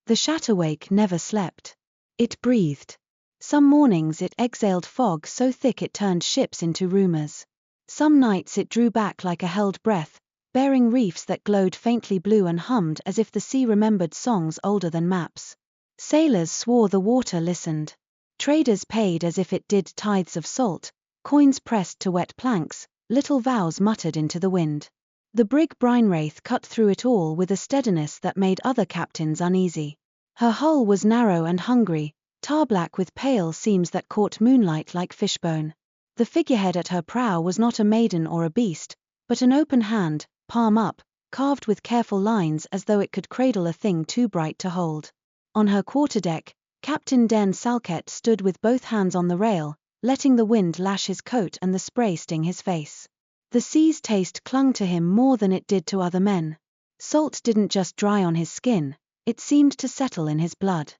The Shatterwake never slept. It breathed. Some mornings it exhaled fog so thick it turned ships into rumors. Some nights it drew back like a held breath, bearing reefs that glowed faintly blue and hummed as if the sea remembered songs older than maps. Sailors swore the water listened. Traders paid as if it did tithes of salt, coins pressed to wet planks, little vows muttered into the wind. The brig Brinewraith cut through it all with a steadiness that made other captains uneasy. Her hull was narrow and hungry, tar-black with pale seams that caught moonlight like fishbone. The figurehead at her prow was not a maiden or a beast, but an open hand, palm up, carved with careful lines as though it could cradle a thing too bright to hold. On her quarterdeck, Captain Dairn Salkett stood with both hands on the rail, letting the wind lash his coat and the spray sting his face. The sea's taste clung to him more than it did to other men. Salt didn't just dry on his skin, it seemed to settle in his blood.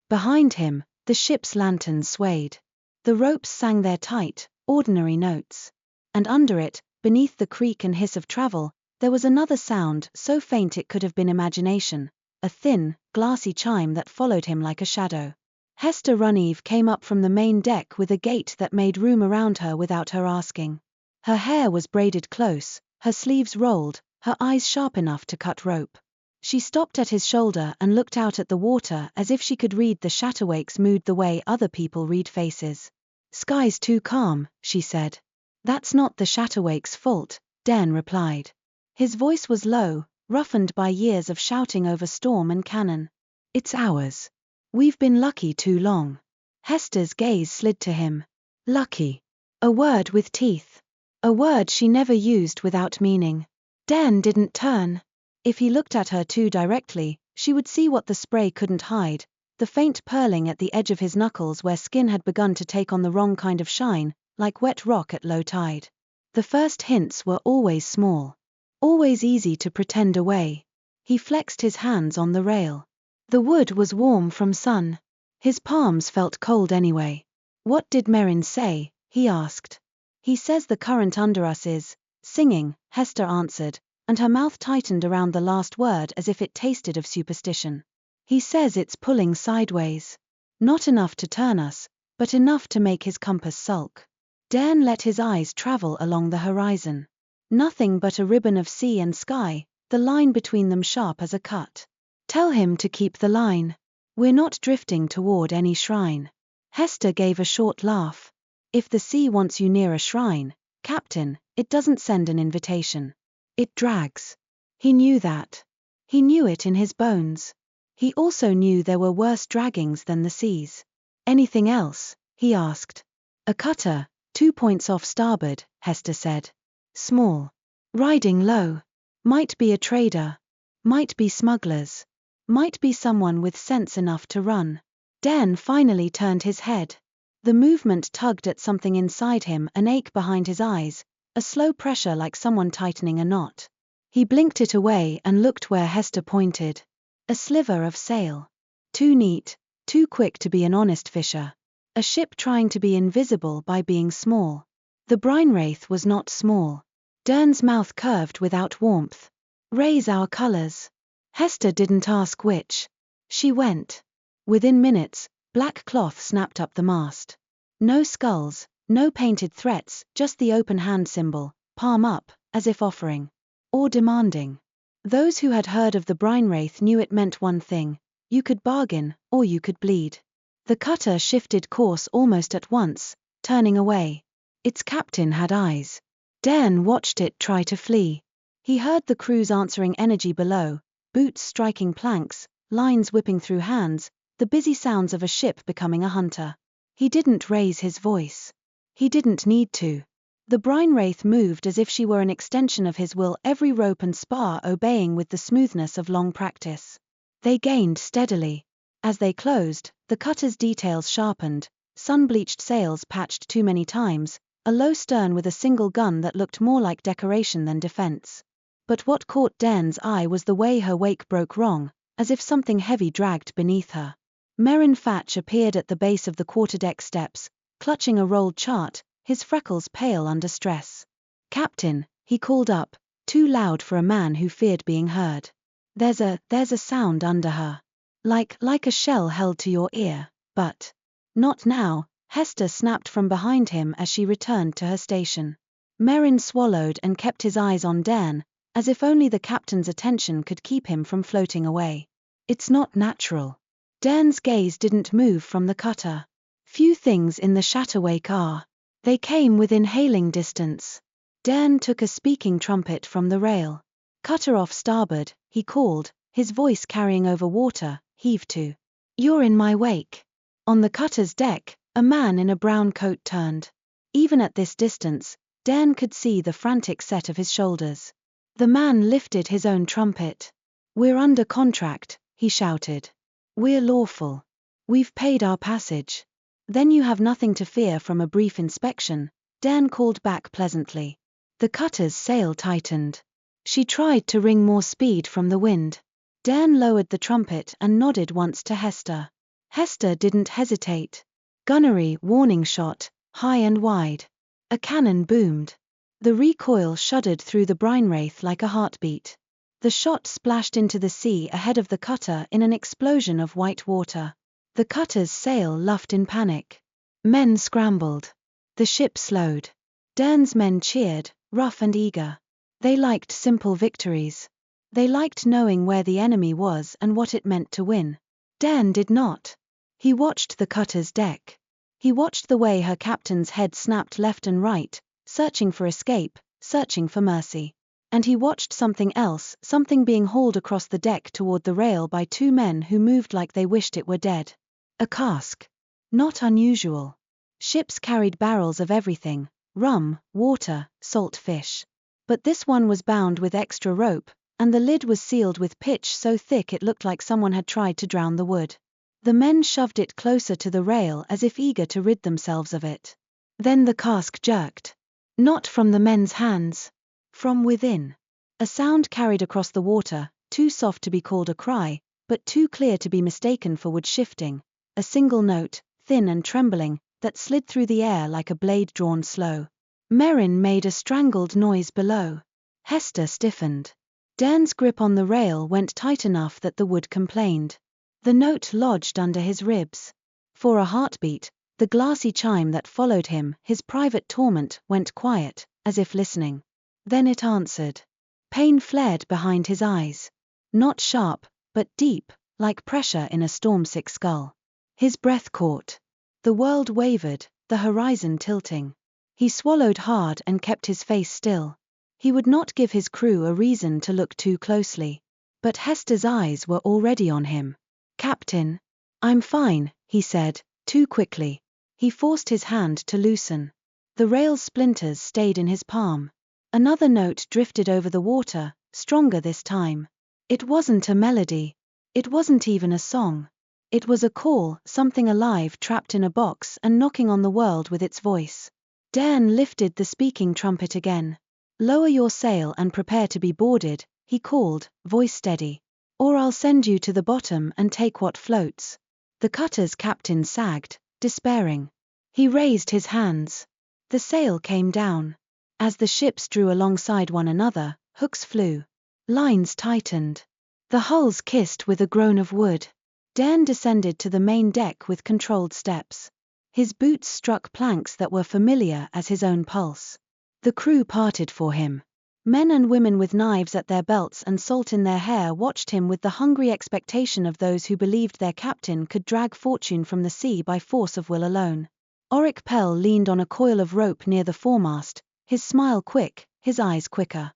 Behind him, the ship's lanterns swayed. The ropes sang their tight, ordinary notes. And under it, beneath the creak and hiss of travel, there was another sound so faint it could have been imagination, a thin, glassy chime that followed him like a shadow. Hester Runeve came up from the main deck with a gait that made room around her without her asking. Her hair was braided close, her sleeves rolled, her eyes sharp enough to cut rope. She stopped at his shoulder and looked out at the water as if she could read the Shatterwake's mood the way other people read faces. "Sky's too calm," she said. "That's not the Shatterwake's fault," Dairn replied. His voice was low, roughened by years of shouting over storm and cannon. "It's ours. We've been lucky too long." Hester's gaze slid to him. Lucky. A word with teeth. A word she never used without meaning. Dairn didn't turn. If he looked at her too directly, she would see what the spray couldn't hide, the faint pearling at the edge of his knuckles where skin had begun to take on the wrong kind of shine, like wet rock at low tide. The first hints were always small. Always easy to pretend away. He flexed his hands on the rail. The wood was warm from sun. His palms felt cold anyway. "What did Merrin say?" he asked. "He says the current under us is singing," Hester answered, and her mouth tightened around the last word as if it tasted of superstition. "He says it's pulling sideways. Not enough to turn us, but enough to make his compass sulk." Dairn let his eyes travel along the horizon. Nothing but a ribbon of sea and sky, the line between them sharp as a cut. "Tell him to keep the line. We're not drifting toward any shrine." Hester gave a short laugh. "If the sea wants you near a shrine, Captain, it doesn't send an invitation. It drags." He knew that. He knew it in his bones. He also knew there were worse draggings than the seas. "Anything else?" he asked. "A cutter, 2 points off starboard," Hester said. "Small. Riding low. Might be a trader. Might be smugglers. Might be someone with sense enough to run." Dairn finally turned his head. The movement tugged at something inside him, an ache behind his eyes, a slow pressure like someone tightening a knot. He blinked it away and looked where Hester pointed. A sliver of sail. Too neat, too quick to be an honest fisher. A ship trying to be invisible by being small. The Brinewraith was not small. Dairn's mouth curved without warmth. "Raise our colors." Hester didn't ask which. She went. Within minutes, black cloth snapped up the mast. No skulls, no painted threats, just the open hand symbol, palm up, as if offering. Or demanding. Those who had heard of the Brinewraith knew it meant one thing: you could bargain, or you could bleed. The cutter shifted course almost at once, turning away. Its captain had eyes. Dairn watched it try to flee. He heard the crew's answering energy below, boots striking planks, lines whipping through hands, the busy sounds of a ship becoming a hunter. He didn't raise his voice. He didn't need to. The Brinewraith moved as if she were an extension of his will, every rope and spar obeying with the smoothness of long practice. They gained steadily. As they closed, the cutter's details sharpened, sun-bleached sails patched too many times, a low stern with a single gun that looked more like decoration than defense. But what caught Dairn's eye was the way her wake broke wrong, as if something heavy dragged beneath her. Merrin Fatch appeared at the base of the quarterdeck steps, clutching a rolled chart, his freckles pale under stress. "Captain," he called up, too loud for a man who feared being heard. There's a sound under her." Like a shell held to your ear, but not now, Hester snapped from behind him as she returned to her station. Merrin swallowed and kept his eyes on Dairn, as if only the captain's attention could keep him from floating away. It's not natural. Dairn's gaze didn't move from the cutter. Few things in the Shatterwake are. They came within hailing distance. Dairn took a speaking trumpet from the rail. Cutter off starboard, he called, his voice carrying over water, heave to. You're in my wake. On the cutter's deck, a man in a brown coat turned. Even at this distance, Dairn could see the frantic set of his shoulders. The man lifted his own trumpet. We're under contract, he shouted. We're lawful. We've paid our passage. Then you have nothing to fear from a brief inspection, Dairn called back pleasantly. The cutter's sail tightened. She tried to wring more speed from the wind. Dairn lowered the trumpet and nodded once to Hester. Hester didn't hesitate. Gunnery warning shot, high and wide. A cannon boomed. The recoil shuddered through the brine wraith like a heartbeat. The shot splashed into the sea ahead of the cutter in an explosion of white water. The cutter's sail luffed in panic. Men scrambled. The ship slowed. Dairn's men cheered, rough and eager. They liked simple victories. They liked knowing where the enemy was and what it meant to win. Dairn did not. He watched the cutter's deck. He watched the way her captain's head snapped left and right, searching for escape, searching for mercy. And he watched something else, something being hauled across the deck toward the rail by two men who moved like they wished it were dead. A cask. Not unusual. Ships carried barrels of everything: rum, water, salt fish. But this one was bound with extra rope, and the lid was sealed with pitch so thick it looked like someone had tried to drown the wood. The men shoved it closer to the rail as if eager to rid themselves of it. Then the cask jerked. Not from the men's hands. From within. A sound carried across the water, too soft to be called a cry, but too clear to be mistaken for wood shifting. A single note, thin and trembling, that slid through the air like a blade drawn slow. Merrin made a strangled noise below. Hester stiffened. Dairn's grip on the rail went tight enough that the wood complained. The note lodged under his ribs. For a heartbeat, the glassy chime that followed him, his private torment, went quiet, as if listening. Then it answered. Pain flared behind his eyes. Not sharp, but deep, like pressure in a storm-sick skull. His breath caught. The world wavered, the horizon tilting. He swallowed hard and kept his face still. He would not give his crew a reason to look too closely. But Hester's eyes were already on him. Captain. I'm fine, he said, too quickly. He forced his hand to loosen. The rail's splinters stayed in his palm. Another note drifted over the water, stronger this time. It wasn't a melody. It wasn't even a song. It was a call, something alive trapped in a box and knocking on the world with its voice. Dairn lifted the speaking trumpet again. Lower your sail and prepare to be boarded, he called, voice steady. Or I'll send you to the bottom and take what floats. The cutter's captain sagged, despairing. He raised his hands. The sail came down. As the ships drew alongside one another, hooks flew. Lines tightened. The hulls kissed with a groan of wood. Dairn descended to the main deck with controlled steps. His boots struck planks that were familiar as his own pulse. The crew parted for him. Men and women with knives at their belts and salt in their hair watched him with the hungry expectation of those who believed their captain could drag fortune from the sea by force of will alone. Auric Pell leaned on a coil of rope near the foremast, his smile quick, his eyes quicker.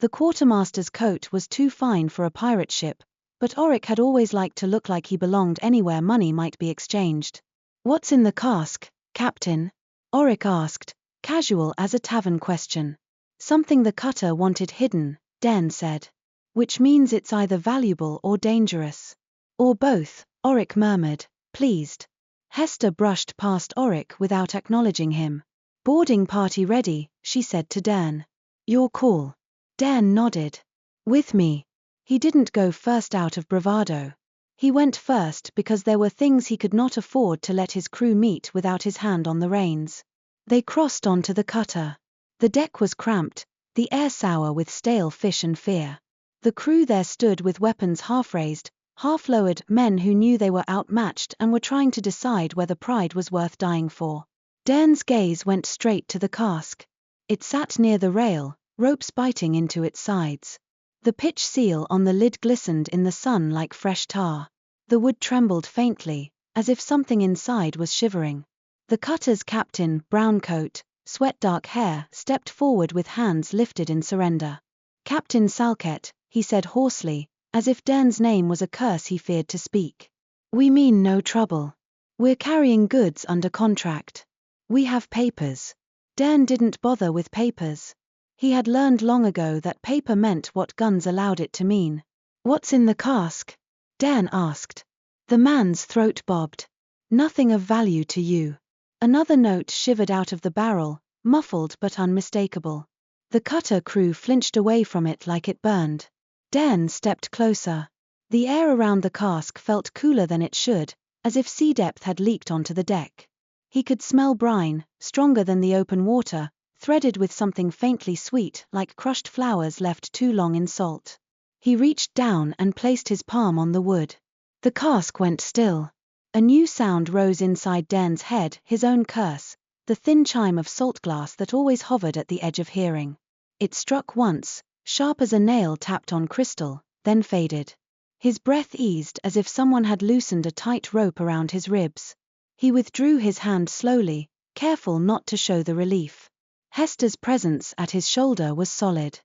The quartermaster's coat was too fine for a pirate ship, but Auric had always liked to look like he belonged anywhere money might be exchanged. What's in the cask, Captain? Auric asked, casual as a tavern question. Something the cutter wanted hidden, Dairn said. Which means it's either valuable or dangerous. Or both, Auric murmured, pleased. Hester brushed past Auric without acknowledging him. Boarding party ready, she said to Dairn. Your call. Dairn nodded. With me. He didn't go first out of bravado. He went first because there were things he could not afford to let his crew meet without his hand on the reins. They crossed onto the cutter. The deck was cramped, the air sour with stale fish and fear. The crew there stood with weapons half raised, half-lowered men who knew they were outmatched and were trying to decide whether pride was worth dying for. Dairn's gaze went straight to the cask. It sat near the rail, ropes biting into its sides. The pitch seal on the lid glistened in the sun like fresh tar. The wood trembled faintly, as if something inside was shivering. The cutter's captain, brown coat, sweat-dark hair, stepped forward with hands lifted in surrender. "Captain Salkett," he said hoarsely, as if Dairn's name was a curse he feared to speak. "We mean no trouble. We're carrying goods under contract. We have papers." Dairn didn't bother with papers. He had learned long ago that paper meant what guns allowed it to mean. "What's in the cask?" Dairn asked. The man's throat bobbed. "Nothing of value to you." Another note shivered out of the barrel, muffled but unmistakable. The cutter crew flinched away from it like it burned. Dairn stepped closer. The air around the cask felt cooler than it should, as if sea depth had leaked onto the deck. He could smell brine, stronger than the open water, threaded with something faintly sweet like crushed flowers left too long in salt. He reached down and placed his palm on the wood. The cask went still. A new sound rose inside Dairn's head, his own curse, the thin chime of saltglass that always hovered at the edge of hearing. It struck once, sharp as a nail tapped on crystal, then faded. His breath eased as if someone had loosened a tight rope around his ribs. He withdrew his hand slowly, careful not to show the relief. Hester's presence at his shoulder was solid.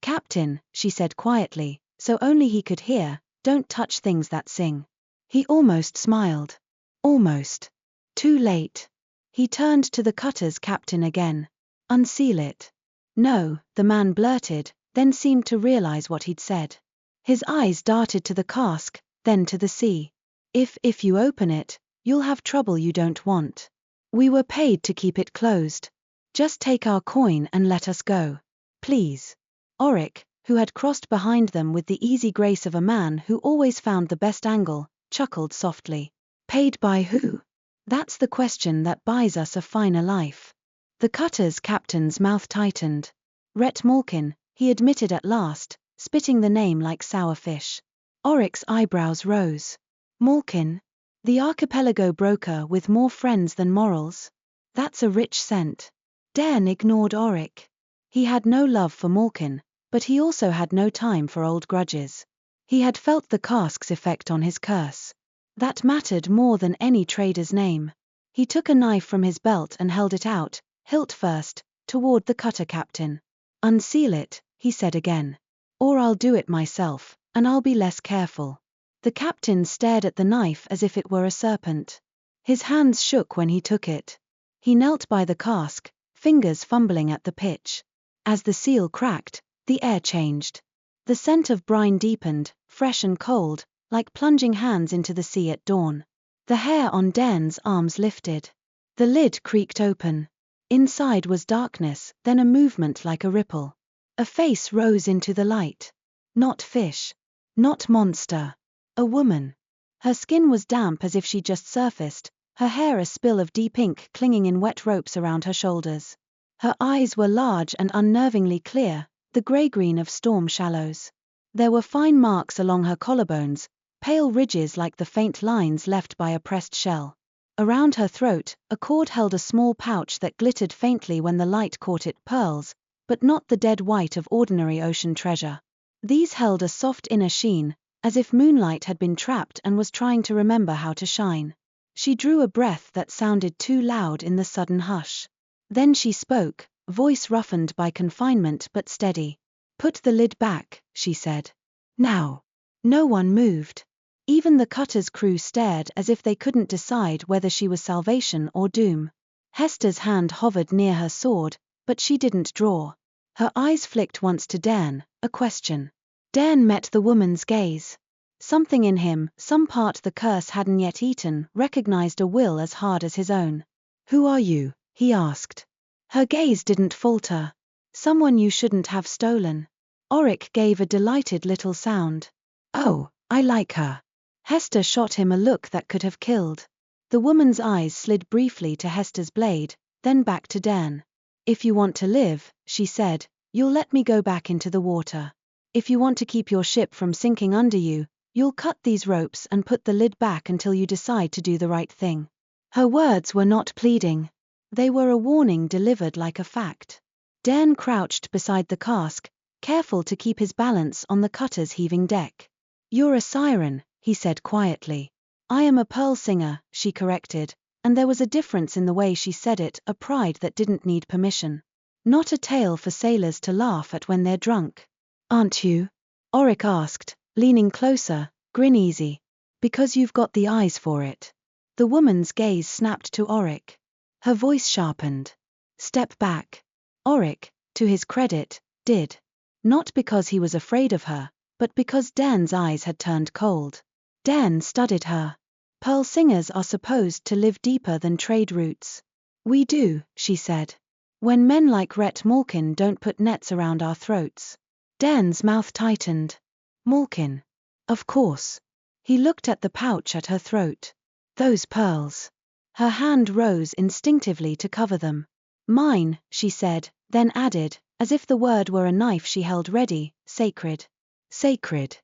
"Captain," she said quietly, so only he could hear, "don't touch things that sing." He almost smiled. Almost. Too late. He turned to the cutter's captain again. "Unseal it." "No," the man blurted, then seemed to realize what he'd said. His eyes darted to the cask, then to the sea. If you open it, you'll have trouble you don't want. We were paid to keep it closed. Just take our coin and let us go. Please." Oric, who had crossed behind them with the easy grace of a man who always found the best angle, chuckled softly. "Paid by who? That's the question that buys us a finer life." The cutter's captain's mouth tightened. "Rhett Malkin," he admitted at last, spitting the name like sour fish. Oric's eyebrows rose. "Malkin? The archipelago broker with more friends than morals? That's a rich scent." Dairn ignored Oric. He had no love for Malkin, but he also had no time for old grudges. He had felt the cask's effect on his curse. That mattered more than any trader's name. He took a knife from his belt and held it out, hilt first, toward the cutter captain. "Unseal it," he said again. "Or I'll do it myself, and I'll be less careful." The captain stared at the knife as if it were a serpent. His hands shook when he took it. He knelt by the cask, fingers fumbling at the pitch. As the seal cracked, the air changed. The scent of brine deepened, fresh and cold, like plunging hands into the sea at dawn. The hair on Dairn's arms lifted. The lid creaked open. Inside was darkness, then a movement like a ripple. A face rose into the light. Not fish. Not monster. A woman. Her skin was damp as if she'd just surfaced, her hair a spill of deep ink clinging in wet ropes around her shoulders. Her eyes were large and unnervingly clear, the grey-green of storm shallows. There were fine marks along her collarbones, pale ridges like the faint lines left by a pressed shell. Around her throat, a cord held a small pouch that glittered faintly when the light caught it, pearls, but not the dead white of ordinary ocean treasure. These held a soft inner sheen, as if moonlight had been trapped and was trying to remember how to shine. She drew a breath that sounded too loud in the sudden hush. Then she spoke, voice roughened by confinement but steady. "Put the lid back," she said. "Now." No one moved. Even the cutter's crew stared as if they couldn't decide whether she was salvation or doom. Hester's hand hovered near her sword, but she didn't draw. Her eyes flicked once to Dairn, a question. Dairn met the woman's gaze. Something in him, some part the curse hadn't yet eaten, recognized a will as hard as his own. "Who are you?" he asked. Her gaze didn't falter. "Someone you shouldn't have stolen." Oric gave a delighted little sound. "Oh, I like her." Hester shot him a look that could have killed. The woman's eyes slid briefly to Hester's blade, then back to Dairn. "If you want to live," she said, "you'll let me go back into the water. If you want to keep your ship from sinking under you, You'll cut these ropes and put the lid back until you decide to do the right thing. Her words were not pleading. They were a warning delivered like a fact. Dairn crouched beside the cask, careful to keep his balance on the cutter's heaving deck. You're a siren, he said quietly. I am a pearl singer, she corrected, and there was a difference in the way she said it, a pride that didn't need permission. Not a tale for sailors to laugh at when they're drunk. Aren't you? Auric asked, leaning closer, grin easy. Because you've got the eyes for it. The woman's gaze snapped to Auric. Her voice sharpened. Step back. Auric, to his credit, did. Not because he was afraid of her, but because Dairn's eyes had turned cold. Dairn studied her. Pearl singers are supposed to live deeper than trade routes. We do, she said. When men like Rhett Malkin don't put nets around our throats. Dairn's mouth tightened. Malkin. Of course. He looked at the pouch at her throat. Those pearls. Her hand rose instinctively to cover them. Mine, she said, then added, as if the word were a knife she held ready, sacred. Sacred.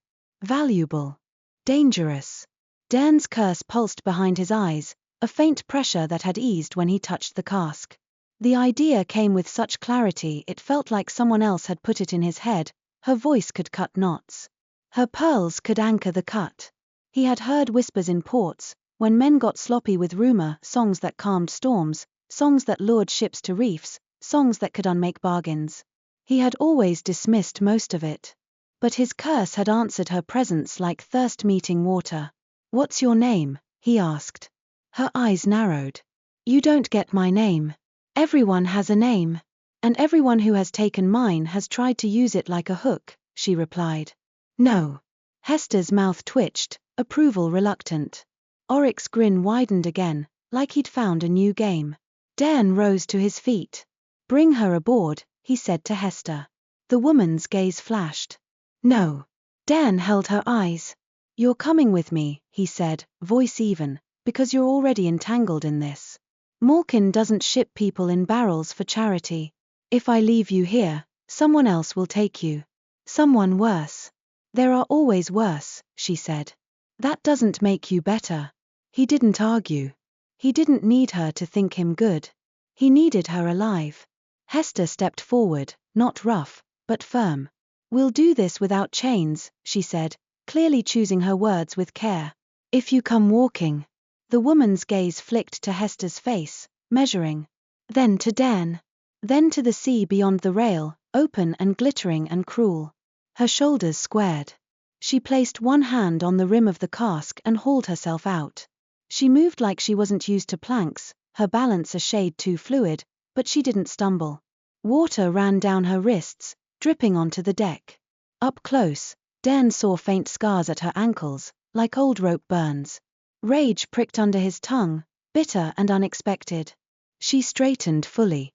Valuable. Dangerous. Dairn's curse pulsed behind his eyes, a faint pressure that had eased when he touched the cask. The idea came with such clarity it felt like someone else had put it in his head. Her voice could cut knots. Her pearls could anchor the cut. He had heard whispers in ports, when men got sloppy with rumor, songs that calmed storms, songs that lured ships to reefs, songs that could unmake bargains. He had always dismissed most of it. But his curse had answered her presence like thirst meeting water. What's your name? He asked. Her eyes narrowed. You don't get my name. Everyone has a name. And everyone who has taken mine has tried to use it like a hook, she replied. No. Hester's mouth twitched, approval reluctant. Auric's grin widened again, like he'd found a new game. Dairn rose to his feet. Bring her aboard, he said to Hester. The woman's gaze flashed. No. Dairn held her eyes. You're coming with me, he said, voice even, because you're already entangled in this. Malkin doesn't ship people in barrels for charity. If I leave you here, someone else will take you. Someone worse. There are always worse, she said. That doesn't make you better. He didn't argue. He didn't need her to think him good. He needed her alive. Hester stepped forward, not rough, but firm. We'll do this without chains, she said, clearly choosing her words with care. If you come walking. The woman's gaze flicked to Hester's face, measuring. Then to Dairn. Then to the sea beyond the rail, open and glittering and cruel. Her shoulders squared. She placed one hand on the rim of the cask and hauled herself out. She moved like she wasn't used to planks, her balance a shade too fluid, but she didn't stumble. Water ran down her wrists, dripping onto the deck. Up close, Dairn saw faint scars at her ankles, like old rope burns. Rage pricked under his tongue, bitter and unexpected. She straightened fully.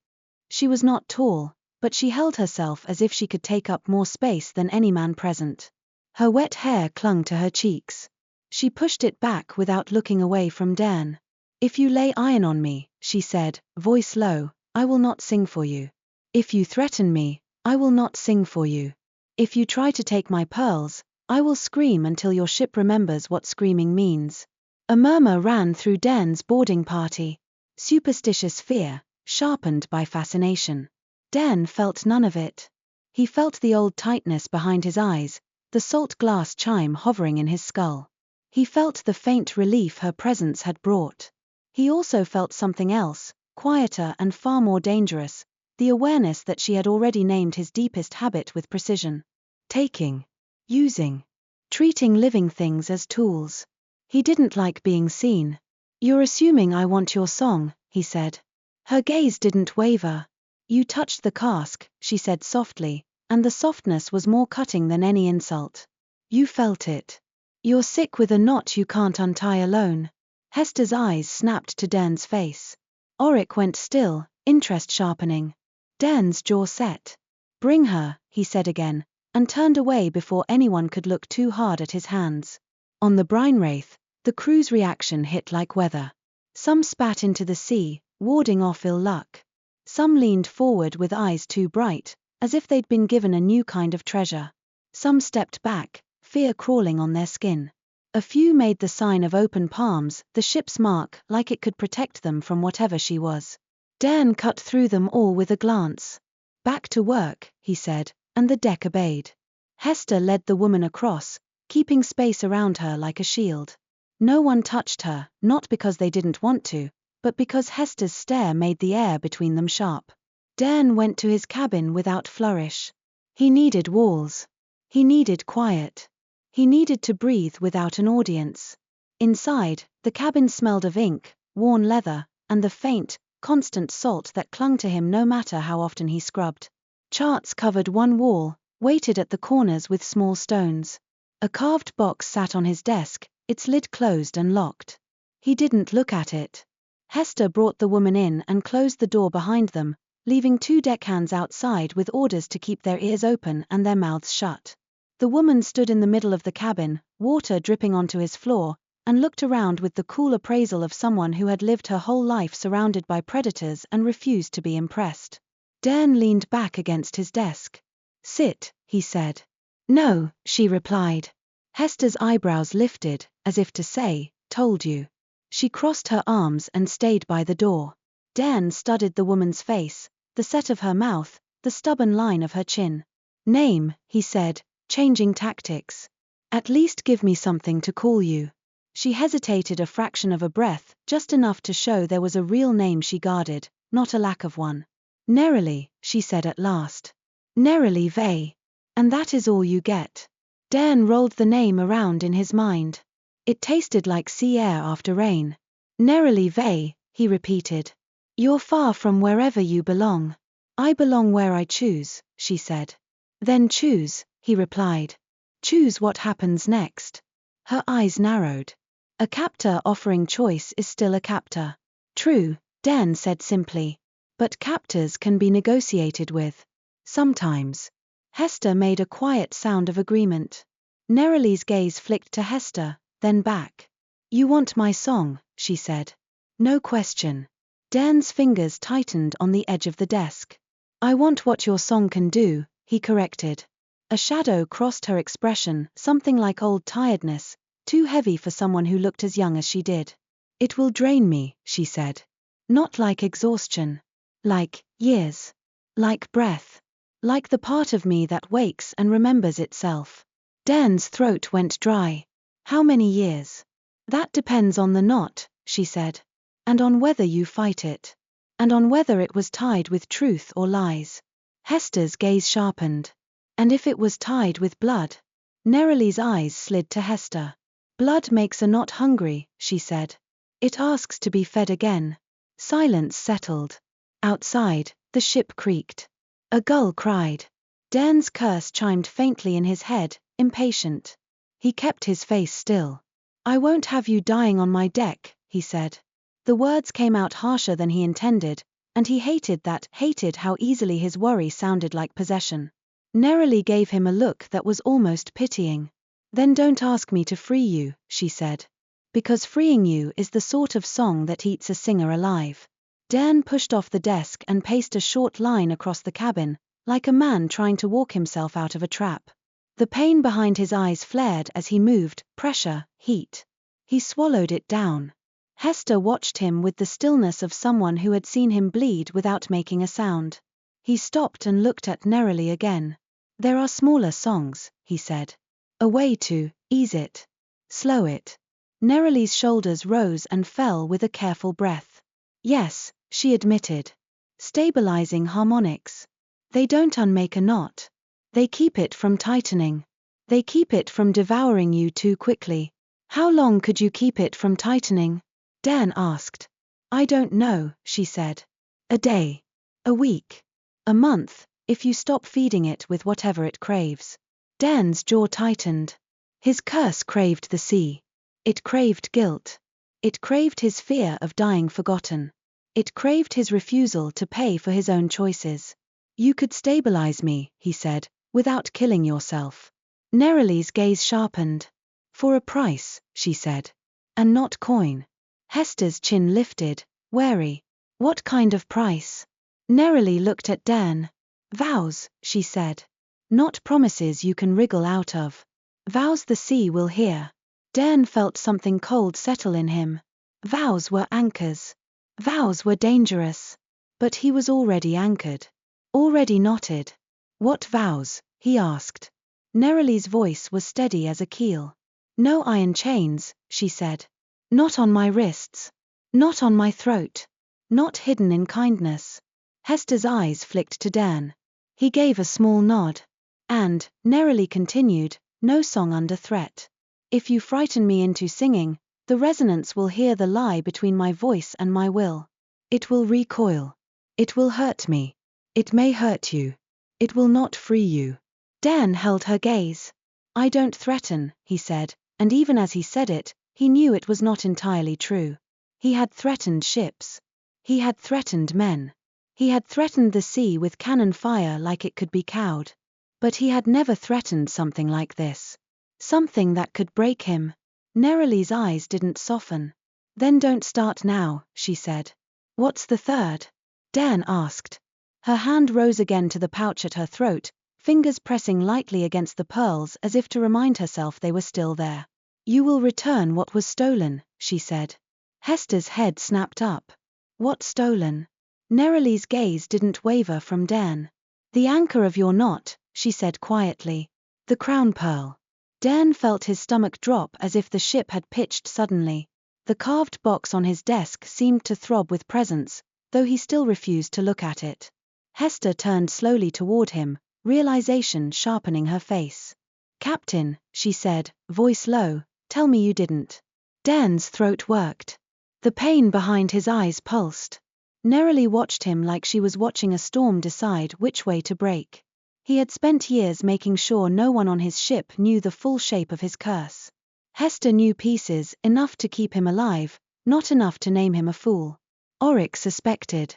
She was not tall, but she held herself as if she could take up more space than any man present. Her wet hair clung to her cheeks. She pushed it back without looking away from Dairn. If you lay iron on me, she said, voice low, I will not sing for you. If you threaten me, I will not sing for you. If you try to take my pearls, I will scream until your ship remembers what screaming means. A murmur ran through Dairn's boarding party. Superstitious fear, sharpened by fascination. Dairn felt none of it. He felt the old tightness behind his eyes, the salt glass chime hovering in his skull. He felt the faint relief her presence had brought. He also felt something else, quieter and far more dangerous, the awareness that she had already named his deepest habit with precision. Taking. Using. Treating living things as tools. He didn't like being seen. You're assuming I want your song, he said. Her gaze didn't waver. You touched the cask, she said softly, and the softness was more cutting than any insult. You felt it. You're sick with a knot you can't untie alone. Hester's eyes snapped to Dairn's face. Auric went still, interest sharpening. Dairn's jaw set. Bring her, he said again, and turned away before anyone could look too hard at his hands. On the brine wraith, the crew's reaction hit like weather. Some spat into the sea, warding off ill luck. Some leaned forward with eyes too bright, as if they'd been given a new kind of treasure. Some stepped back, fear crawling on their skin. A few made the sign of open palms, the ship's mark, like it could protect them from whatever she was. Dairn cut through them all with a glance. "Back to work," he said, and the deck obeyed. Hester led the woman across, keeping space around her like a shield. No one touched her, not because they didn't want to, but because Hester's stare made the air between them sharp. Dairn went to his cabin without flourish. He needed walls. He needed quiet. He needed to breathe without an audience. Inside, the cabin smelled of ink, worn leather, and the faint, constant salt that clung to him no matter how often he scrubbed. Charts covered one wall, weighted at the corners with small stones. A carved box sat on his desk, its lid closed and locked. He didn't look at it. Hester brought the woman in and closed the door behind them, leaving 2 deckhands outside with orders to keep their ears open and their mouths shut. The woman stood in the middle of the cabin, water dripping onto his floor, and looked around with the cool appraisal of someone who had lived her whole life surrounded by predators and refused to be impressed. Dairn leaned back against his desk. "Sit," he said. "No," she replied. Hester's eyebrows lifted, as if to say, "Told you." She crossed her arms and stayed by the door. Dairn studied the woman's face, the set of her mouth, the stubborn line of her chin. "Name," he said, changing tactics. "At least give me something to call you." She hesitated a fraction of a breath, just enough to show there was a real name she guarded, not a lack of one. "Neralie," she said at last. "Neralie Vey. And that is all you get." Dairn rolled the name around in his mind. It tasted like sea air after rain. "Neralie Vey," he repeated. "You're far from wherever you belong." "I belong where I choose," she said. "Then choose," he replied. "Choose what happens next." Her eyes narrowed. A captor offering choice is still a captor. "True," Dairn said simply. "But captors can be negotiated with. Sometimes." Hester made a quiet sound of agreement. Neralie's gaze flicked to Hester, then back. "You want my song," she said. "No question." Dairn's fingers tightened on the edge of the desk. "I want what your song can do," he corrected. A shadow crossed her expression, something like old tiredness, too heavy for someone who looked as young as she did. "It will drain me," she said. "Not like exhaustion. Like years. Like breath. Like the part of me that wakes and remembers itself." Dairn's throat went dry. "How many years?" "That depends on the knot," she said. "And on whether you fight it. And on whether it was tied with truth or lies." Hester's gaze sharpened. "And if it was tied with blood?" Neralie's eyes slid to Hester. "Blood makes a knot hungry," she said. "It asks to be fed again." Silence settled. Outside, the ship creaked. A gull cried. Dairn's curse chimed faintly in his head, impatient. He kept his face still. "I won't have you dying on my deck," he said. The words came out harsher than he intended, and he hated how easily his worry sounded like possession. Neralie gave him a look that was almost pitying. "Then don't ask me to free you," she said. "Because freeing you is the sort of song that eats a singer alive." Dairn pushed off the desk and paced a short line across the cabin, like a man trying to walk himself out of a trap. The pain behind his eyes flared as he moved, pressure, heat. He swallowed it down. Hester watched him with the stillness of someone who had seen him bleed without making a sound. He stopped and looked at Neralie again. "There are smaller songs," he said. "A way to ease it. Slow it." Neralie's shoulders rose and fell with a careful breath. "Yes," she admitted. "Stabilizing harmonics. They don't unmake a knot. They keep it from tightening. They keep it from devouring you too quickly." "How long could you keep it from tightening?" Dairn asked. "I don't know," she said. "A day. A week. A month, if you stop feeding it with whatever it craves." Dairn's jaw tightened. His curse craved the sea. It craved guilt. It craved his fear of dying forgotten. It craved his refusal to pay for his own choices. "You could stabilize me," he said, "without killing yourself." Neralie's gaze sharpened. "For a price," she said. "And not coin." Hester's chin lifted, wary. "What kind of price?" Neralie looked at Dairn. "Vows," she said. "Not promises you can wriggle out of. Vows the sea will hear. Dairn felt something cold settle in him. Vows were anchors. Vows were dangerous. But he was already anchored. Already knotted. What vows? He asked. Neralie's voice was steady as a keel. No iron chains, she said. Not on my wrists. Not on my throat. Not hidden in kindness. Hester's eyes flicked to Dairn. He gave a small nod. And, Neralie continued, no song under threat. If you frighten me into singing, the resonance will hear the lie between my voice and my will. It will recoil. It will hurt me. It may hurt you. It will not free you. Dairn held her gaze. I don't threaten, he said, and even as he said it, he knew it was not entirely true. He had threatened ships. He had threatened men. He had threatened the sea with cannon fire like it could be cowed. But he had never threatened something like this. Something that could break him. Neralie's eyes didn't soften. Then don't start now, she said. What's the third? Dairn asked. Her hand rose again to the pouch at her throat, fingers pressing lightly against the pearls as if to remind herself they were still there. You will return what was stolen, she said. Hester's head snapped up. What stolen? Neralie's gaze didn't waver from Dairn. The anchor of your knot, she said quietly. The crown pearl. Dairn felt his stomach drop as if the ship had pitched suddenly. The carved box on his desk seemed to throb with presence, though he still refused to look at it. Hester turned slowly toward him, realization sharpening her face. Captain, she said, voice low, tell me you didn't. Dairn's throat worked. The pain behind his eyes pulsed. Neralie watched him like she was watching a storm decide which way to break. He had spent years making sure no one on his ship knew the full shape of his curse. Hester knew pieces, enough to keep him alive, not enough to name him a fool. Oryx suspected.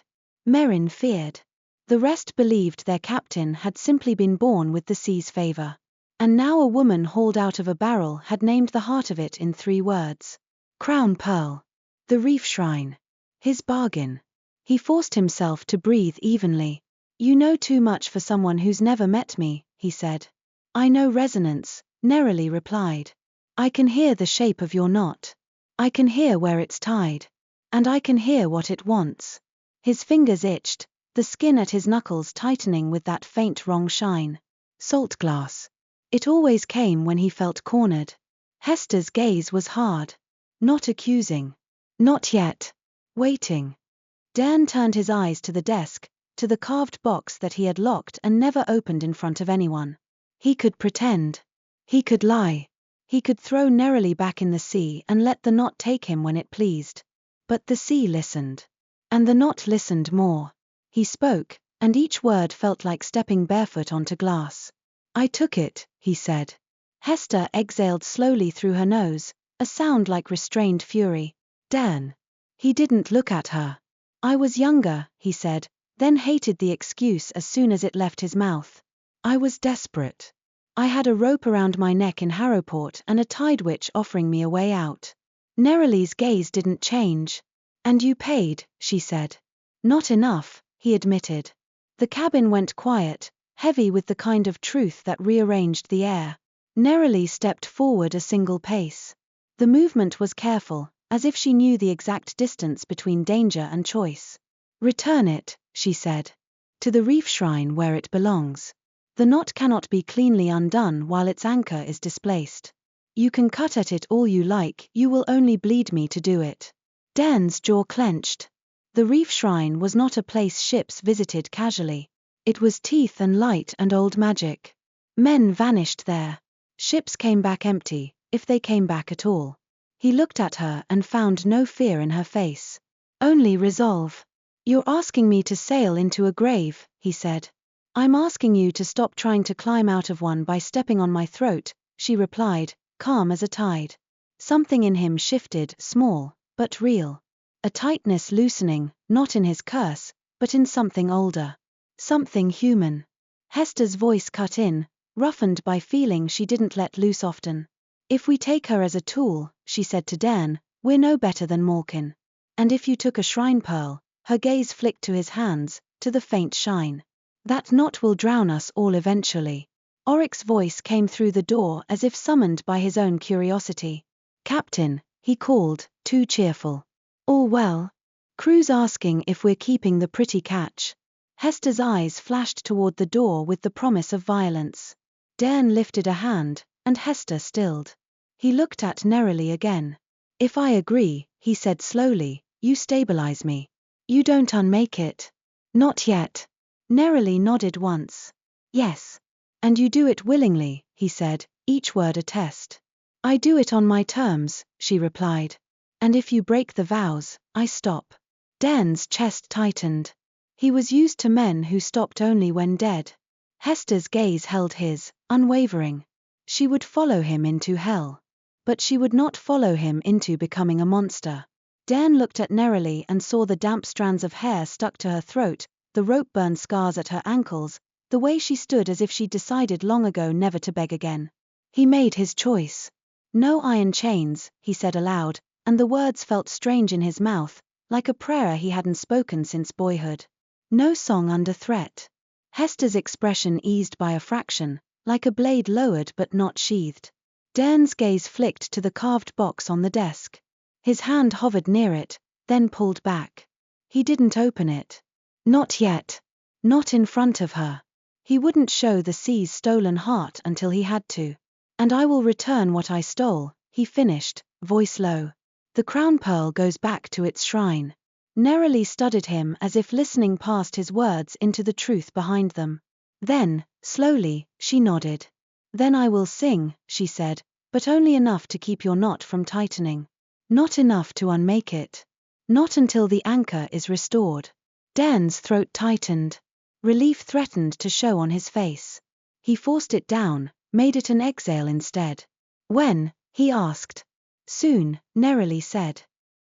Merrin feared. The rest believed their captain had simply been born with the sea's favor. And now a woman hauled out of a barrel had named the heart of it in 3 words. Crown pearl. The reef-shrine. His bargain. He forced himself to breathe evenly. You know too much for someone who's never met me, he said. I know resonance, Neralie replied. I can hear the shape of your knot. I can hear where it's tied. And I can hear what it wants. His fingers itched, the skin at his knuckles tightening with that faint wrong shine. Saltglass. It always came when he felt cornered. Hester's gaze was hard. Not accusing. Not yet. Waiting. Dairn turned his eyes to the desk, to the carved box that he had locked and never opened in front of anyone. He could pretend. He could lie. He could throw Neralie back in the sea and let the knot take him when it pleased. But the sea listened. And the knot listened more. He spoke, and each word felt like stepping barefoot onto glass. I took it, he said. Hester exhaled slowly through her nose, a sound like restrained fury. Dairn. He didn't look at her. I was younger, he said, then hated the excuse as soon as it left his mouth. I was desperate. I had a rope around my neck in Harrowport and a tide witch offering me a way out. Neralie's gaze didn't change. And you paid, she said. Not enough, he admitted. The cabin went quiet, heavy with the kind of truth that rearranged the air. Neralie stepped forward a single pace. The movement was careful, as if she knew the exact distance between danger and choice. Return it, she said. To the reef-shrine where it belongs. The knot cannot be cleanly undone while its anchor is displaced. You can cut at it all you like, you will only bleed me to do it. Dairn's jaw clenched. The reef-shrine was not a place ships visited casually. It was teeth and light and old magic. Men vanished there. Ships came back empty, if they came back at all. He looked at her and found no fear in her face. Only resolve. You're asking me to sail into a grave, he said. I'm asking you to stop trying to climb out of one by stepping on my throat, she replied, calm as a tide. Something in him shifted, small, but real. A tightness loosening, not in his curse, but in something older. Something human. Hester's voice cut in, roughened by feeling she didn't let loose often. If we take her as a tool, she said to Dairn, we're no better than Malkin. And if you took a shrine pearl, her gaze flicked to his hands, to the faint shine. That knot will drown us all eventually. Oric's voice came through the door as if summoned by his own curiosity. "Captain," he called, too cheerful. "All well? Crew's asking if we're keeping the pretty catch." Hester's eyes flashed toward the door with the promise of violence. Dairn lifted a hand, and Hester stilled. He looked at Neralie again. "If I agree," he said slowly, "you stabilize me. You don't unmake it." "Not yet." Neralie nodded once. "Yes. And you do it willingly," he said, each word a test. "I do it on my terms," she replied. "And if you break the vows, I stop." Dairn's chest tightened. He was used to men who stopped only when dead. Hester's gaze held his, unwavering. She would follow him into hell. But she would not follow him into becoming a monster. Dairn looked at Neralie and saw the damp strands of hair stuck to her throat, the rope burn scars at her ankles, the way she stood as if she'd decided long ago never to beg again. He made his choice. "No iron chains," he said aloud, and the words felt strange in his mouth, like a prayer he hadn't spoken since boyhood. "No song under threat." Hester's expression eased by a fraction, like a blade lowered but not sheathed. Dairn's gaze flicked to the carved box on the desk. His hand hovered near it, then pulled back. He didn't open it. Not yet. Not in front of her. He wouldn't show the sea's stolen heart until he had to. "And I will return what I stole," he finished, voice low. "The crown pearl goes back to its shrine." Neralie studied him as if listening past his words into the truth behind them. Then, slowly, she nodded. "Then I will sing," she said, "but only enough to keep your knot from tightening. Not enough to unmake it. Not until the anchor is restored." Dairn's throat tightened. Relief threatened to show on his face. He forced it down, made it an exhale instead. "When?" he asked. "Soon," Neralie said.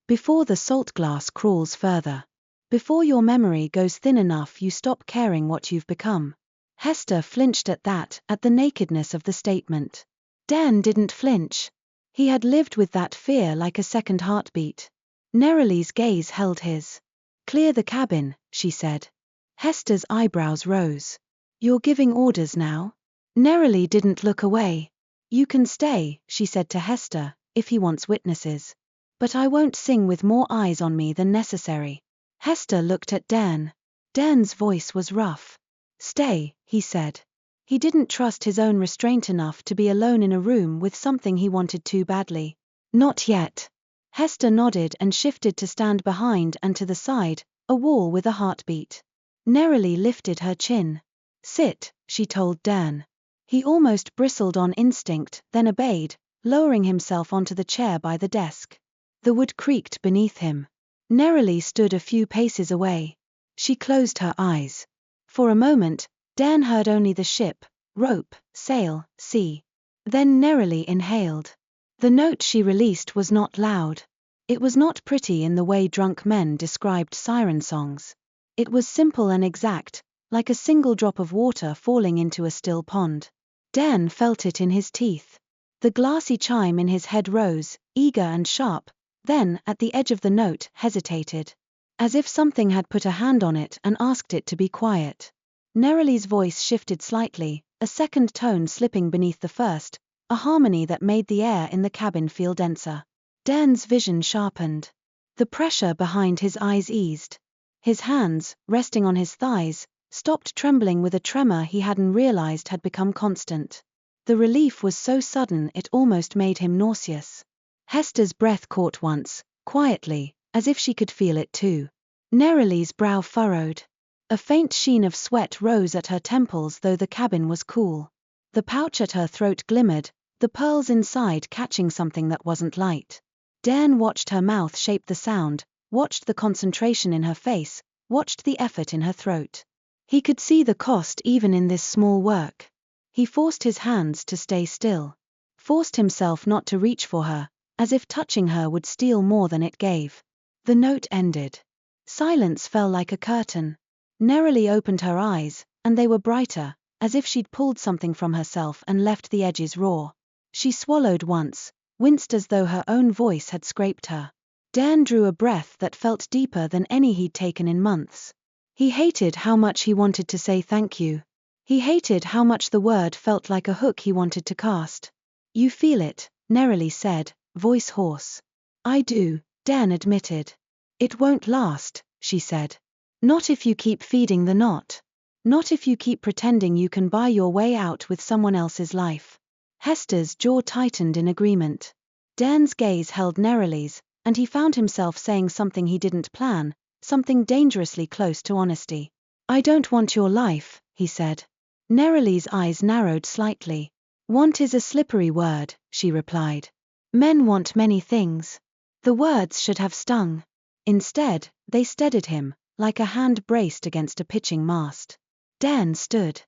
"Before the saltglass crawls further. Before your memory goes thin enough you stop caring what you've become." Hester flinched at that, at the nakedness of the statement. Dairn didn't flinch. He had lived with that fear like a second heartbeat. Neralie's gaze held his. "Clear the cabin," she said. Hester's eyebrows rose. "You're giving orders now?" Neralie didn't look away. "You can stay," she said to Hester, "if he wants witnesses. But I won't sing with more eyes on me than necessary." Hester looked at Dairn. Dairn's voice was rough. "Stay," he said. He didn't trust his own restraint enough to be alone in a room with something he wanted too badly. "Not yet." Hester nodded and shifted to stand behind and to the side, a wall with a heartbeat. Neralie lifted her chin. "Sit," she told Dairn. He almost bristled on instinct, then obeyed, lowering himself onto the chair by the desk. The wood creaked beneath him. Neralie stood a few paces away. She closed her eyes. For a moment, Dairn heard only the ship, rope, sail, sea. Then Neralie inhaled. The note she released was not loud. It was not pretty in the way drunk men described siren songs. It was simple and exact, like a single drop of water falling into a still pond. Dairn felt it in his teeth. The glassy chime in his head rose, eager and sharp, then, at the edge of the note, hesitated. As if something had put a hand on it and asked it to be quiet. Neralie's voice shifted slightly, a second tone slipping beneath the first, a harmony that made the air in the cabin feel denser. Dairn's vision sharpened. The pressure behind his eyes eased. His hands, resting on his thighs, stopped trembling with a tremor he hadn't realized had become constant. The relief was so sudden it almost made him nauseous. Hester's breath caught once, quietly, as if she could feel it too. Neralie's brow furrowed. A faint sheen of sweat rose at her temples though the cabin was cool. The pouch at her throat glimmered, the pearls inside catching something that wasn't light. Dairn watched her mouth shape the sound, watched the concentration in her face, watched the effort in her throat. He could see the cost even in this small work. He forced his hands to stay still. Forced himself not to reach for her, as if touching her would steal more than it gave. The note ended. Silence fell like a curtain. Neralie opened her eyes, and they were brighter, as if she'd pulled something from herself and left the edges raw. She swallowed once, winced as though her own voice had scraped her. Dairn drew a breath that felt deeper than any he'd taken in months. He hated how much he wanted to say thank you. He hated how much the word felt like a hook he wanted to cast. You feel it, Neralie said, voice hoarse. I do, Dairn admitted. It won't last, she said. Not if you keep feeding the knot. Not if you keep pretending you can buy your way out with someone else's life. Hester's jaw tightened in agreement. Dairn's gaze held Neralie's, and he found himself saying something he didn't plan, something dangerously close to honesty. I don't want your life, he said. Neralie's eyes narrowed slightly. Want is a slippery word, she replied. Men want many things. The words should have stung. Instead, they steadied him, like a hand braced against a pitching mast. Dairn stood.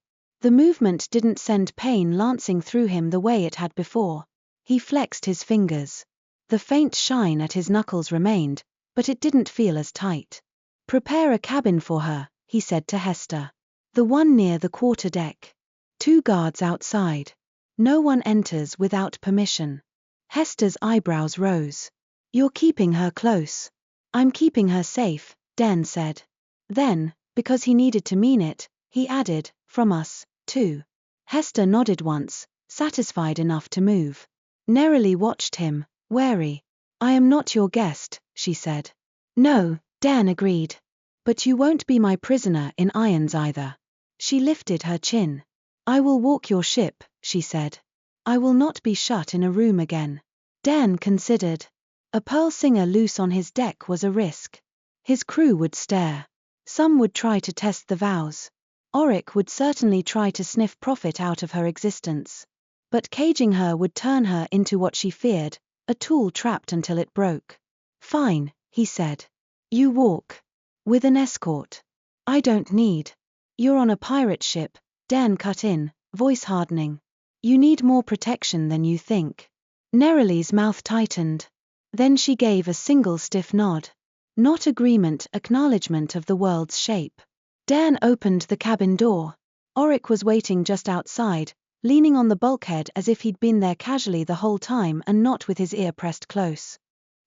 The movement didn't send pain lancing through him the way it had before. He flexed his fingers. The faint shine at his knuckles remained, but it didn't feel as tight. Prepare a cabin for her, he said to Hester. The one near the quarter-deck. 2 guards outside. No one enters without permission. Hester's eyebrows rose. You're keeping her close. I'm keeping her safe, Dairn said. Then, because he needed to mean it, he added, from us, too. Hester nodded once, satisfied enough to move. Neralie watched him, wary. I am not your guest, she said. No, Dairn agreed. But you won't be my prisoner in irons either. She lifted her chin. I will walk your ship, she said. I will not be shut in a room again. Dairn considered. A pearl singer loose on his deck was a risk. His crew would stare. Some would try to test the vows. Auric would certainly try to sniff profit out of her existence. But caging her would turn her into what she feared, a tool trapped until it broke. Fine, he said. You walk. With an escort. I don't need. You're on a pirate ship, Dairn cut in, voice hardening. You need more protection than you think. Neralie's mouth tightened. Then she gave a single stiff nod. Not agreement, acknowledgement of the world's shape. Dairn opened the cabin door. Auric was waiting just outside, leaning on the bulkhead as if he'd been there casually the whole time and not with his ear pressed close.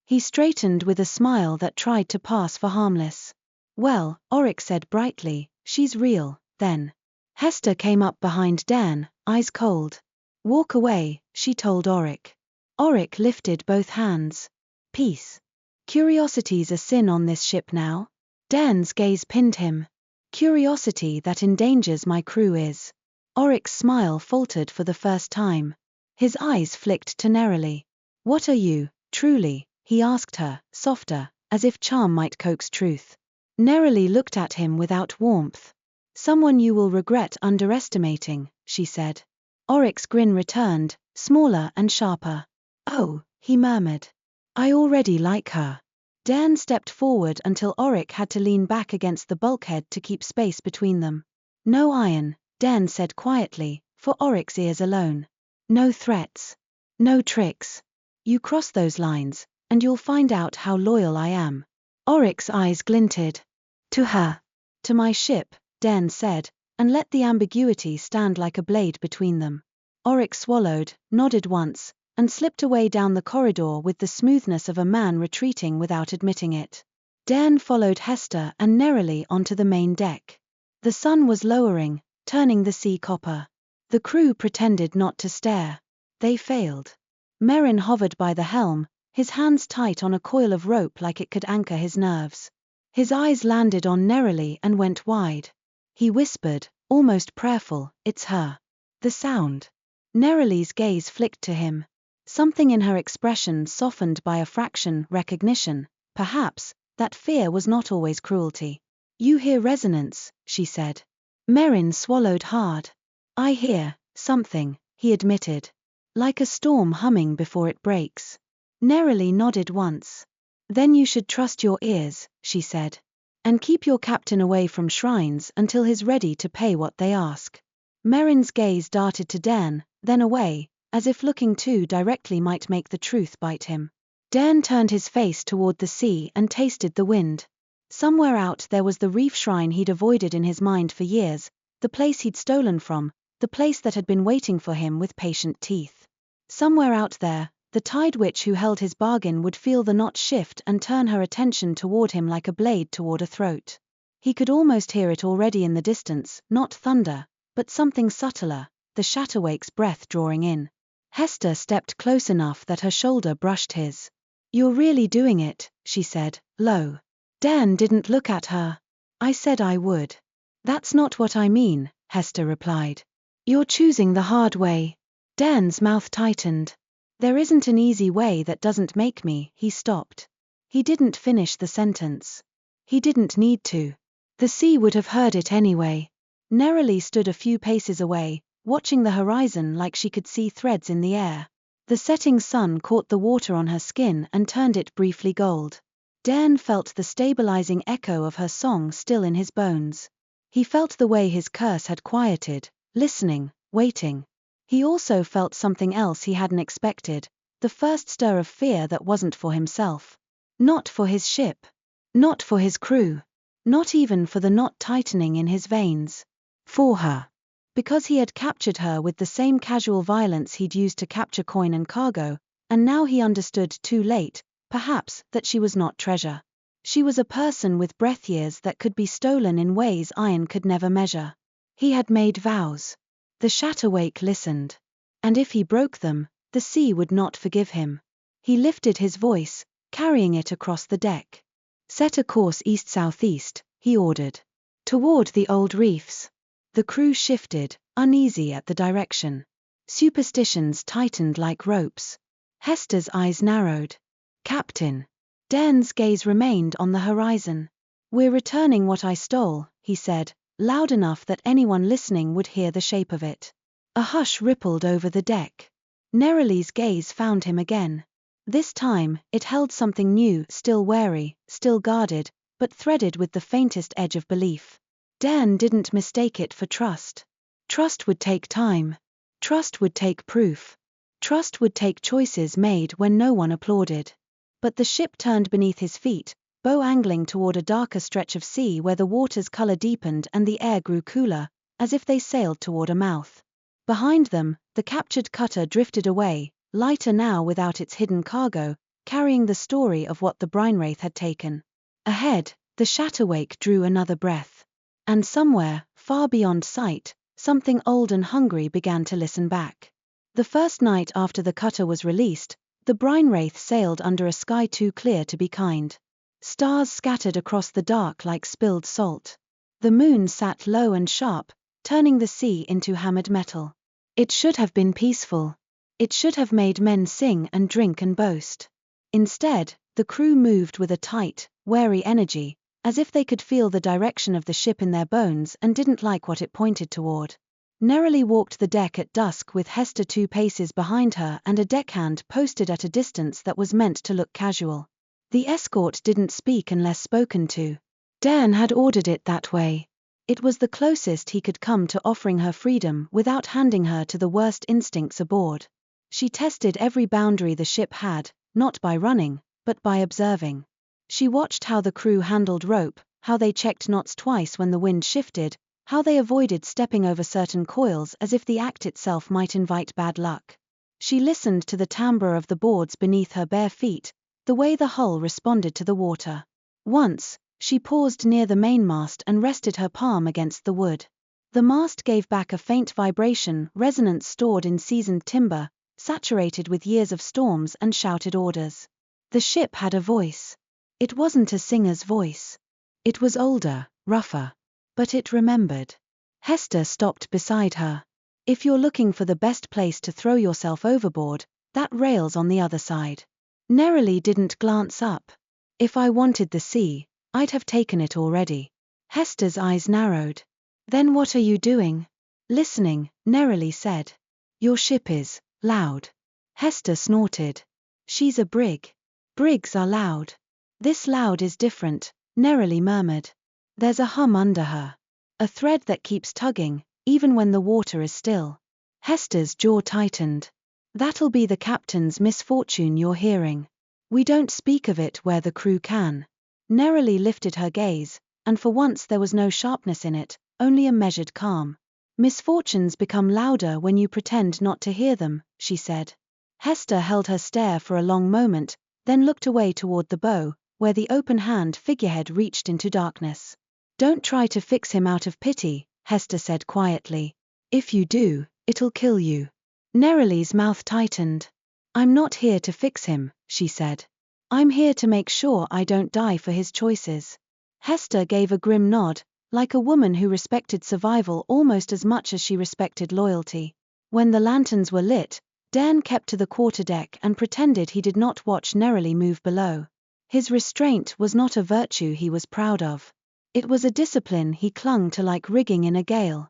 He straightened with a smile that tried to pass for harmless. Well, Auric said brightly, she's real, then. Hester came up behind Dairn, eyes cold. Walk away, she told Auric. Auric lifted both hands. Peace. Curiosity's a sin on this ship now? Dairn's gaze pinned him. Curiosity that endangers my crew is. Auric's smile faltered for the first time. His eyes flicked to Neralie. What are you, truly? He asked her, softer, as if charm might coax truth. Neralie looked at him without warmth. Someone you will regret underestimating, she said. Auric's grin returned, smaller and sharper. Oh, he murmured. I already like her. Dairn stepped forward until Auric had to lean back against the bulkhead to keep space between them. No iron, Dairn said quietly, for Auric's ears alone. No threats. No tricks. You cross those lines, and you'll find out how loyal I am. Auric's eyes glinted. To her. To my ship, Dairn said, and let the ambiguity stand like a blade between them. Auric swallowed, nodded once, and slipped away down the corridor with the smoothness of a man retreating without admitting it. Dairn followed Hester and Neralie onto the main deck. The sun was lowering, turning the sea copper. The crew pretended not to stare. They failed. Merrin hovered by the helm, his hands tight on a coil of rope like it could anchor his nerves. His eyes landed on Neralie and went wide. He whispered, almost prayerful, it's her. The sound. Neralie's gaze flicked to him. Something in her expression softened by a fraction, recognition, perhaps, that fear was not always cruelty. You hear resonance, she said. Merrin swallowed hard. I hear something, he admitted. Like a storm humming before it breaks. Neralie nodded once. Then you should trust your ears, she said. And keep your captain away from shrines until he's ready to pay what they ask. Merrin's gaze darted to Dairn, then away, as if looking too directly might make the truth bite him. Dairn turned his face toward the sea and tasted the wind. Somewhere out there was the reef-shrine he'd avoided in his mind for years, the place he'd stolen from, the place that had been waiting for him with patient teeth. Somewhere out there, the tide witch who held his bargain would feel the knot shift and turn her attention toward him like a blade toward a throat. He could almost hear it already in the distance, not thunder, but something subtler, the Shatterwake's breath drawing in. Hester stepped close enough that her shoulder brushed his. "You're really doing it," she said, low. Dairn didn't look at her. "I said I would." "That's not what I mean," Hester replied. "You're choosing the hard way." Dairn's mouth tightened. "There isn't an easy way that doesn't make me." He stopped. He didn't finish the sentence. He didn't need to. The sea would have heard it anyway. Neralie stood a few paces away, watching the horizon like she could see threads in the air. The setting sun caught the water on her skin and turned it briefly gold. Dairn felt the stabilizing echo of her song still in his bones. He felt the way his curse had quieted, listening, waiting. He also felt something else he hadn't expected, the first stir of fear that wasn't for himself. Not for his ship. Not for his crew. Not even for the knot tightening in his veins. For her. Because he had captured her with the same casual violence he'd used to capture coin and cargo, and now he understood too late, perhaps, that she was not treasure. She was a person with breath years that could be stolen in ways iron could never measure. He had made vows. The Shatterwake listened. And if he broke them, the sea would not forgive him. He lifted his voice, carrying it across the deck. "Set a course east-southeast," he ordered. "Toward the old reefs." The crew shifted, uneasy at the direction. Superstitions tightened like ropes. Hester's eyes narrowed. "Captain." Dairn's gaze remained on the horizon. "We're returning what I stole," he said, loud enough that anyone listening would hear the shape of it. A hush rippled over the deck. Neralie's gaze found him again. This time, it held something new, still wary, still guarded, but threaded with the faintest edge of belief. Dairn didn't mistake it for trust. Trust would take time. Trust would take proof. Trust would take choices made when no one applauded. But the ship turned beneath his feet, bow angling toward a darker stretch of sea where the water's color deepened and the air grew cooler, as if they sailed toward a mouth. Behind them, the captured cutter drifted away, lighter now without its hidden cargo, carrying the story of what the Brinewraith had taken. Ahead, the Shatterwake drew another breath. And somewhere, far beyond sight, something old and hungry began to listen back. The first night after the cutter was released, the Brinewraith sailed under a sky too clear to be kind. Stars scattered across the dark like spilled salt. The moon sat low and sharp, turning the sea into hammered metal. It should have been peaceful. It should have made men sing and drink and boast. Instead, the crew moved with a tight, wary energy, as if they could feel the direction of the ship in their bones and didn't like what it pointed toward. Neralie walked the deck at dusk with Hester 2 paces behind her and a deckhand posted at a distance that was meant to look casual. The escort didn't speak unless spoken to. Dairn had ordered it that way. It was the closest he could come to offering her freedom without handing her to the worst instincts aboard. She tested every boundary the ship had, not by running, but by observing. She watched how the crew handled rope, how they checked knots twice when the wind shifted, how they avoided stepping over certain coils as if the act itself might invite bad luck. She listened to the timbre of the boards beneath her bare feet, the way the hull responded to the water. Once, she paused near the mainmast and rested her palm against the wood. The mast gave back a faint vibration, resonance stored in seasoned timber, saturated with years of storms and shouted orders. The ship had a voice. It wasn't a singer's voice. It was older, rougher. But it remembered. Hester stopped beside her. "If you're looking for the best place to throw yourself overboard, that rail's on the other side." Neralie didn't glance up. "If I wanted the sea, I'd have taken it already." Hester's eyes narrowed. "Then what are you doing?" "Listening," Neralie said. "Your ship is loud." Hester snorted. "She's a brig. Brigs are loud." "This loud is different," Neralie murmured. "There's a hum under her. A thread that keeps tugging, even when the water is still." Hester's jaw tightened. "That'll be the captain's misfortune you're hearing. We don't speak of it where the crew can." Neralie lifted her gaze, and for once there was no sharpness in it, only a measured calm. "Misfortunes become louder when you pretend not to hear them," she said. Hester held her stare for a long moment, then looked away toward the bow, where the open-hand figurehead reached into darkness. "Don't try to fix him out of pity," Hester said quietly. If you do, it'll kill you. Neralie's mouth tightened. I'm not here to fix him, she said. I'm here to make sure I don't die for his choices. Hester gave a grim nod, like a woman who respected survival almost as much as she respected loyalty. When the lanterns were lit, Dairn kept to the quarterdeck and pretended he did not watch Neralie move below. His restraint was not a virtue he was proud of. It was a discipline he clung to like rigging in a gale.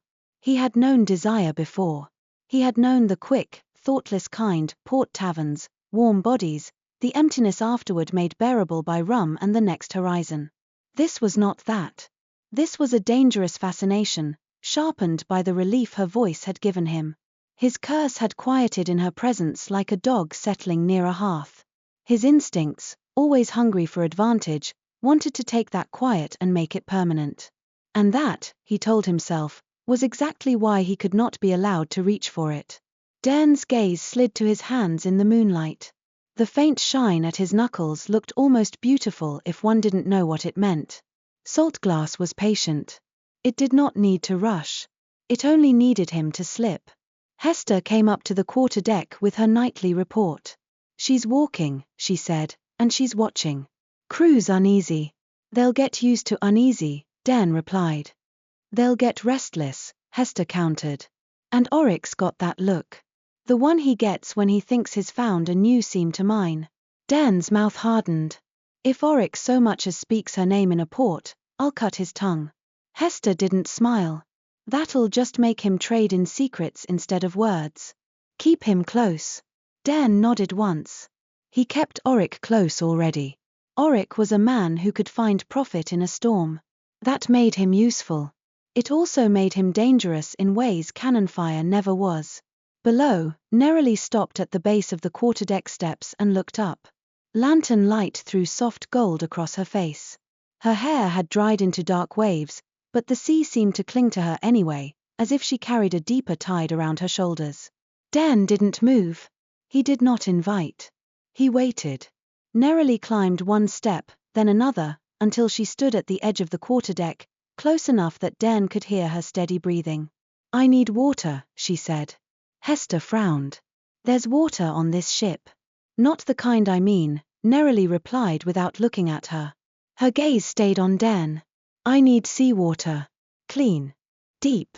He had known desire before. He had known the quick, thoughtless kind, port taverns, warm bodies, the emptiness afterward made bearable by rum and the next horizon. This was not that. This was a dangerous fascination, sharpened by the relief her voice had given him. His curse had quieted in her presence like a dog settling near a hearth. His instincts, always hungry for advantage, wanted to take that quiet and make it permanent. And that, he told himself, was exactly why he could not be allowed to reach for it. Dairn's gaze slid to his hands in the moonlight. The faint shine at his knuckles looked almost beautiful if one didn't know what it meant. Saltglass was patient. It did not need to rush. It only needed him to slip. Hester came up to the quarterdeck with her nightly report. She's walking, she said, and she's watching. Crew's uneasy. They'll get used to uneasy, Dairn replied. They'll get restless, Hester countered. And Oryx got that look. The one he gets when he thinks he's found a new seam to mine. Dairn's mouth hardened. If Oryx so much as speaks her name in a port, I'll cut his tongue. Hester didn't smile. That'll just make him trade in secrets instead of words. Keep him close. Dairn nodded once. He kept Oryx close already. Oryx was a man who could find profit in a storm. That made him useful. It also made him dangerous in ways cannon fire never was. Below, Neralie stopped at the base of the quarterdeck steps and looked up. Lantern light threw soft gold across her face. Her hair had dried into dark waves, but the sea seemed to cling to her anyway, as if she carried a deeper tide around her shoulders. Dairn didn't move. He did not invite. He waited. Neralie climbed one step, then another, until she stood at the edge of the quarterdeck, close enough that Dairn could hear her steady breathing. I need water, she said. Hester frowned. There's water on this ship. Not the kind I mean, Neralie replied without looking at her. Her gaze stayed on Dairn. I need seawater. Clean. Deep.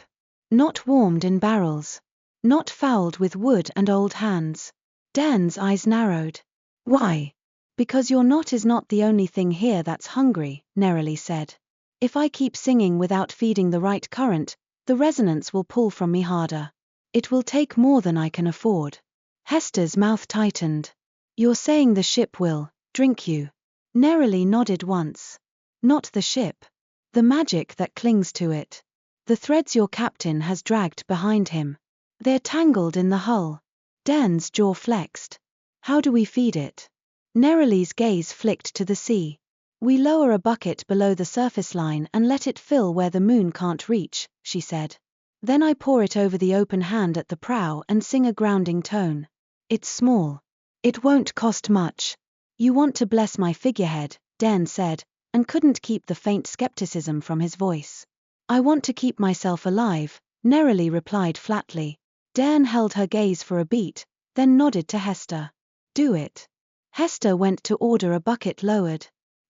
Not warmed in barrels. Not fouled with wood and old hands. Dairn's eyes narrowed. Why? Because your knot is not the only thing here that's hungry, Neralie said. If I keep singing without feeding the right current, the resonance will pull from me harder. It will take more than I can afford. Hester's mouth tightened. You're saying the ship will drink you? Neralie nodded once. Not the ship. The magic that clings to it. The threads your captain has dragged behind him. They're tangled in the hull. Dairn's jaw flexed. How do we feed it? Neralie's gaze flicked to the sea. We lower a bucket below the surface line and let it fill where the moon can't reach, she said. Then I pour it over the open hand at the prow and sing a grounding tone. It's small. It won't cost much. You want to bless my figurehead, Dairn said, and couldn't keep the faint skepticism from his voice. I want to keep myself alive, Neralie replied flatly. Dairn held her gaze for a beat, then nodded to Hester. Do it. Hester went to order a bucket lowered.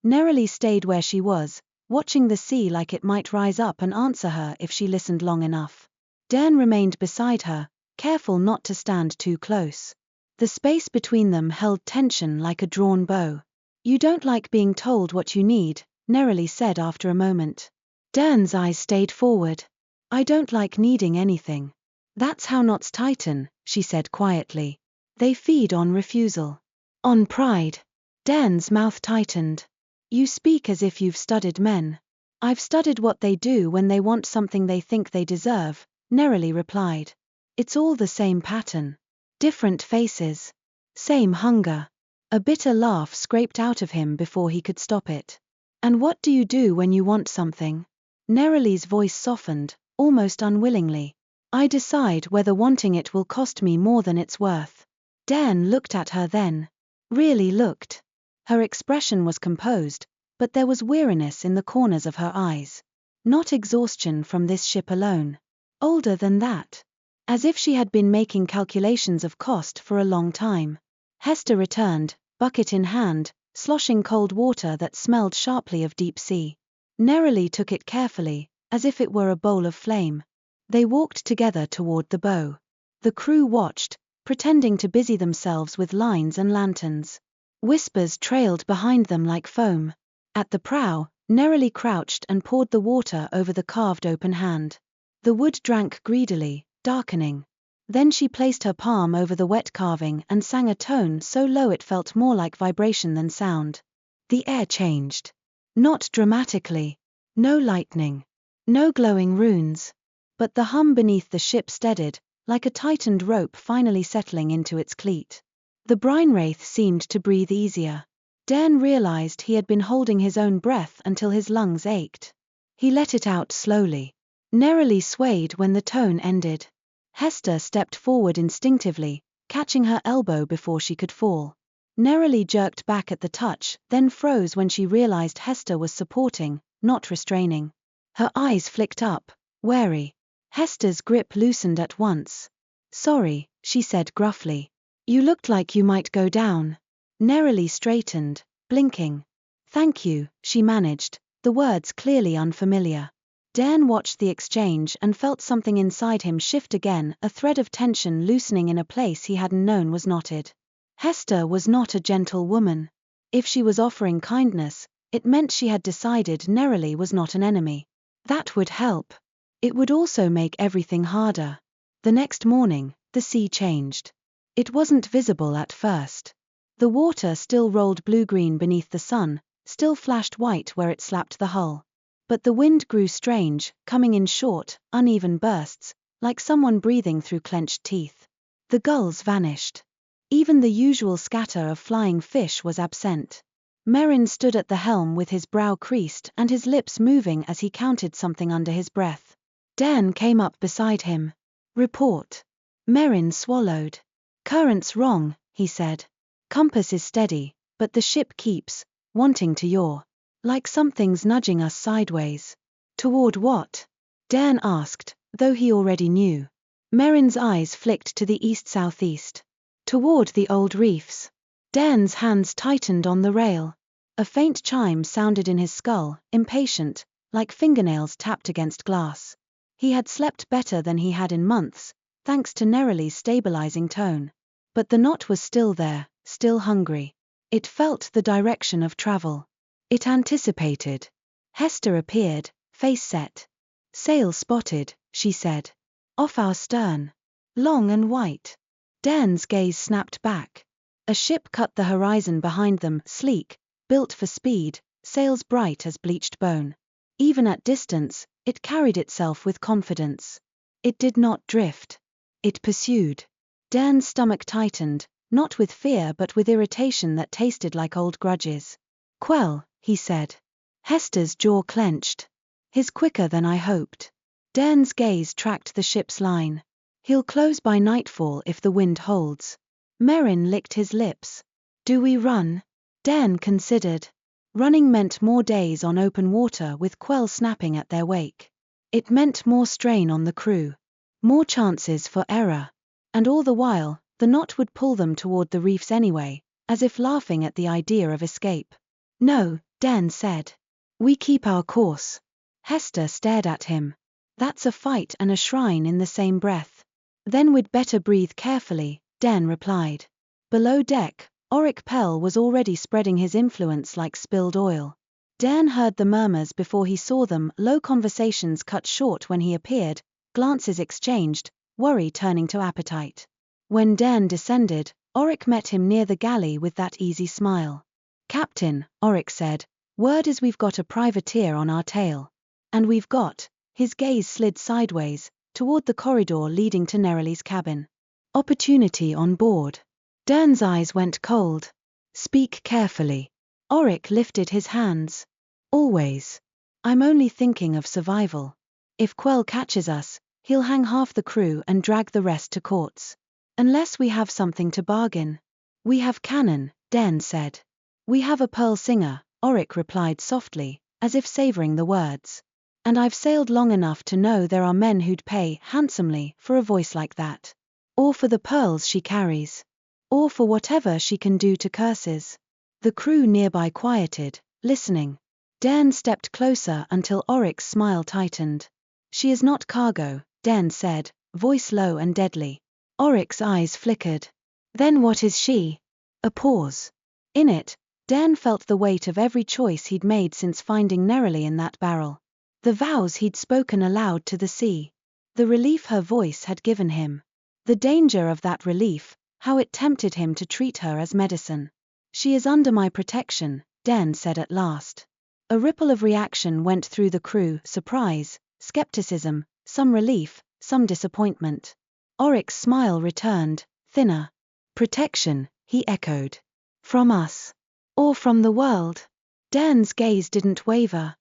Neralie stayed where she was, watching the sea like it might rise up and answer her if she listened long enough. Dairn remained beside her, careful not to stand too close. The space between them held tension like a drawn bow. You don't like being told what you need, Neralie said after a moment. Dairn's eyes stayed forward. I don't like needing anything. That's how knots tighten, she said quietly. They feed on refusal. On pride. Dairn's mouth tightened. You speak as if you've studied men. I've studied what they do when they want something they think they deserve, Neralie replied. It's all the same pattern. Different faces. Same hunger. A bitter laugh scraped out of him before he could stop it. And what do you do when you want something? Neralie's voice softened, almost unwillingly. I decide whether wanting it will cost me more than it's worth. Dairn looked at her then. Really looked. Her expression was composed, but there was weariness in the corners of her eyes. Not exhaustion from this ship alone. Older than that. as if she had been making calculations of cost for a long time. Hester returned, bucket in hand, sloshing cold water that smelled sharply of deep sea. Neralie took it carefully, as if it were a bowl of flame. They walked together toward the bow. The crew watched, pretending to busy themselves with lines and lanterns. Whispers trailed behind them like foam. At the prow, Neralie crouched and poured the water over the carved open hand. The wood drank greedily, darkening. Then she placed her palm over the wet carving and sang a tone so low it felt more like vibration than sound. The air changed. Not dramatically. No lightning. No glowing runes. But the hum beneath the ship steadied, like a tightened rope finally settling into its cleat. The brine wraith seemed to breathe easier. Dairn realized he had been holding his own breath until his lungs ached. He let it out slowly. Neralie swayed when the tone ended. Hester stepped forward instinctively, catching her elbow before she could fall. Neralie jerked back at the touch, then froze when she realized Hester was supporting, not restraining. Her eyes flicked up, wary. Hester's grip loosened at once. "Sorry," she said gruffly. "You looked like you might go down." Neralie straightened, blinking. "Thank you," she managed, the words clearly unfamiliar. Dairn watched the exchange and felt something inside him shift again, a thread of tension loosening in a place he hadn't known was knotted. Hester was not a gentle woman. If she was offering kindness, it meant she had decided Neralie was not an enemy. That would help. It would also make everything harder. The next morning, the sea changed. It wasn't visible at first. The water still rolled blue-green beneath the sun, still flashed white where it slapped the hull. But the wind grew strange, coming in short, uneven bursts, like someone breathing through clenched teeth. The gulls vanished. Even the usual scatter of flying fish was absent. Merrin stood at the helm with his brow creased and his lips moving as he counted something under his breath. Dairn came up beside him. "Report." Merrin swallowed. "Current's wrong," he said. "Compass is steady, but the ship keeps wanting to yaw. Like something's nudging us sideways." "Toward what?" Dairn asked, though he already knew. Merrin's eyes flicked to the east-southeast. "Toward the old reefs." Dairn's hands tightened on the rail. A faint chime sounded in his skull, impatient, like fingernails tapped against glass. He had slept better than he had in months, thanks to Neralie's stabilizing tone. But the knot was still there, still hungry. It felt the direction of travel. It anticipated. Hester appeared, face set. "Sail spotted," she said. "Off our stern. Long and white." Dairn's gaze snapped back. A ship cut the horizon behind them, sleek, built for speed, sails bright as bleached bone. Even at distance, it carried itself with confidence. It did not drift. It pursued. Dairn's stomach tightened, not with fear but with irritation that tasted like old grudges. "Quell," he said. Hester's jaw clenched. "He's quicker than I hoped." Dairn's gaze tracked the ship's line. "He'll close by nightfall if the wind holds." Merrin licked his lips. "Do we run?" Dairn considered. Running meant more days on open water with Quell snapping at their wake. It meant more strain on the crew. More chances for error. And all the while, the knot would pull them toward the reefs anyway, as if laughing at the idea of escape. "No," Dairn said. "We keep our course." Hester stared at him. "That's a fight and a shrine in the same breath." "Then we'd better breathe carefully," Dairn replied. Below deck, Auric Pell was already spreading his influence like spilled oil. Dairn heard the murmurs before he saw them, low conversations cut short when he appeared, glances exchanged, worry turning to appetite. When Dairn descended, Auric met him near the galley with that easy smile. "Captain," Auric said, "word is we've got a privateer on our tail. And we've got," his gaze slid sideways, toward the corridor leading to Neralie's cabin. "Opportunity on board." Dairn's eyes went cold. "Speak carefully." Auric lifted his hands. "Always. I'm only thinking of survival. If Quell catches us, he'll hang half the crew and drag the rest to courts. Unless we have something to bargain." "We have cannon," Dairn said. "We have a pearl singer," Auric replied softly, as if savoring the words. And I've sailed long enough to know there are men who'd pay handsomely for a voice like that. Or for the pearls she carries. Or for whatever she can do to curses. The crew nearby quieted, listening. Dairn stepped closer until Oryx's smile tightened. She is not cargo, Dairn said, voice low and deadly. Oryx's eyes flickered. Then what is she? A pause. In it, Dairn felt the weight of every choice he'd made since finding Neralie in that barrel. The vows he'd spoken aloud to the sea. The relief her voice had given him. The danger of that relief, how it tempted him to treat her as medicine. She is under my protection, Dairn said at last. A ripple of reaction went through the crew, surprise, skepticism, some relief, some disappointment. Oryx's smile returned, thinner. Protection, he echoed. From us. Or from the world? Dairn's gaze didn't waver.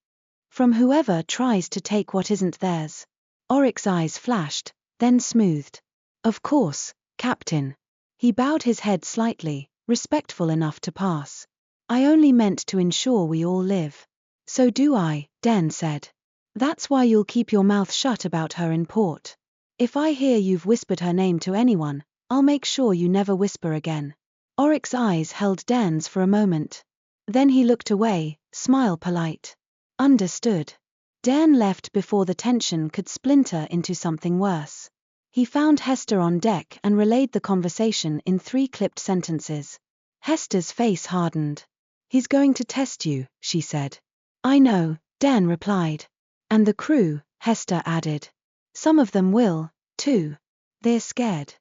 From whoever tries to take what isn't theirs. Oryx's eyes flashed, then smoothed. Of course, Captain. He bowed his head slightly, respectful enough to pass. I only meant to ensure we all live. So do I, Dairn said. That's why you'll keep your mouth shut about her in port. If I hear you've whispered her name to anyone, I'll make sure you never whisper again. Oryx's eyes held Dairn's for a moment. Then he looked away, smile polite. Understood. Dairn left before the tension could splinter into something worse. He found Hester on deck and relayed the conversation in 3 clipped sentences. Hester's face hardened. He's going to test you, she said. I know, Dairn replied. And the crew, Hester added. Some of them will, too. They're scared.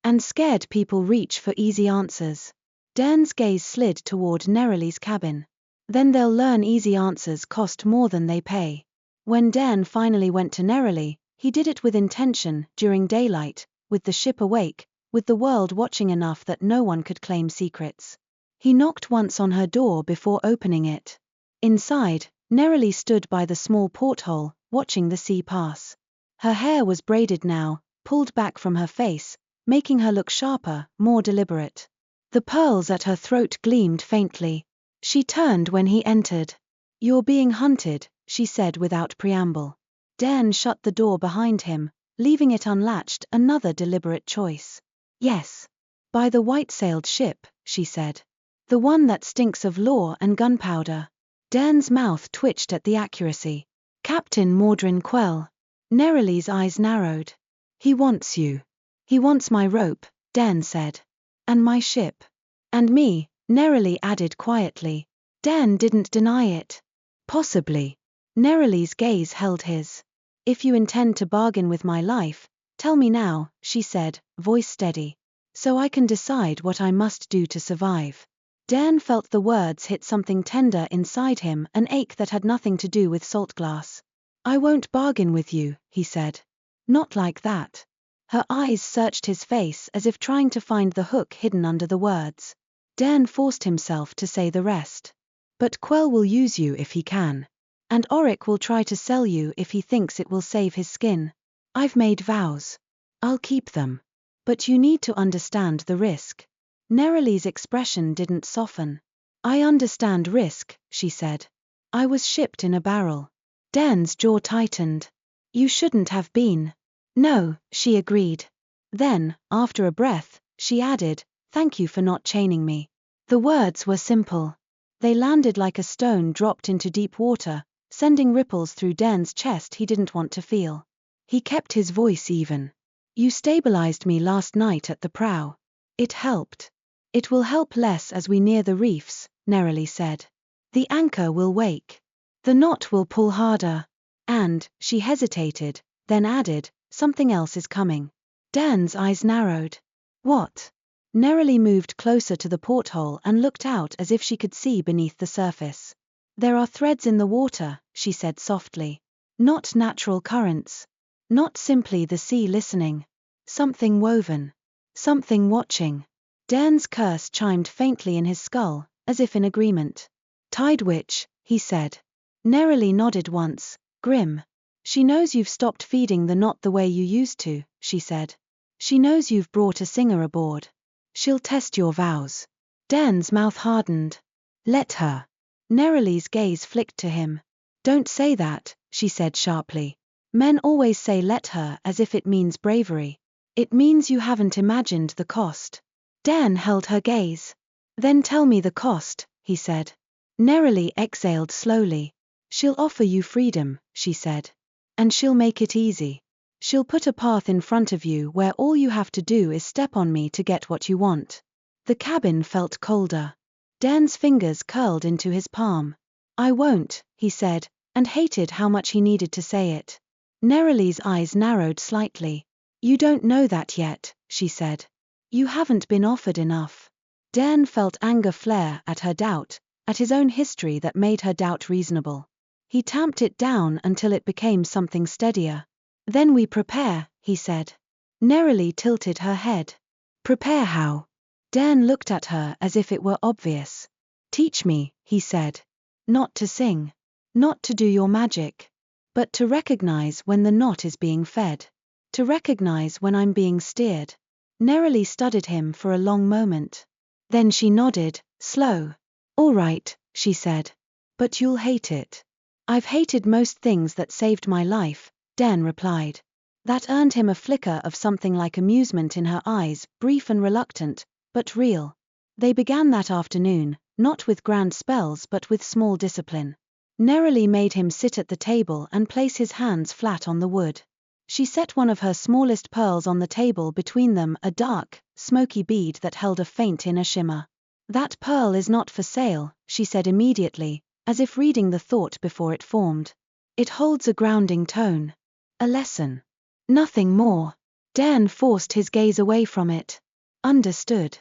And scared people reach for easy answers. Dairn's gaze slid toward Neralie's cabin. Then they'll learn easy answers cost more than they pay. When Dairn finally went to Neralie, he did it with intention, during daylight, with the ship awake, with the world watching enough that no one could claim secrets. He knocked once on her door before opening it. Inside, Neralie stood by the small porthole, watching the sea pass. Her hair was braided now, pulled back from her face, making her look sharper, more deliberate. The pearls at her throat gleamed faintly. She turned when he entered. You're being hunted, she said without preamble. Dairn shut the door behind him, leaving it unlatched, another deliberate choice. Yes. By the white-sailed ship, she said. The one that stinks of law and gunpowder. Dairn's mouth twitched at the accuracy. Captain Mordrin Quell. Neralie's eyes narrowed. He wants you. He wants my rope, Dairn said. And my ship. And me, Neralie added quietly. Dairn didn't deny it. Possibly. Neralie's gaze held his. If you intend to bargain with my life, tell me now, she said, voice steady. So I can decide what I must do to survive. Dairn felt the words hit something tender inside him, an ache that had nothing to do with saltglass. I won't bargain with you, he said. Not like that. Her eyes searched his face as if trying to find the hook hidden under the words. Dairn forced himself to say the rest. But Quell will use you if he can. And Oryx will try to sell you if he thinks it will save his skin. I've made vows. I'll keep them. But you need to understand the risk. Neralie's expression didn't soften. I understand risk, she said. I was shipped in a barrel. Dairn's jaw tightened. You shouldn't have been. No, she agreed. Then, after a breath, she added, thank you for not chaining me. The words were simple. They landed like a stone dropped into deep water, sending ripples through Dairn's chest he didn't want to feel. He kept his voice even. You stabilized me last night at the prow. It helped. It will help less as we near the reefs, Neralie said. The anchor will wake. The knot will pull harder. And, she hesitated, then added, something else is coming. Dairn's eyes narrowed. What? Neralie moved closer to the porthole and looked out as if she could see beneath the surface. There are threads in the water, she said softly. Not natural currents. Not simply the sea listening. Something woven. Something watching. Dairn's curse chimed faintly in his skull, as if in agreement. Tide witch, he said. Neralie nodded once, grim. She knows you've stopped feeding the knot the way you used to, she said. She knows you've brought a singer aboard. She'll test your vows. Dairn's mouth hardened. Let her. Neralie's gaze flicked to him. Don't say that, she said sharply. Men always say let her as if it means bravery. It means you haven't imagined the cost. Dairn held her gaze. Then tell me the cost, he said. Neralie exhaled slowly. She'll offer you freedom, she said. And she'll make it easy. She'll put a path in front of you where all you have to do is step on me to get what you want. The cabin felt colder. Dairn's fingers curled into his palm. I won't, he said, and hated how much he needed to say it. Neralie's eyes narrowed slightly. You don't know that yet, she said. You haven't been offered enough. Dairn felt anger flare at her doubt, at his own history that made her doubt reasonable. He tamped it down until it became something steadier. Then we prepare, he said. Neralie tilted her head. Prepare how? Dairn looked at her as if it were obvious. Teach me, he said. Not to sing. Not to do your magic. But to recognize when the knot is being fed. To recognize when I'm being steered. Neralie studied him for a long moment. Then she nodded, slow. All right, she said. But you'll hate it. I've hated most things that saved my life, Dairn replied. That earned him a flicker of something like amusement in her eyes, brief and reluctant, but real. They began that afternoon, not with grand spells but with small discipline. Neralie made him sit at the table and place his hands flat on the wood. She set one of her smallest pearls on the table between them, a dark, smoky bead that held a faint inner shimmer. That pearl is not for sale, she said immediately, as if reading the thought before it formed. It holds a grounding tone. A lesson. Nothing more. Dairn forced his gaze away from it. Understood.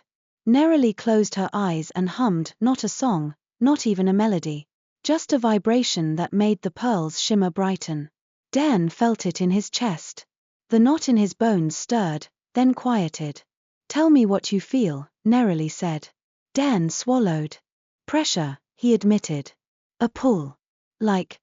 Neralie closed her eyes and hummed not a song, not even a melody. Just a vibration that made the pearl's shimmer brighten. Dairn felt it in his chest. The knot in his bones stirred, then quieted. Tell me what you feel, Neralie said. Dairn swallowed. Pressure, he admitted. A pull. Like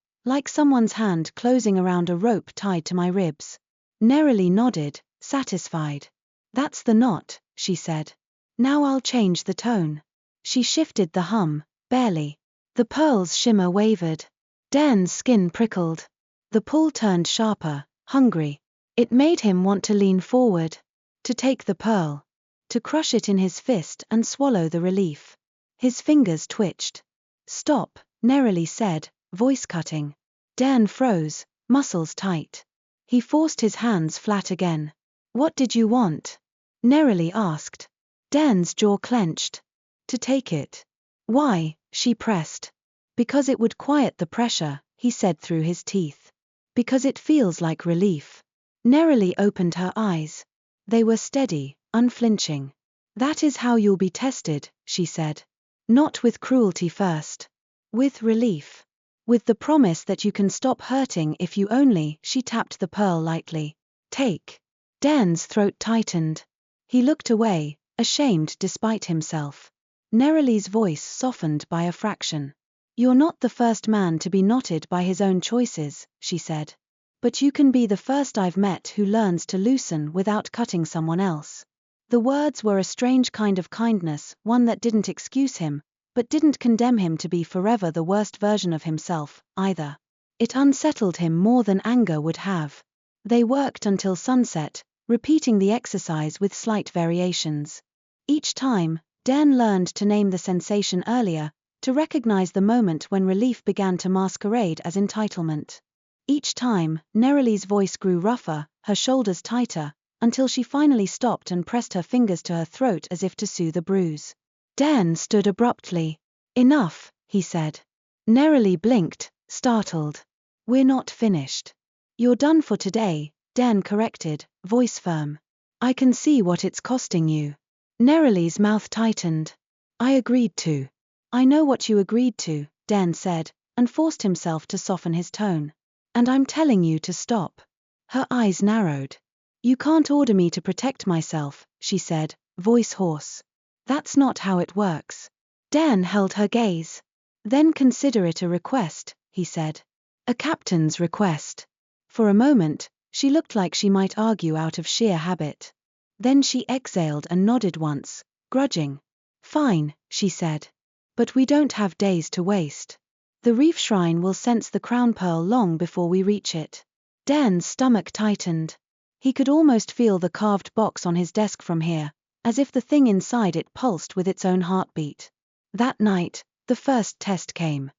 someone's hand closing around a rope tied to my ribs. Neralie nodded, satisfied. That's the knot, she said. Now I'll change the tone. She shifted the hum, barely. The pearl's shimmer wavered. Dairn's skin prickled. The pull turned sharper, hungry. It made him want to lean forward. To take the pearl. To crush it in his fist and swallow the relief. His fingers twitched. Stop, Neralie said, voice cutting. Dairn froze, muscles tight. He forced his hands flat again. What did you want? Neralie asked. Dairn's jaw clenched. To take it. Why? She pressed. Because it would quiet the pressure, he said through his teeth. Because it feels like relief. Neralie opened her eyes. They were steady, unflinching. That is how you'll be tested, she said. Not with cruelty first. With relief. With the promise that you can stop hurting if you only. She tapped the pearl lightly. Take. Dairn's throat tightened. He looked away, ashamed despite himself. Neralie's voice softened by a fraction. You're not the first man to be knotted by his own choices, she said. But you can be the first I've met who learns to loosen without cutting someone else. The words were a strange kind of kindness, one that didn't excuse him, but didn't condemn him to be forever the worst version of himself, either. It unsettled him more than anger would have. They worked until sunset, repeating the exercise with slight variations. Each time, Dairn learned to name the sensation earlier, to recognize the moment when relief began to masquerade as entitlement. Each time, Neralie's voice grew rougher, her shoulders tighter, until she finally stopped and pressed her fingers to her throat as if to soothe a bruise. Dairn stood abruptly. Enough, he said. Neralie blinked, startled. We're not finished. You're done for today, Dairn corrected, voice firm. I can see what it's costing you. Neralie's mouth tightened. I agreed to. I know what you agreed to, Dairn said, and forced himself to soften his tone. And I'm telling you to stop. Her eyes narrowed. You can't order me to protect myself, she said, voice hoarse. That's not how it works. Dairn held her gaze. Then consider it a request, he said. A captain's request. For a moment, she looked like she might argue out of sheer habit. Then she exhaled and nodded once, grudging. Fine, she said. But we don't have days to waste. The reef-shrine will sense the crown pearl long before we reach it. Dairn's stomach tightened. He could almost feel the carved box on his desk from here, as if the thing inside it pulsed with its own heartbeat. That night, the first test came.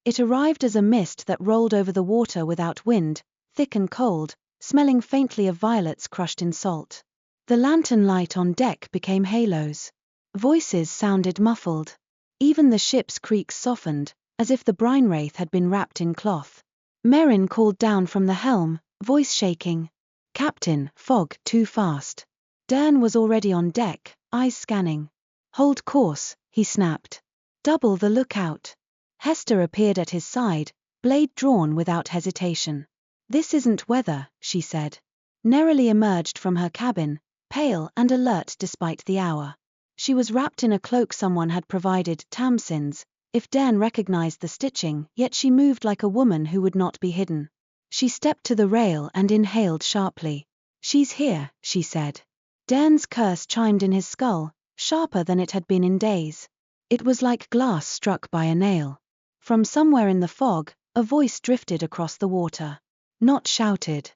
It arrived as a mist that rolled over the water without wind, thick and cold, smelling faintly of violets crushed in salt. The lantern light on deck became halos. Voices sounded muffled. Even the ship's creaks softened, as if the brine wraith had been wrapped in cloth. Merrin called down from the helm, voice shaking. "Captain, fog too fast." Dairn was already on deck, eyes scanning. "Hold course," he snapped. "Double the lookout." Hester appeared at his side, blade drawn without hesitation. "This isn't weather," she said. Neralie emerged from her cabin, pale and alert despite the hour. She was wrapped in a cloak someone had provided, Tamsin's, if Dairn recognized the stitching, yet she moved like a woman who would not be hidden. She stepped to the rail and inhaled sharply. "She's here," she said. Dairn's curse chimed in his skull, sharper than it had been in days. It was like glass struck by a nail. From somewhere in the fog, a voice drifted across the water. Not shouted.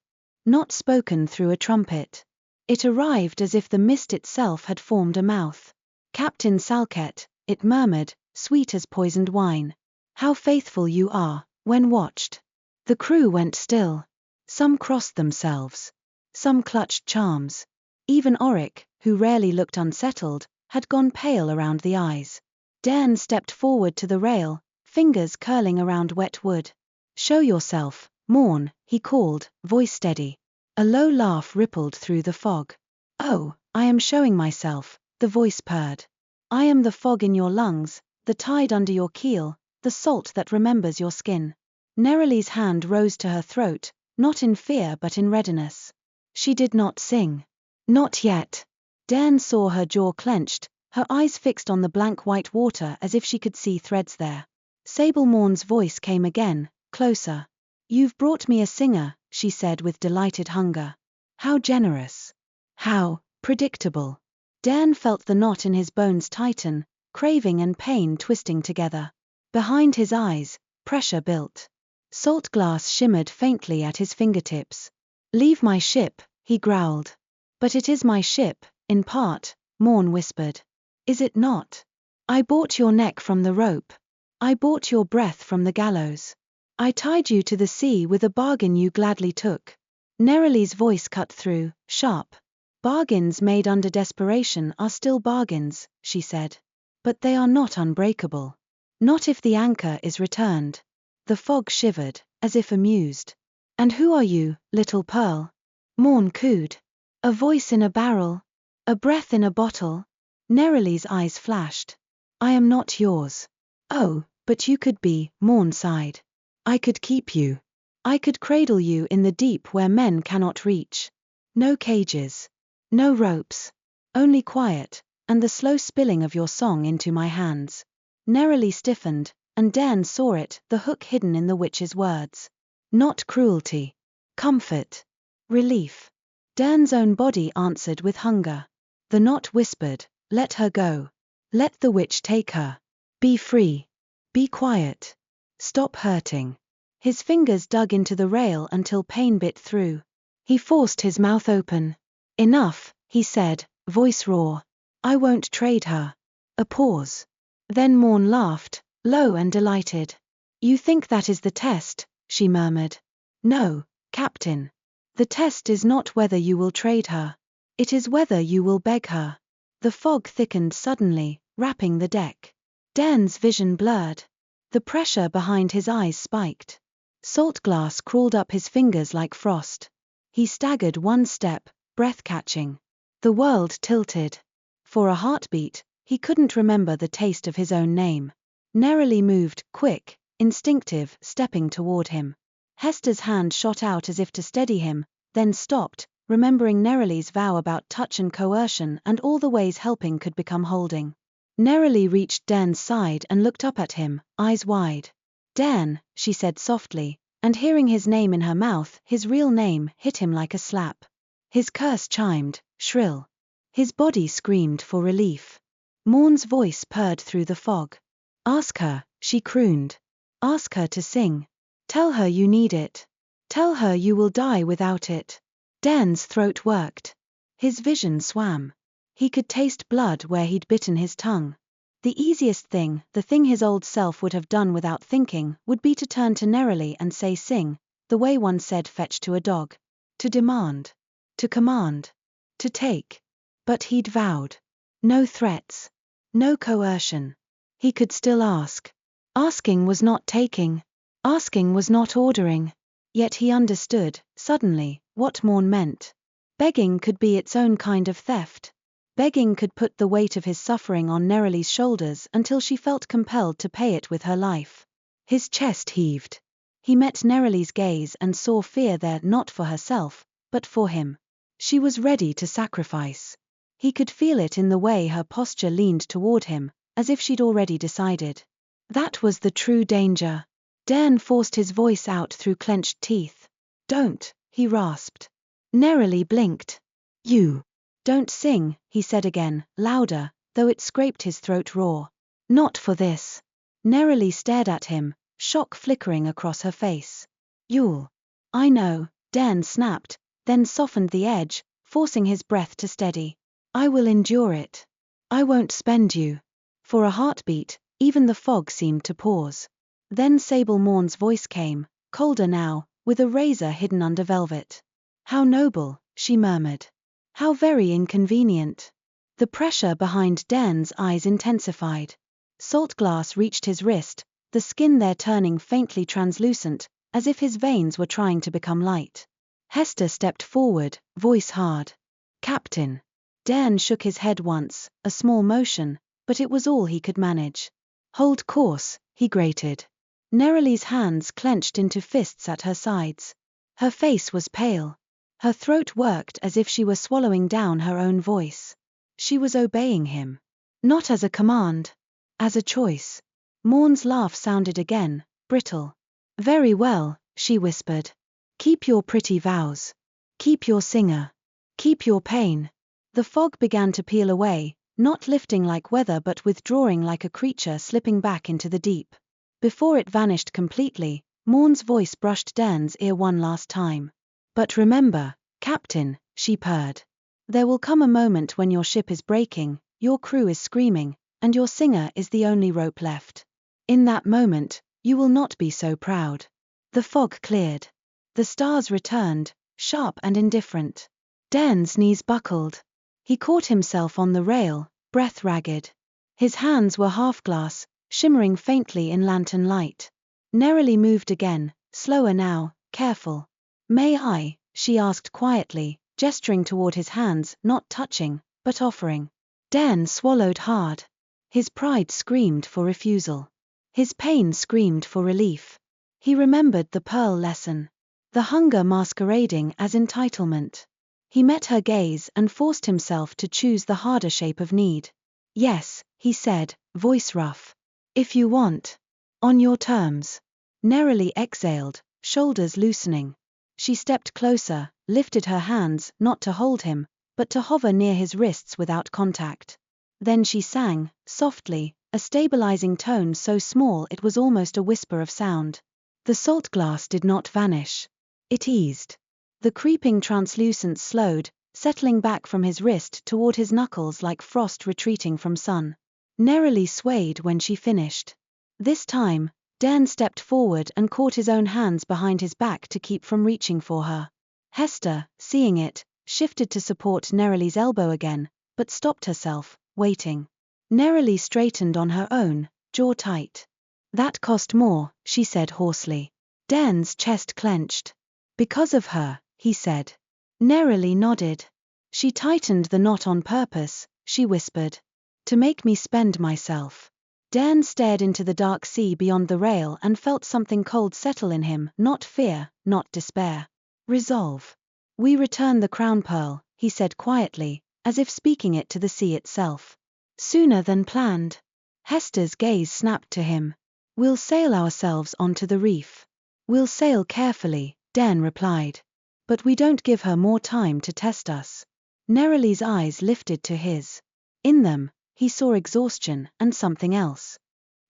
Not spoken through a trumpet. It arrived as if the mist itself had formed a mouth. "Captain Salkett," it murmured, sweet as poisoned wine. "How faithful you are, when watched." The crew went still. Some crossed themselves. Some clutched charms. Even Auric, who rarely looked unsettled, had gone pale around the eyes. Dairn stepped forward to the rail, fingers curling around wet wood. "Show yourself, Morn," he called, voice steady. A low laugh rippled through the fog. "Oh, I am showing myself," the voice purred. "I am the fog in your lungs, the tide under your keel, the salt that remembers your skin." Neralie's hand rose to her throat, not in fear but in readiness. She did not sing. Not yet. Dairn saw her jaw clenched, her eyes fixed on the blank white water as if she could see threads there. Sable Morn's voice came again, closer. "You've brought me a singer," she said with delighted hunger. "How generous. How predictable." Dairn felt the knot in his bones tighten, craving and pain twisting together. Behind his eyes, pressure built. Saltglass shimmered faintly at his fingertips. "Leave my ship," he growled. "But it is my ship, in part," Morn whispered. "Is it not? I bought your neck from the rope. I bought your breath from the gallows. I tied you to the sea with a bargain you gladly took." Neralie's voice cut through, sharp. "Bargains made under desperation are still bargains," she said. "But they are not unbreakable. Not if the anchor is returned." The fog shivered, as if amused. "And who are you, little pearl?" Morn cooed. "A voice in a barrel. A breath in a bottle." Neralie's eyes flashed. "I am not yours." "Oh, but you could be," Morn sighed. "I could keep you. I could cradle you in the deep where men cannot reach. No cages. No ropes. Only quiet, and the slow spilling of your song into my hands." Neralie stiffened, and Dairn saw it, the hook hidden in the witch's words. Not cruelty. Comfort. Relief. Dairn's own body answered with hunger. The knot whispered, "Let her go. Let the witch take her. Be free. Be quiet. Stop hurting." His fingers dug into the rail until pain bit through. He forced his mouth open. "Enough," he said, voice raw. "I won't trade her." A pause. Then Morn laughed, low and delighted. "You think that is the test," she murmured. "No, Captain. The test is not whether you will trade her. It is whether you will beg her." The fog thickened suddenly, wrapping the deck. Dairn's vision blurred. The pressure behind his eyes spiked. Saltglass crawled up his fingers like frost. He staggered one step, breath-catching. The world tilted. For a heartbeat, he couldn't remember the taste of his own name. Neralie moved, quick, instinctive, stepping toward him. Hester's hand shot out as if to steady him, then stopped, remembering Neralie's vow about touch and coercion and all the ways helping could become holding. Neralie reached Dairn's side and looked up at him, eyes wide. "Dairn," she said softly, and hearing his name in her mouth, his real name, hit him like a slap. His curse chimed, shrill. His body screamed for relief. Morn's voice purred through the fog. "Ask her," she crooned. Ask her to sing. Tell her you need it. Tell her you will die without it. Dairn's throat worked. His vision swam. He could taste blood where he'd bitten his tongue. The easiest thing, the thing his old self would have done without thinking, would be to turn to Neralie and say sing, the way one said fetch to a dog. To demand. To command. To take. But he'd vowed. No threats. No coercion. He could still ask. Asking was not taking. Asking was not ordering. Yet he understood, suddenly, what mourn meant. Begging could be its own kind of theft. Begging could put the weight of his suffering on Neralie's shoulders until she felt compelled to pay it with her life. His chest heaved. He met Neralie's gaze and saw fear there, not for herself, but for him. She was ready to sacrifice. He could feel it in the way her posture leaned toward him, as if she'd already decided. That was the true danger. Dairn forced his voice out through clenched teeth. Don't, he rasped. Neralie blinked. You. Don't sing, he said again, louder, though it scraped his throat raw. Not for this. Neralie stared at him, shock flickering across her face. You'll. I know, Dairn snapped, then softened the edge, forcing his breath to steady. I will endure it. I won't spend you. For a heartbeat, even the fog seemed to pause. Then Sable Morn's voice came, colder now, with a razor hidden under velvet. How noble, she murmured. How very inconvenient. The pressure behind Dairn's eyes intensified. Saltglass reached his wrist, the skin there turning faintly translucent, as if his veins were trying to become light. Hester stepped forward, voice hard. Captain. Dairn shook his head once, a small motion, but it was all he could manage. Hold course, he grated. Neralie's hands clenched into fists at her sides. Her face was pale. Her throat worked as if she were swallowing down her own voice. She was obeying him. Not as a command. As a choice. Morn's laugh sounded again, brittle. Very well, she whispered. Keep your pretty vows. Keep your singer. Keep your pain. The fog began to peel away, not lifting like weather but withdrawing like a creature slipping back into the deep. Before it vanished completely, Morn's voice brushed Dairn's ear one last time. But remember, Captain, she purred. There will come a moment when your ship is breaking, your crew is screaming, and your singer is the only rope left. In that moment, you will not be so proud. The fog cleared. The stars returned, sharp and indifferent. Dairn's knees buckled. He caught himself on the rail, breath ragged. His hands were half glass, shimmering faintly in lantern light. Neralie moved again, slower now, careful. May I, she asked quietly, gesturing toward his hands, not touching, but offering. Dairn swallowed hard. His pride screamed for refusal. His pain screamed for relief. He remembered the pearl lesson. The hunger masquerading as entitlement. He met her gaze and forced himself to choose the harder shape of need. Yes, he said, voice rough. If you want. On your terms. Neralie exhaled, shoulders loosening. She stepped closer, lifted her hands, not to hold him, but to hover near his wrists without contact. Then she sang, softly, a stabilizing tone so small it was almost a whisper of sound. The saltglass did not vanish. It eased. The creeping translucence slowed, settling back from his wrist toward his knuckles like frost retreating from sun. Neralie swayed when she finished. This time, Dairn stepped forward and caught his own hands behind his back to keep from reaching for her. Hester, seeing it, shifted to support Neralie's elbow again, but stopped herself, waiting. Neralie straightened on her own, jaw tight. That cost more, she said hoarsely. Dairn's chest clenched. Because of her, he said. Neralie nodded. She tightened the knot on purpose, she whispered. To make me spend myself. Dairn stared into the dark sea beyond the rail and felt something cold settle in him, not fear, not despair. Resolve. We return the crown pearl, he said quietly, as if speaking it to the sea itself. Sooner than planned. Hester's gaze snapped to him. We'll sail ourselves onto the reef. We'll sail carefully, Dairn replied. But we don't give her more time to test us. Neralie's eyes lifted to his. In them, he saw exhaustion and something else.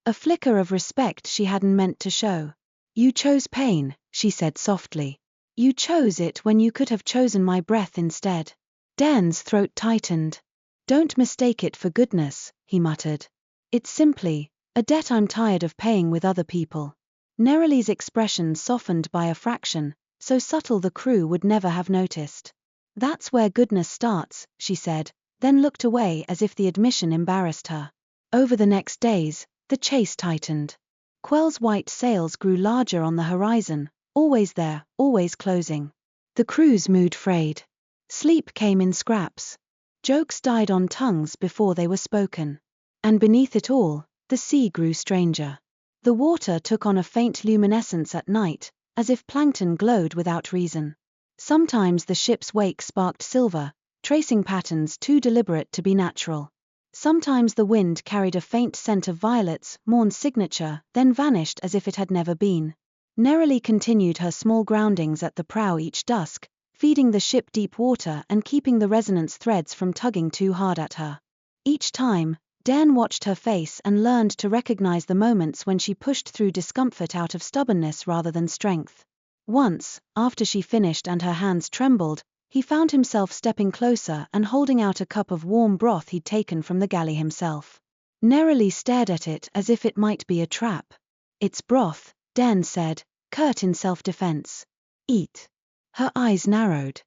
A flicker of respect she hadn't meant to show. You chose pain, she said softly. You chose it when you could have chosen my breath instead. Dairn's throat tightened. Don't mistake it for goodness, he muttered. It's simply a debt I'm tired of paying with other people. Neralie's expression softened by a fraction, so subtle the crew would never have noticed. That's where goodness starts, she said, then looked away as if the admission embarrassed her. Over the next days, the chase tightened. Quell's white sails grew larger on the horizon, always there, always closing. The crew's mood frayed. Sleep came in scraps. Jokes died on tongues before they were spoken. And beneath it all, the sea grew stranger. The water took on a faint luminescence at night, as if plankton glowed without reason. Sometimes the ship's wake sparked silver, tracing patterns too deliberate to be natural. Sometimes the wind carried a faint scent of violets, Morn's signature, then vanished as if it had never been. Neralie continued her small groundings at the prow each dusk, feeding the ship deep water and keeping the resonance threads from tugging too hard at her. Each time, Dairn watched her face and learned to recognize the moments when she pushed through discomfort out of stubbornness rather than strength. Once, after she finished and her hands trembled, he found himself stepping closer and holding out a cup of warm broth he'd taken from the galley himself. Neralie stared at it as if it might be a trap. It's broth, Dairn said, curt in self-defense. Eat. Her eyes narrowed.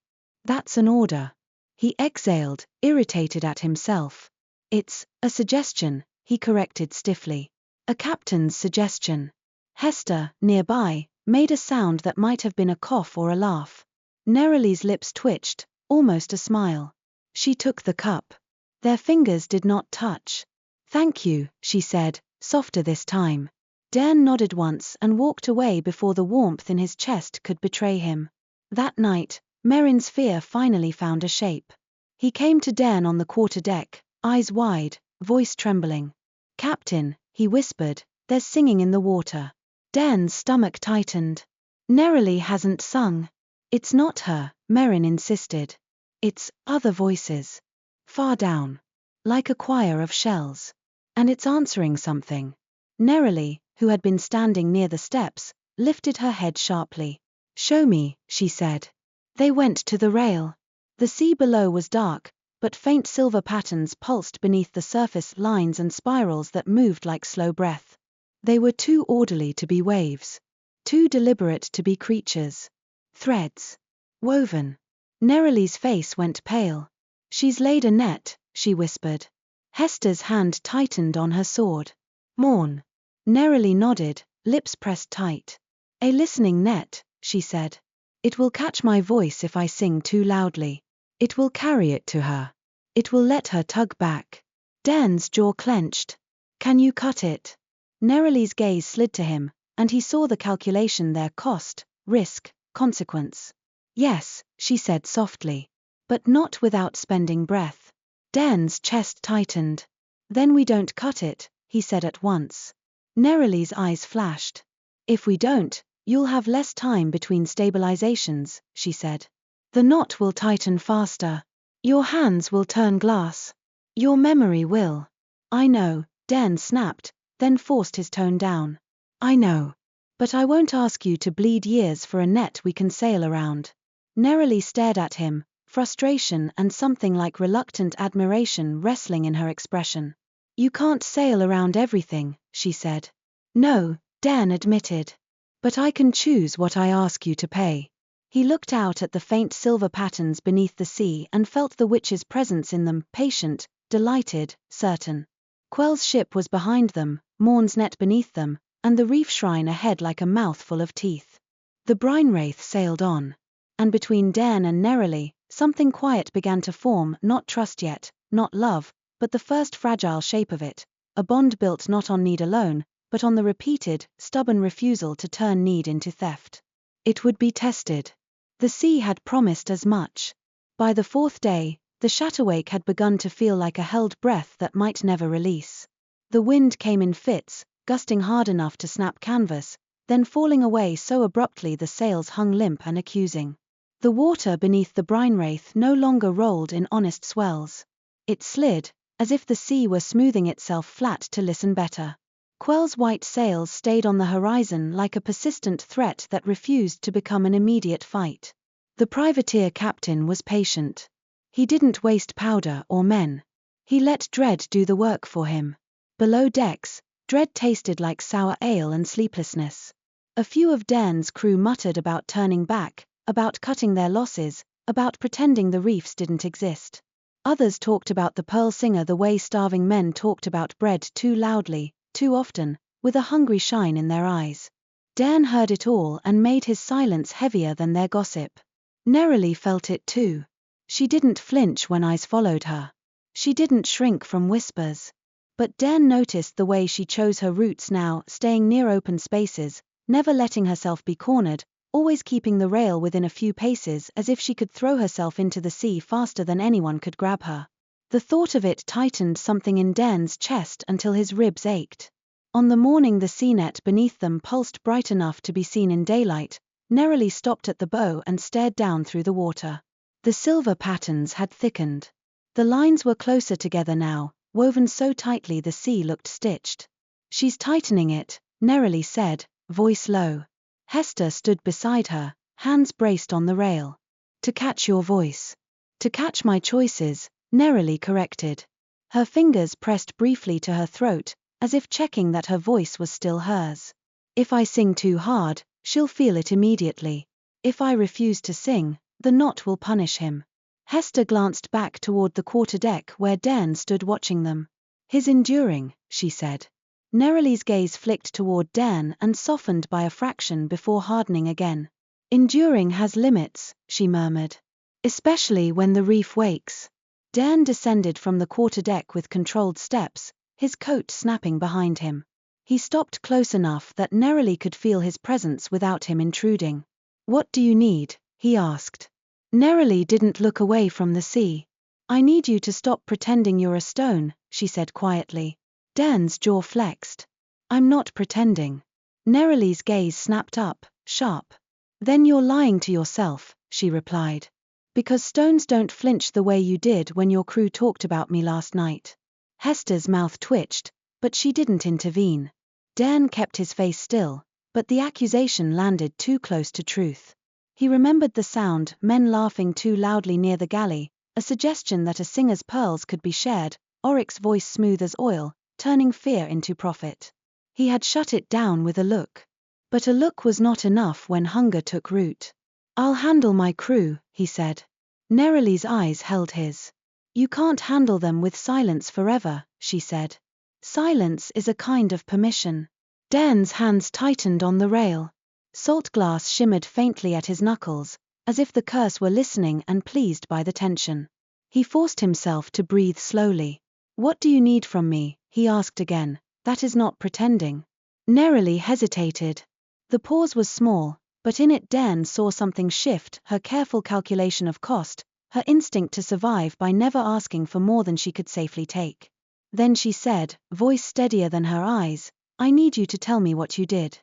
That's an order. He exhaled, irritated at himself. It's a suggestion, he corrected stiffly. A captain's suggestion. Hester, nearby, made a sound that might have been a cough or a laugh. Neralie's lips twitched, almost a smile. She took the cup. Their fingers did not touch. Thank you, she said, softer this time. Dairn nodded once and walked away before the warmth in his chest could betray him. That night, Merrin's fear finally found a shape. He came to Dairn on the quarterdeck, eyes wide, voice trembling. Captain, he whispered, there's singing in the water. Dairn's stomach tightened. Neralie hasn't sung. It's not her, Merrin insisted. It's other voices. Far down. Like a choir of shells. And it's answering something. Neralie, who had been standing near the steps, lifted her head sharply. Show me, she said. They went to the rail. The sea below was dark, but faint silver patterns pulsed beneath the surface, lines and spirals that moved like slow breath. They were too orderly to be waves. Too deliberate to be creatures. Threads. Woven. Neralie's face went pale. She's laid a net, she whispered. Hester's hand tightened on her sword. Morn. Neralie nodded, lips pressed tight. A listening net, she said. It will catch my voice if I sing too loudly. It will carry it to her. It will let her tug back. Dairn's jaw clenched. Can you cut it? Neralie's gaze slid to him, and he saw the calculation there: cost, risk, consequence. Yes, she said softly. But not without spending breath. Dairn's chest tightened. Then we don't cut it, he said at once. Neralie's eyes flashed. If we don't, you'll have less time between stabilizations, she said. The knot will tighten faster. Your hands will turn glass. Your memory will. I know, Dairn snapped, then forced his tone down. I know. But I won't ask you to bleed years for a net we can sail around. Neralie stared at him, frustration and something like reluctant admiration wrestling in her expression. You can't sail around everything, she said. No, Dairn admitted. But I can choose what I ask you to pay. He looked out at the faint silver patterns beneath the sea and felt the witch's presence in them, patient, delighted, certain. Quell's ship was behind them, Morn's net beneath them, and the reef-shrine ahead like a mouthful of teeth. The brine wraith sailed on. And between Dairn and Neralie, something quiet began to form, not trust yet, not love, but the first fragile shape of it, a bond built not on need alone, but on the repeated, stubborn refusal to turn need into theft. It would be tested. The sea had promised as much. By the fourth day, the Shatterwake had begun to feel like a held breath that might never release. The wind came in fits, gusting hard enough to snap canvas, then falling away so abruptly the sails hung limp and accusing. The water beneath the brine wraith no longer rolled in honest swells. It slid, as if the sea were smoothing itself flat to listen better. Quell's white sails stayed on the horizon like a persistent threat that refused to become an immediate fight. The privateer captain was patient. He didn't waste powder or men. He let dread do the work for him. Below decks, dread tasted like sour ale and sleeplessness. A few of Dairn's crew muttered about turning back, about cutting their losses, about pretending the reefs didn't exist. Others talked about the pearl singer the way starving men talked about bread too loudly, too often, with a hungry shine in their eyes. Dairn heard it all and made his silence heavier than their gossip. Neralie felt it too. She didn't flinch when eyes followed her. She didn't shrink from whispers. But Dairn noticed the way she chose her routes now, staying near open spaces, never letting herself be cornered, always keeping the rail within a few paces as if she could throw herself into the sea faster than anyone could grab her. The thought of it tightened something in Dairn's chest until his ribs ached. On the morning the sea net beneath them pulsed bright enough to be seen in daylight, Neralie stopped at the bow and stared down through the water. The silver patterns had thickened. The lines were closer together now, woven so tightly the sea looked stitched. "She's tightening it," Neralie said, voice low. Hester stood beside her, hands braced on the rail. "To catch your voice. To catch my choices," Neralie corrected. Her fingers pressed briefly to her throat, as if checking that her voice was still hers. "If I sing too hard, she'll feel it immediately. If I refuse to sing, the knot will punish him." Hester glanced back toward the quarterdeck where Dairn stood watching them. "His enduring," she said. Neralie's gaze flicked toward Dairn and softened by a fraction before hardening again. "Enduring has limits," she murmured. "Especially when the reef wakes." Dairn descended from the quarterdeck with controlled steps, his coat snapping behind him. He stopped close enough that Neralie could feel his presence without him intruding. "What do you need?" he asked. Neralie didn't look away from the sea. "I need you to stop pretending you're a stone," she said quietly. Dairn's jaw flexed. "I'm not pretending." Neralie's gaze snapped up, sharp. "Then you're lying to yourself," she replied. "Because stones don't flinch the way you did when your crew talked about me last night." Hester's mouth twitched, but she didn't intervene. Dairn kept his face still, but the accusation landed too close to truth. He remembered the sound, men laughing too loudly near the galley, a suggestion that a singer's pearls could be shared, Oryx's voice smooth as oil, turning fear into profit. He had shut it down with a look. But a look was not enough when hunger took root. "I'll handle my crew," he said. Neralie's eyes held his. "You can't handle them with silence forever," she said. "Silence is a kind of permission." Dairn's hands tightened on the rail. Saltglass shimmered faintly at his knuckles, as if the curse were listening and pleased by the tension. He forced himself to breathe slowly. "What do you need from me?" he asked again. "That is not pretending." Neralie hesitated. The pause was small, but in it Dairn saw something shift, her careful calculation of cost, her instinct to survive by never asking for more than she could safely take. Then she said, voice steadier than her eyes, "I need you to tell me what you did."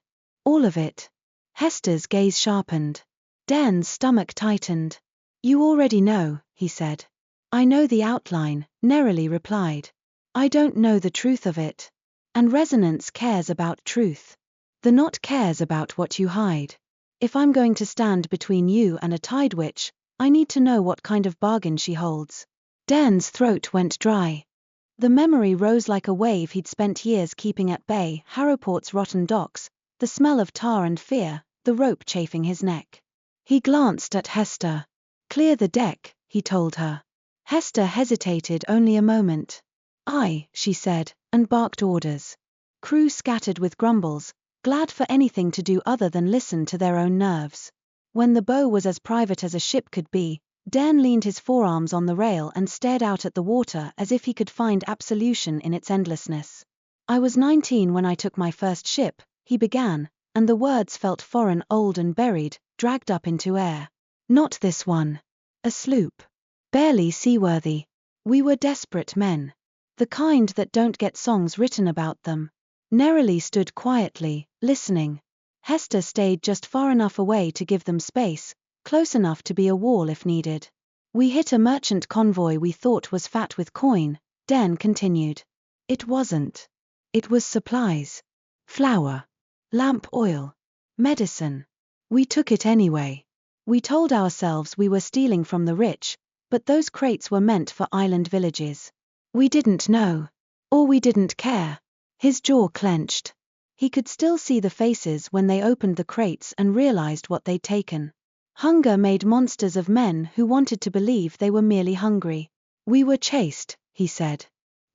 "All of it." Hester's gaze sharpened. Dairn's stomach tightened. "You already know," he said. "I know the outline," Neralie replied. "I don't know the truth of it. And resonance cares about truth. The knot cares about what you hide. If I'm going to stand between you and a tide witch, I need to know what kind of bargain she holds." Dairn's throat went dry. The memory rose like a wave he'd spent years keeping at bay, Harrowport's rotten docks, the smell of tar and fear, the rope chafing his neck. He glanced at Hester. "Clear the deck," he told her. Hester hesitated only a moment. "Aye," she said, and barked orders. Crew scattered with grumbles, glad for anything to do other than listen to their own nerves. When the bow was as private as a ship could be, Dairn leaned his forearms on the rail and stared out at the water as if he could find absolution in its endlessness. "I was 19 when I took my first ship," he began, and the words felt foreign, old and buried, dragged up into air. "Not this one. A sloop. Barely seaworthy. We were desperate men. The kind that don't get songs written about them." Neralie stood quietly, listening. Hester stayed just far enough away to give them space, close enough to be a wall if needed. "We hit a merchant convoy we thought was fat with coin," Dairn continued. "It wasn't." It was supplies. Flour. Lamp oil. Medicine. We took it anyway. We told ourselves we were stealing from the rich, but those crates were meant for island villages. We didn't know. Or we didn't care. His jaw clenched. He could still see the faces when they opened the crates and realized what they'd taken. Hunger made monsters of men who wanted to believe they were merely hungry. We were chased, he said.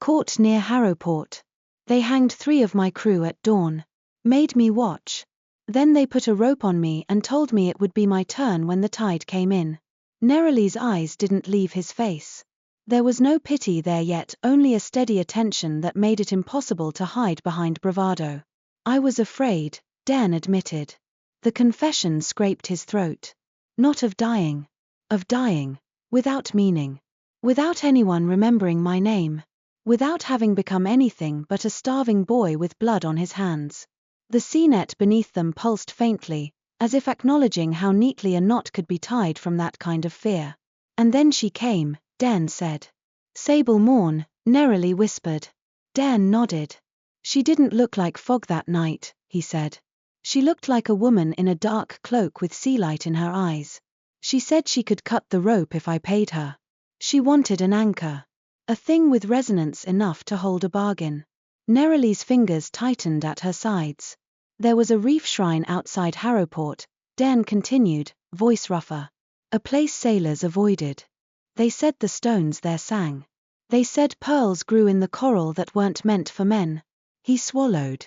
Caught near Harrowport. They hanged 3 of my crew at dawn. Made me watch. Then they put a rope on me and told me it would be my turn when the tide came in. Neralie's eyes didn't leave his face. There was no pity there yet, only a steady attention that made it impossible to hide behind bravado. I was afraid, Dairn admitted. The confession scraped his throat. Not of dying. Of dying. Without meaning. Without anyone remembering my name. Without having become anything but a starving boy with blood on his hands. The sea net beneath them pulsed faintly, as if acknowledging how neatly a knot could be tied from that kind of fear. And then she came, Dairn said. Sable Morn, Neralie whispered. Dairn nodded. She didn't look like fog that night, he said. She looked like a woman in a dark cloak with sea light in her eyes. She said she could cut the rope if I paid her. She wanted an anchor. A thing with resonance enough to hold a bargain. Neralie's fingers tightened at her sides. There was a reef shrine outside Harrowport, Dairn continued, voice rougher. A place sailors avoided. They said the stones there sang. They said pearls grew in the coral that weren't meant for men. He swallowed.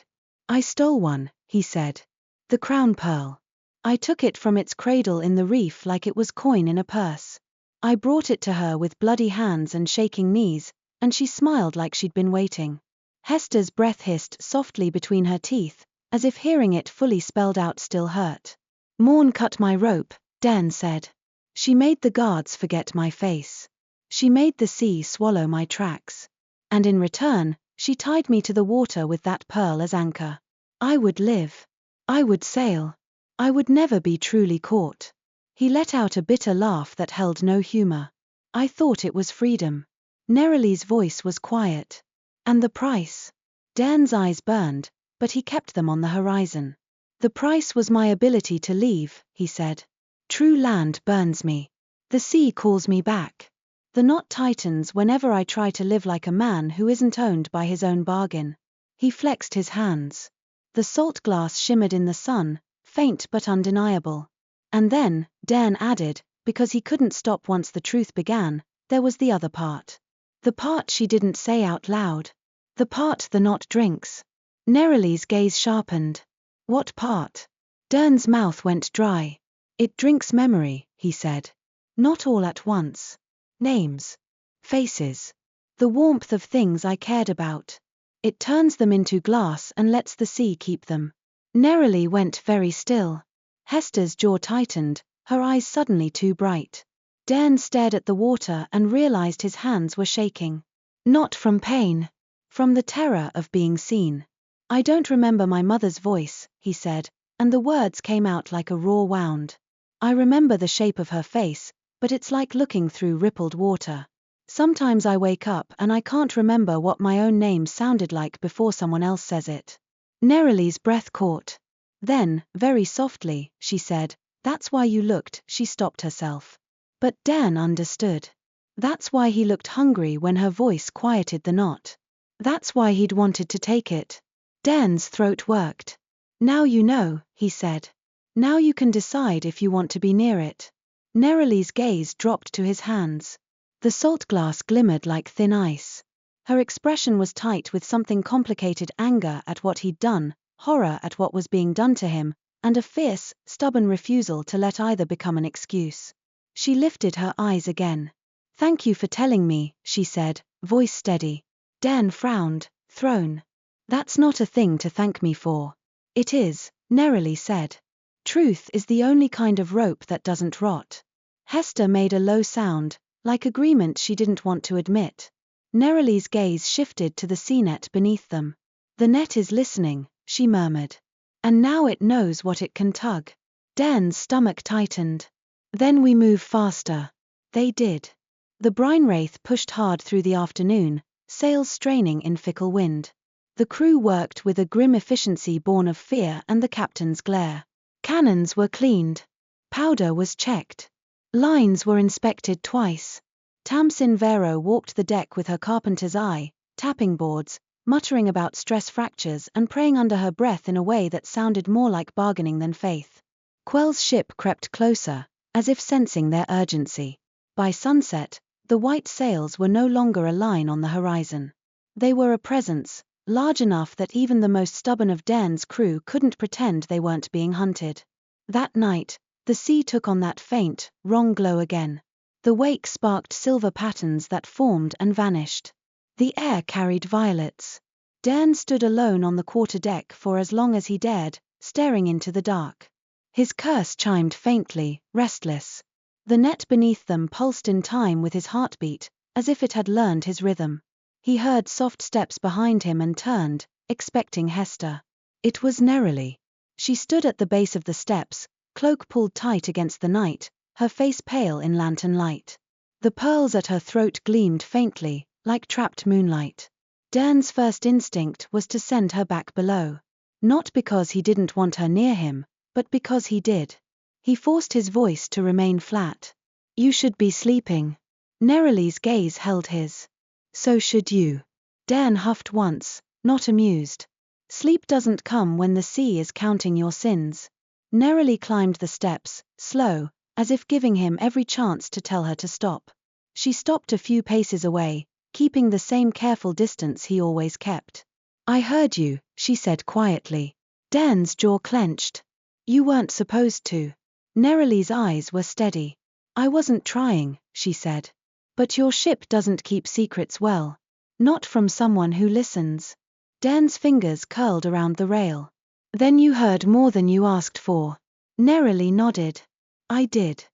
I stole one, he said. The crown pearl. I took it from its cradle in the reef like it was coin in a purse. I brought it to her with bloody hands and shaking knees, and she smiled like she'd been waiting. Hester's breath hissed softly between her teeth, as if hearing it fully spelled out still hurt. Morn cut my rope, Dairn said. She made the guards forget my face. She made the sea swallow my tracks. And in return, she tied me to the water with that pearl as anchor. I would live. I would sail. I would never be truly caught. He let out a bitter laugh that held no humor. I thought it was freedom. Neralie's voice was quiet. And the price? Dairn's eyes burned, but he kept them on the horizon. The price was my ability to leave, he said. True land burns me. The sea calls me back. The knot tightens whenever I try to live like a man who isn't owned by his own bargain. He flexed his hands. The saltglass shimmered in the sun, faint but undeniable. And then, Dairn added, because he couldn't stop once the truth began, there was the other part. The part she didn't say out loud. The part the knot drinks. Neralie's gaze sharpened. What part? Dairn's mouth went dry. It drinks memory, he said. Not all at once. Names. Faces. The warmth of things I cared about. It turns them into glass and lets the sea keep them. Neralie went very still. Hester's jaw tightened, her eyes suddenly too bright. Dairn stared at the water and realized his hands were shaking. Not from pain. From the terror of being seen. I don't remember my mother's voice, he said, and the words came out like a raw wound. I remember the shape of her face, but it's like looking through rippled water. Sometimes I wake up and I can't remember what my own name sounded like before someone else says it. Neralie's breath caught. Then, very softly, she said, that's why you looked. She stopped herself. But Dairn understood. That's why he looked hungry when her voice quieted the knot. That's why he'd wanted to take it. Dairn's throat worked. Now you know, he said. Now you can decide if you want to be near it. Neralie's gaze dropped to his hands. The saltglass glimmered like thin ice. Her expression was tight with something complicated: anger at what he'd done, horror at what was being done to him, and a fierce, stubborn refusal to let either become an excuse. She lifted her eyes again. Thank you for telling me, she said, voice steady. Dairn frowned, thrown. That's not a thing to thank me for. It is, Neralie said. Truth is the only kind of rope that doesn't rot. Hester made a low sound, like agreement she didn't want to admit. Neralie's gaze shifted to the sea net beneath them. The net is listening, she murmured. And now it knows what it can tug. Dairn's stomach tightened. Then we move faster. They did. The brine wraith pushed hard through the afternoon, sails straining in fickle wind. The crew worked with a grim efficiency born of fear and the captain's glare. Cannons were cleaned. Powder was checked. Lines were inspected twice. Tamsin Vero walked the deck with her carpenter's eye, tapping boards, muttering about stress fractures and praying under her breath in a way that sounded more like bargaining than faith. Quell's ship crept closer, as if sensing their urgency. By sunset, the white sails were no longer a line on the horizon. They were a presence, large enough that even the most stubborn of Dairn's crew couldn't pretend they weren't being hunted. That night, the sea took on that faint, wrong glow again. The wake sparked silver patterns that formed and vanished. The air carried violets. Dairn stood alone on the quarterdeck for as long as he dared, staring into the dark. His curse chimed faintly, restless. The net beneath them pulsed in time with his heartbeat, as if it had learned his rhythm. He heard soft steps behind him and turned, expecting Hester. It was Neralie. She stood at the base of the steps, cloak pulled tight against the night, her face pale in lantern light. The pearls at her throat gleamed faintly, like trapped moonlight. Dairn's first instinct was to send her back below. Not because he didn't want her near him, but because he did. He forced his voice to remain flat. You should be sleeping. Neralie's gaze held his. So should you. Dairn huffed once, not amused. Sleep doesn't come when the sea is counting your sins. Neralie climbed the steps, slow, as if giving him every chance to tell her to stop. She stopped a few paces away, keeping the same careful distance he always kept. I heard you, she said quietly. Dairn's jaw clenched. You weren't supposed to. Neralie's eyes were steady. I wasn't trying, she said. But your ship doesn't keep secrets well. Not from someone who listens. Dairn's fingers curled around the rail. Then you heard more than you asked for. Neralie nodded. I did.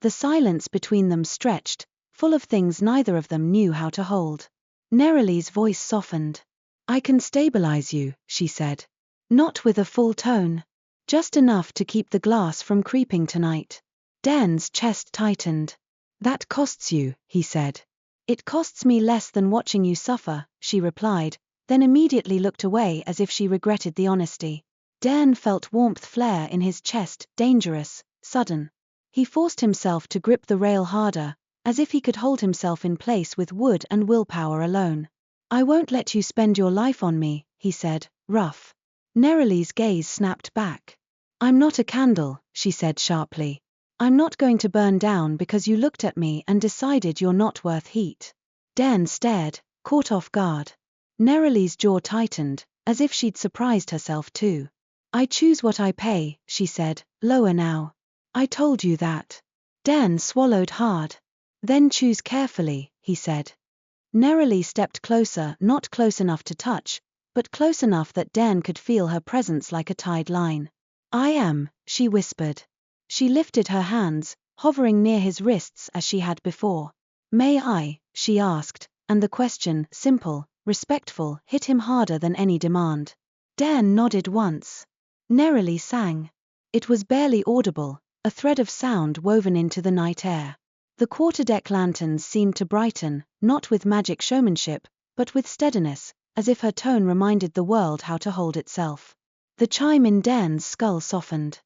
The silence between them stretched, full of things neither of them knew how to hold. Neralie's voice softened. I can stabilize you, she said. Not with a full tone. Just enough to keep the glass from creeping tonight. Dairn's chest tightened. That costs you, he said. It costs me less than watching you suffer, she replied, then immediately looked away as if she regretted the honesty. Dairn felt warmth flare in his chest, dangerous, sudden. He forced himself to grip the rail harder, as if he could hold himself in place with wood and willpower alone. I won't let you spend your life on me, he said, rough. Neralie's gaze snapped back. I'm not a candle, she said sharply. I'm not going to burn down because you looked at me and decided you're not worth heat. Dairn stared, caught off guard. Neralie's jaw tightened, as if she'd surprised herself too. I choose what I pay, she said, lower now. I told you that. Dairn swallowed hard. Then choose carefully, he said. Neralie stepped closer, not close enough to touch, but close enough that Dairn could feel her presence like a tide line. I am, she whispered. She lifted her hands, hovering near his wrists as she had before. May I, she asked, and the question, simple, respectful, hit him harder than any demand. Dairn nodded once. Neralie sang. It was barely audible, a thread of sound woven into the night air. The quarterdeck lanterns seemed to brighten, not with magic showmanship, but with steadiness, as if her tone reminded the world how to hold itself. The chime in Dairn's skull softened.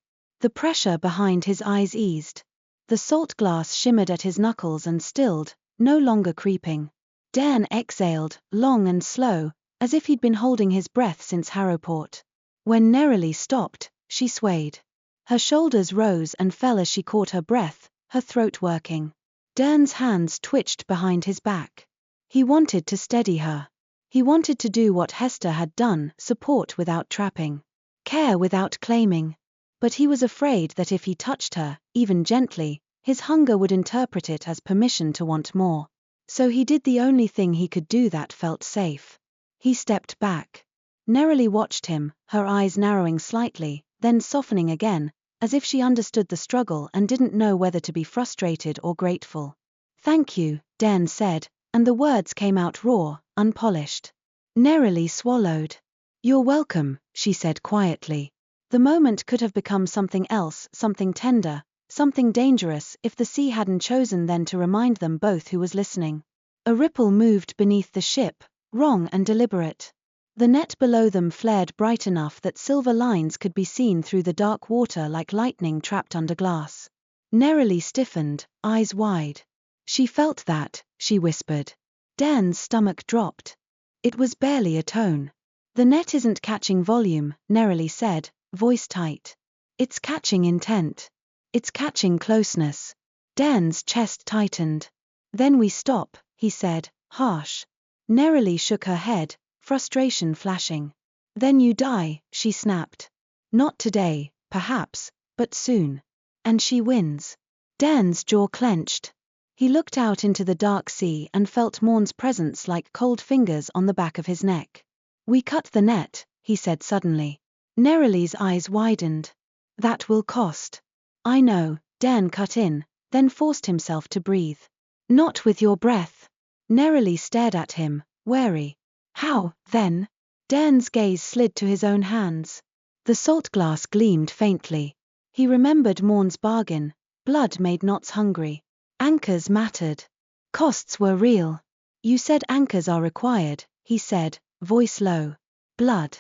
The pressure behind his eyes eased. The saltglass shimmered at his knuckles and stilled, no longer creeping. Dairn exhaled, long and slow, as if he'd been holding his breath since Harrowport. When Neralie stopped, she swayed. Her shoulders rose and fell as she caught her breath, her throat working. Dairn's hands twitched behind his back. He wanted to steady her. He wanted to do what Hester had done, support without trapping, care without claiming. But he was afraid that if he touched her, even gently, his hunger would interpret it as permission to want more. So he did the only thing he could do that felt safe. He stepped back. Neralie watched him, her eyes narrowing slightly, then softening again, as if she understood the struggle and didn't know whether to be frustrated or grateful. Thank you, Dairn said, and the words came out raw, unpolished. Neralie swallowed. You're welcome, she said quietly. The moment could have become something else, something tender, something dangerous, if the sea hadn't chosen then to remind them both who was listening. A ripple moved beneath the ship, wrong and deliberate. The net below them flared bright enough that silver lines could be seen through the dark water like lightning trapped under glass. Neralie stiffened, eyes wide. She felt that, she whispered. Dairn's stomach dropped. It was barely a tone. The net isn't catching volume, Neralie said, voice tight. It's catching intent. It's catching closeness. Dairn's chest tightened. Then we stop, he said, harsh. Neralie shook her head, frustration flashing. Then you die, she snapped. Not today, perhaps, but soon. And she wins. Dairn's jaw clenched. He looked out into the dark sea and felt Morn's presence like cold fingers on the back of his neck. We cut the net, he said suddenly. Neralie's eyes widened. That will cost. I know, Dairn cut in, then forced himself to breathe. Not with your breath. Neralie stared at him, wary. How, then? Dairn's gaze slid to his own hands. The saltglass gleamed faintly. He remembered Morn's bargain. Blood made knots hungry. Anchors mattered. Costs were real. You said anchors are required, he said, voice low. Blood.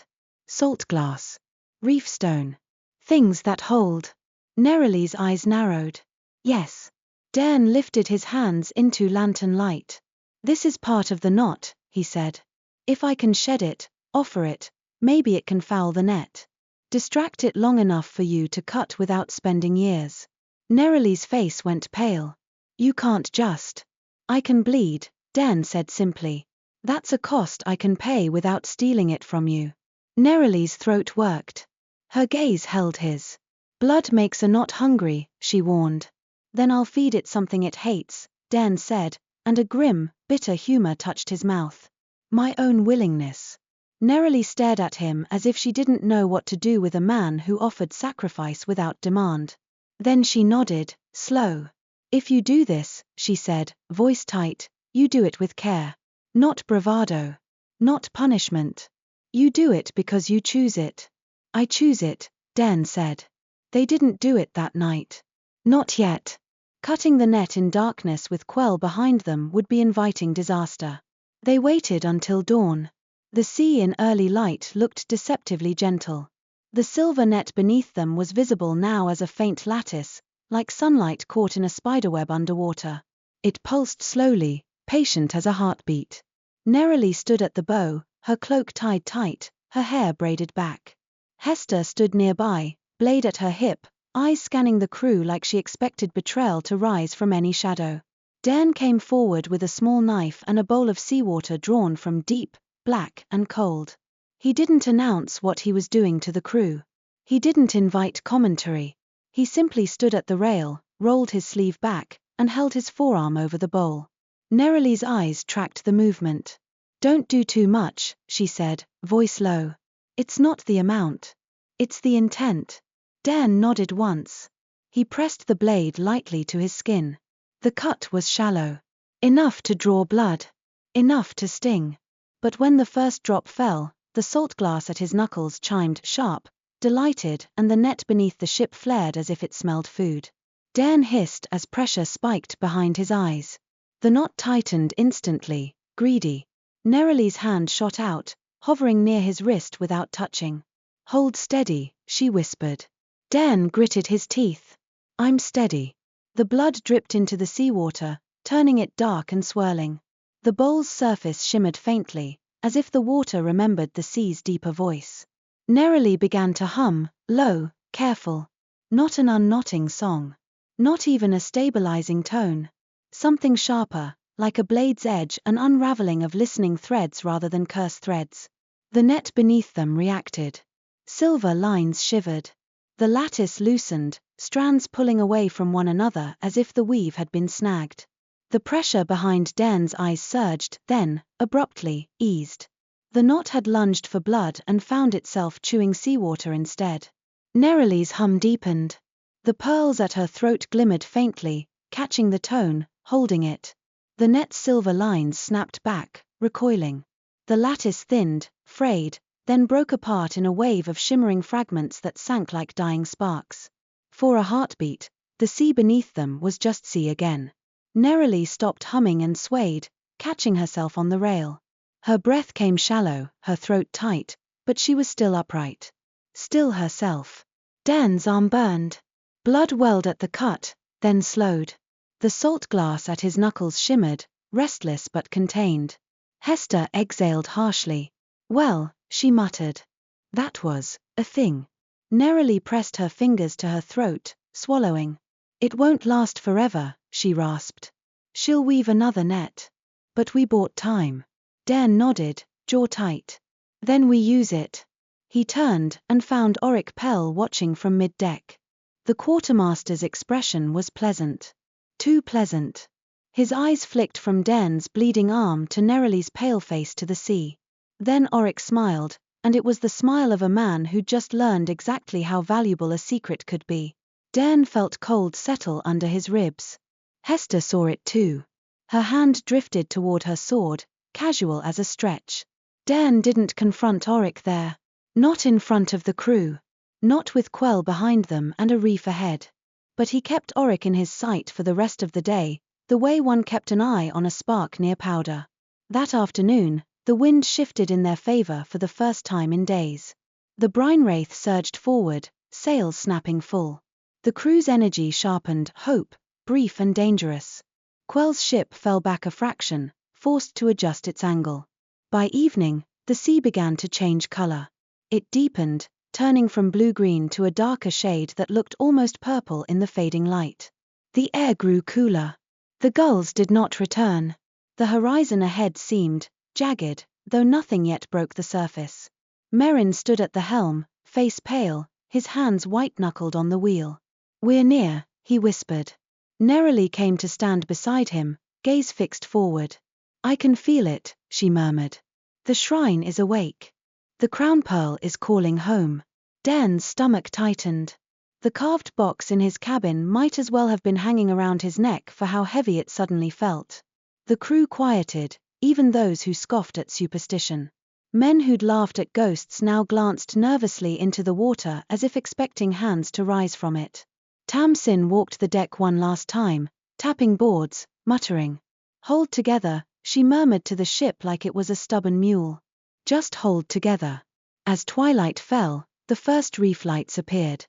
Saltglass. Reef stone. Things that hold. Neralie's eyes narrowed. Yes. Dairn lifted his hands into lantern light. This is part of the knot, he said. If I can shed it, offer it, maybe it can foul the net. Distract it long enough for you to cut without spending years. Neralie's face went pale. You can't just. I can bleed, Dairn said simply. That's a cost I can pay without stealing it from you. Neralie's throat worked. Her gaze held his. Blood makes a knot hungry, she warned. Then I'll feed it something it hates, Dairn said, and a grim, bitter humor touched his mouth. My own willingness. Neralie stared at him as if she didn't know what to do with a man who offered sacrifice without demand. Then she nodded, slow. If you do this, she said, voice tight, you do it with care. Not bravado. Not punishment. You do it because you choose it. I choose it, Dairn said. They didn't do it that night. Not yet. Cutting the net in darkness with Quell behind them would be inviting disaster. They waited until dawn. The sea in early light looked deceptively gentle. The silver net beneath them was visible now as a faint lattice, like sunlight caught in a spiderweb underwater. It pulsed slowly, patient as a heartbeat. Neralie stood at the bow, her cloak tied tight, her hair braided back. Hester stood nearby, blade at her hip, eyes scanning the crew like she expected betrayal to rise from any shadow. Dairn came forward with a small knife and a bowl of seawater drawn from deep, black and cold. He didn't announce what he was doing to the crew. He didn't invite commentary. He simply stood at the rail, rolled his sleeve back, and held his forearm over the bowl. Neralie's eyes tracked the movement. Don't do too much, she said, voice low. It's not the amount. It's the intent. Dairn nodded once. He pressed the blade lightly to his skin. The cut was shallow. Enough to draw blood. Enough to sting. But when the first drop fell, the saltglass at his knuckles chimed sharp, delighted, and the net beneath the ship flared as if it smelled food. Dairn hissed as pressure spiked behind his eyes. The knot tightened instantly, greedy. Neralie's hand shot out, hovering near his wrist without touching. Hold steady, she whispered. Dairn gritted his teeth. I'm steady. The blood dripped into the seawater, turning it dark and swirling. The bowl's surface shimmered faintly, as if the water remembered the sea's deeper voice. Neralie began to hum, low, careful. Not an unknotting song. Not even a stabilizing tone. Something sharper, like a blade's edge, an unraveling of listening threads rather than curse threads. The net beneath them reacted. Silver lines shivered. The lattice loosened, strands pulling away from one another as if the weave had been snagged. The pressure behind Dairn's eyes surged, then, abruptly, eased. The knot had lunged for blood and found itself chewing seawater instead. Neralie's hum deepened. The pearls at her throat glimmered faintly, catching the tone, holding it. The net's silver lines snapped back, recoiling. The lattice thinned, frayed, then broke apart in a wave of shimmering fragments that sank like dying sparks. For a heartbeat, the sea beneath them was just sea again. Neralie stopped humming and swayed, catching herself on the rail. Her breath came shallow, her throat tight, but she was still upright. Still herself. Dairn's arm burned. Blood welled at the cut, then slowed. The saltglass at his knuckles shimmered, restless but contained. Hester exhaled harshly. Well, she muttered. That was a thing. Neralie pressed her fingers to her throat, swallowing. It won't last forever, she rasped. She'll weave another net. But we bought time. Dairn nodded, jaw tight. Then we use it. He turned and found Auric Pell watching from mid-deck. The quartermaster's expression was pleasant. Too pleasant. His eyes flicked from Dairn's bleeding arm to Neralie's pale face to the sea. Then Auric smiled, and it was the smile of a man who'd just learned exactly how valuable a secret could be. Dairn felt cold settle under his ribs. Hester saw it too. Her hand drifted toward her sword, casual as a stretch. Dairn didn't confront Auric there. Not in front of the crew. Not with Quell behind them and a reef ahead. But he kept Auric in his sight for the rest of the day, the way one kept an eye on a spark near powder. That afternoon, the wind shifted in their favor for the first time in days. The brine wraith surged forward, sails snapping full. The crew's energy sharpened, hope, brief and dangerous. Quell's ship fell back a fraction, forced to adjust its angle. By evening, the sea began to change color. It deepened, turning from blue-green to a darker shade that looked almost purple in the fading light. The air grew cooler. The gulls did not return. The horizon ahead seemed jagged, though nothing yet broke the surface. Merrin stood at the helm, face pale, his hands white-knuckled on the wheel. We're near, he whispered. Neralie came to stand beside him, gaze fixed forward. I can feel it, she murmured. The shrine is awake. The crown pearl is calling home. Dairn's stomach tightened. The carved box in his cabin might as well have been hanging around his neck for how heavy it suddenly felt. The crew quieted, even those who scoffed at superstition. Men who'd laughed at ghosts now glanced nervously into the water as if expecting hands to rise from it. Tamsin walked the deck one last time, tapping boards, muttering. Hold together, she murmured to the ship like it was a stubborn mule. Just hold together. As twilight fell, the first reef lights appeared.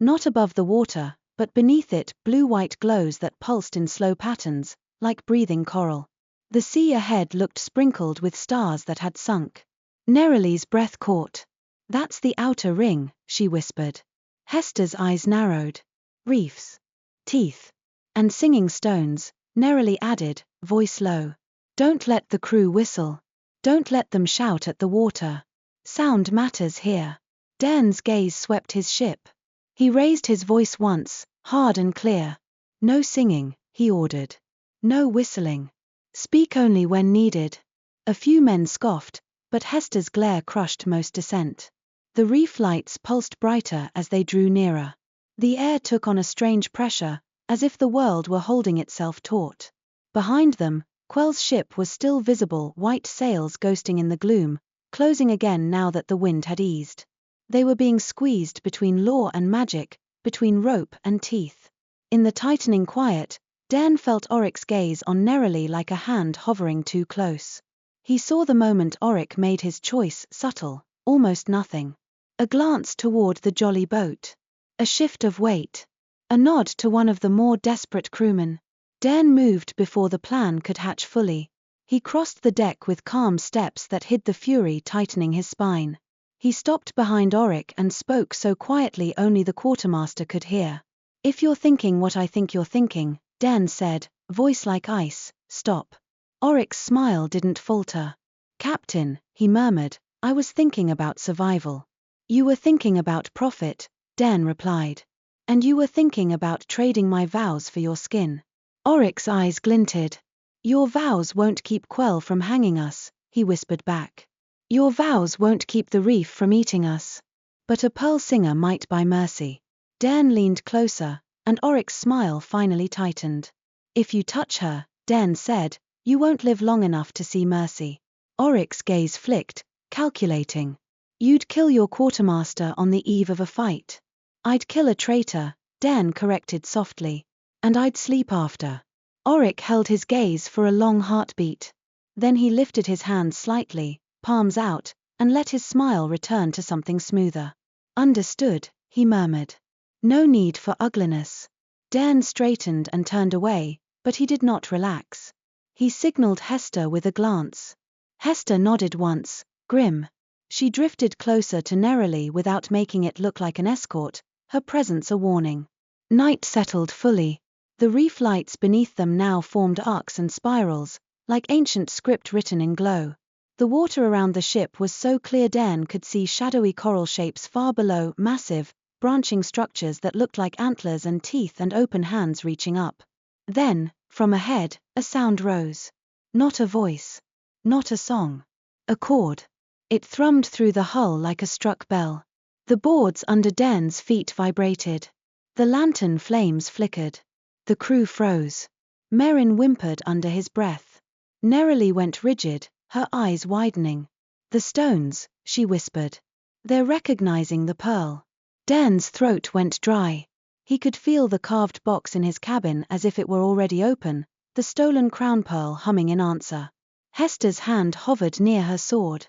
Not above the water, but beneath it, blue-white glows that pulsed in slow patterns, like breathing coral. The sea ahead looked sprinkled with stars that had sunk. Neralie's breath caught. That's the outer ring, she whispered. Hester's eyes narrowed. Reefs. Teeth. And singing stones, Neralie added, voice low. Don't let the crew whistle. Don't let them shout at the water. Sound matters here. Dairn's gaze swept his ship. He raised his voice once, hard and clear. No singing, he ordered. No whistling. Speak only when needed. A few men scoffed, but Hester's glare crushed most dissent. The reef lights pulsed brighter as they drew nearer. The air took on a strange pressure, as if the world were holding itself taut. Behind them, Quell's ship was still visible, white sails ghosting in the gloom, closing again now that the wind had eased. They were being squeezed between law and magic, between rope and teeth. In the tightening quiet, Dairn felt Auric's gaze on Neralie like a hand hovering too close. He saw the moment Auric made his choice, subtle, almost nothing. A glance toward the jolly boat. A shift of weight. A nod to one of the more desperate crewmen. Dairn moved before the plan could hatch fully. He crossed the deck with calm steps that hid the fury tightening his spine. He stopped behind Auric and spoke so quietly only the quartermaster could hear. If you're thinking what I think you're thinking, Dairn said, voice like ice, stop. Auric's smile didn't falter. Captain, he murmured, I was thinking about survival. You were thinking about profit, Dairn replied. And you were thinking about trading my vows for your skin. Auric's eyes glinted. Your vows won't keep Quell from hanging us, he whispered back. Your vows won't keep the reef from eating us. But a pearl singer might buy mercy. Dairn leaned closer, and Auric's smile finally tightened. If you touch her, Dairn said, you won't live long enough to see mercy. Auric's gaze flicked, calculating. You'd kill your quartermaster on the eve of a fight. I'd kill a traitor, Dairn corrected softly. And I'd sleep after. Auric held his gaze for a long heartbeat. Then he lifted his hands slightly, palms out, and let his smile return to something smoother. Understood, he murmured. No need for ugliness. Dairn straightened and turned away, but he did not relax. He signaled Hester with a glance. Hester nodded once, grim. She drifted closer to Neralie without making it look like an escort, her presence a warning. Night settled fully. The reef lights beneath them now formed arcs and spirals, like ancient script written in glow. The water around the ship was so clear Dairn could see shadowy coral shapes far below, massive, branching structures that looked like antlers and teeth and open hands reaching up. Then, from ahead, a sound rose. Not a voice. Not a song. A chord. It thrummed through the hull like a struck bell. The boards under Dairn's feet vibrated. The lantern flames flickered. The crew froze. Merrin whimpered under his breath. Neralie went rigid, her eyes widening. The stones, she whispered. They're recognizing the pearl. Dairn's throat went dry. He could feel the carved box in his cabin as if it were already open, the stolen crown pearl humming in answer. Hester's hand hovered near her sword.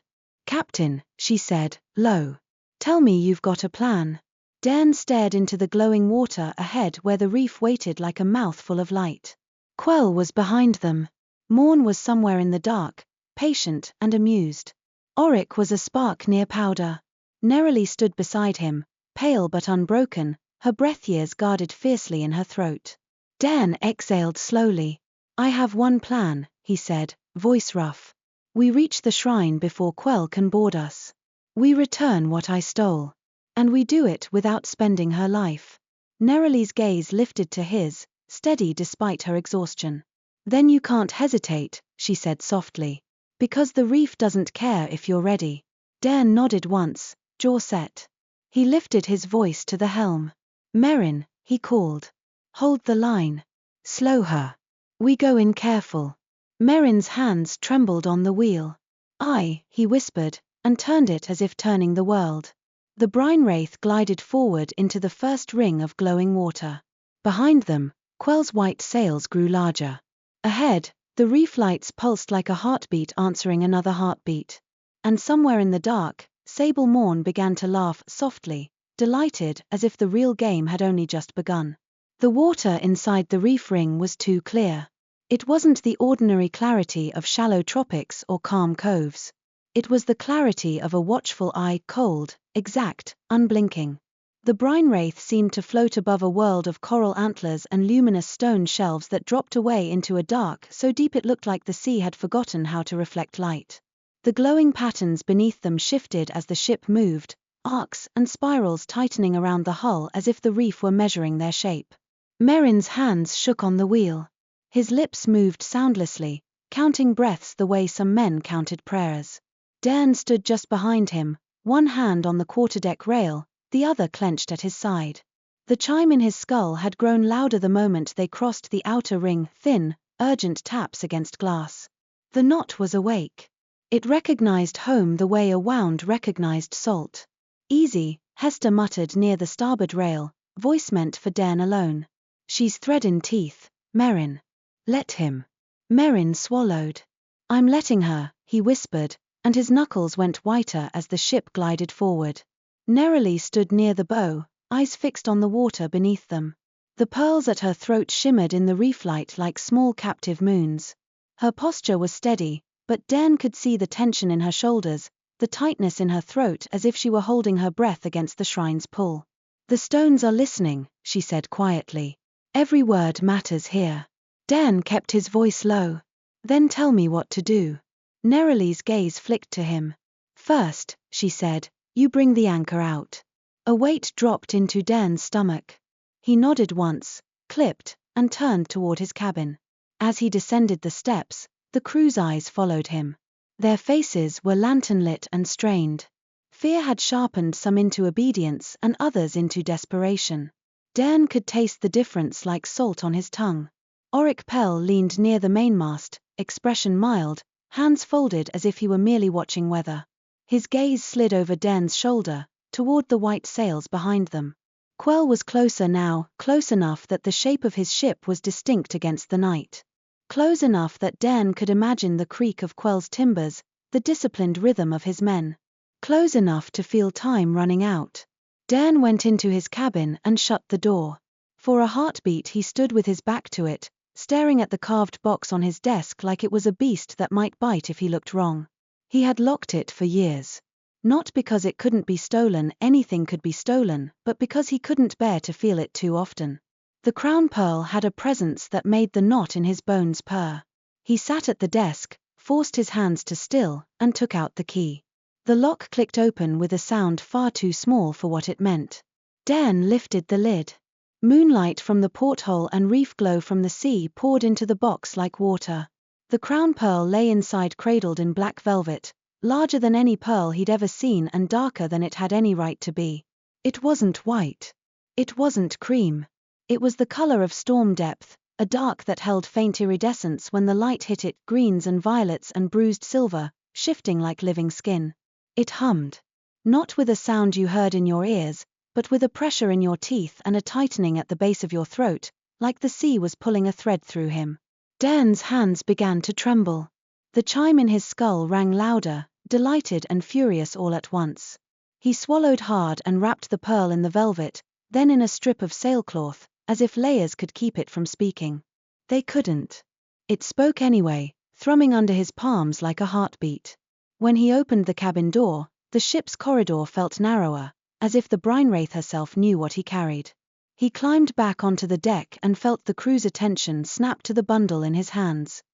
Captain, she said, low. Tell me you've got a plan. Dairn stared into the glowing water ahead where the reef waited like a mouthful of light. Quell was behind them. Morn was somewhere in the dark, patient and amused. Oryx was a spark near powder. Neralie stood beside him, pale but unbroken, her breath years guarded fiercely in her throat. Dairn exhaled slowly. I have one plan, he said, voice rough. We reach the shrine before Quell can board us. We return what I stole. And we do it without spending her life. Neralie's gaze lifted to his, steady despite her exhaustion. Then you can't hesitate, she said softly. Because the reef doesn't care if you're ready. Dairn nodded once, jaw set. He lifted his voice to the helm. Merrin, he called. Hold the line. Slow her. We go in careful. Merrin's hands trembled on the wheel. Aye, he whispered, and turned it as if turning the world. The brine wraith glided forward into the first ring of glowing water. Behind them, Quell's white sails grew larger. Ahead, the reef lights pulsed like a heartbeat answering another heartbeat. And somewhere in the dark, Sable Morn began to laugh softly, delighted as if the real game had only just begun. The water inside the reef ring was too clear. It wasn't the ordinary clarity of shallow tropics or calm coves. It was the clarity of a watchful eye, cold, exact, unblinking. The brine wraith seemed to float above a world of coral antlers and luminous stone shelves that dropped away into a dark so deep it looked like the sea had forgotten how to reflect light. The glowing patterns beneath them shifted as the ship moved, arcs and spirals tightening around the hull as if the reef were measuring their shape. Merrin's hands shook on the wheel. His lips moved soundlessly, counting breaths the way some men counted prayers. Dairn stood just behind him, one hand on the quarterdeck rail, the other clenched at his side. The chime in his skull had grown louder the moment they crossed the outer ring, thin, urgent taps against glass. The knot was awake. It recognized home the way a wound recognized salt. Easy, Hester muttered near the starboard rail, voice meant for Dairn alone. She's thread in teeth, Merrin. Let him. Merrin swallowed. I'm letting her, he whispered, and his knuckles went whiter as the ship glided forward. Neralie stood near the bow, eyes fixed on the water beneath them. The pearls at her throat shimmered in the reef light like small captive moons. Her posture was steady, but Dairn could see the tension in her shoulders, the tightness in her throat as if she were holding her breath against the shrine's pull. The stones are listening, she said quietly. Every word matters here. Dairn kept his voice low. Then tell me what to do. Neralie's gaze flicked to him. First, she said, you bring the anchor out. A weight dropped into Dairn's stomach. He nodded once, clipped, and turned toward his cabin. As he descended the steps, the crew's eyes followed him. Their faces were lantern-lit and strained. Fear had sharpened some into obedience and others into desperation. Dairn could taste the difference like salt on his tongue. Oryx Pell leaned near the mainmast, expression mild, hands folded as if he were merely watching weather. His gaze slid over Dairn's shoulder, toward the white sails behind them. Quell was closer now, close enough that the shape of his ship was distinct against the night. Close enough that Dairn could imagine the creak of Quell's timbers, the disciplined rhythm of his men. Close enough to feel time running out. Dairn went into his cabin and shut the door. For a heartbeat he stood with his back to it, staring at the carved box on his desk like it was a beast that might bite if he looked wrong. He had locked it for years. Not because it couldn't be stolen, anything could be stolen, but because he couldn't bear to feel it too often. The crown pearl had a presence that made the knot in his bones purr. He sat at the desk, forced his hands to still, and took out the key. The lock clicked open with a sound far too small for what it meant. Dairn lifted the lid. Moonlight from the porthole and reef glow from the sea poured into the box like water. The crown pearl lay inside, cradled in black velvet, larger than any pearl he'd ever seen and darker than it had any right to be. It wasn't white. It wasn't cream. It was the color of storm depth, a dark that held faint iridescence when the light hit it, greens and violets and bruised silver, shifting like living skin. It hummed. Not with a sound you heard in your ears, but with a pressure in your teeth and a tightening at the base of your throat, like the sea was pulling a thread through him. Dairn's hands began to tremble. The chime in his skull rang louder, delighted and furious all at once. He swallowed hard and wrapped the pearl in the velvet, then in a strip of sailcloth, as if layers could keep it from speaking. They couldn't. It spoke anyway, thrumming under his palms like a heartbeat. When he opened the cabin door, the ship's corridor felt narrower, as if the Brinewraith herself knew what he carried. He climbed back onto the deck and felt the crew's attention snap to the bundle in his hands.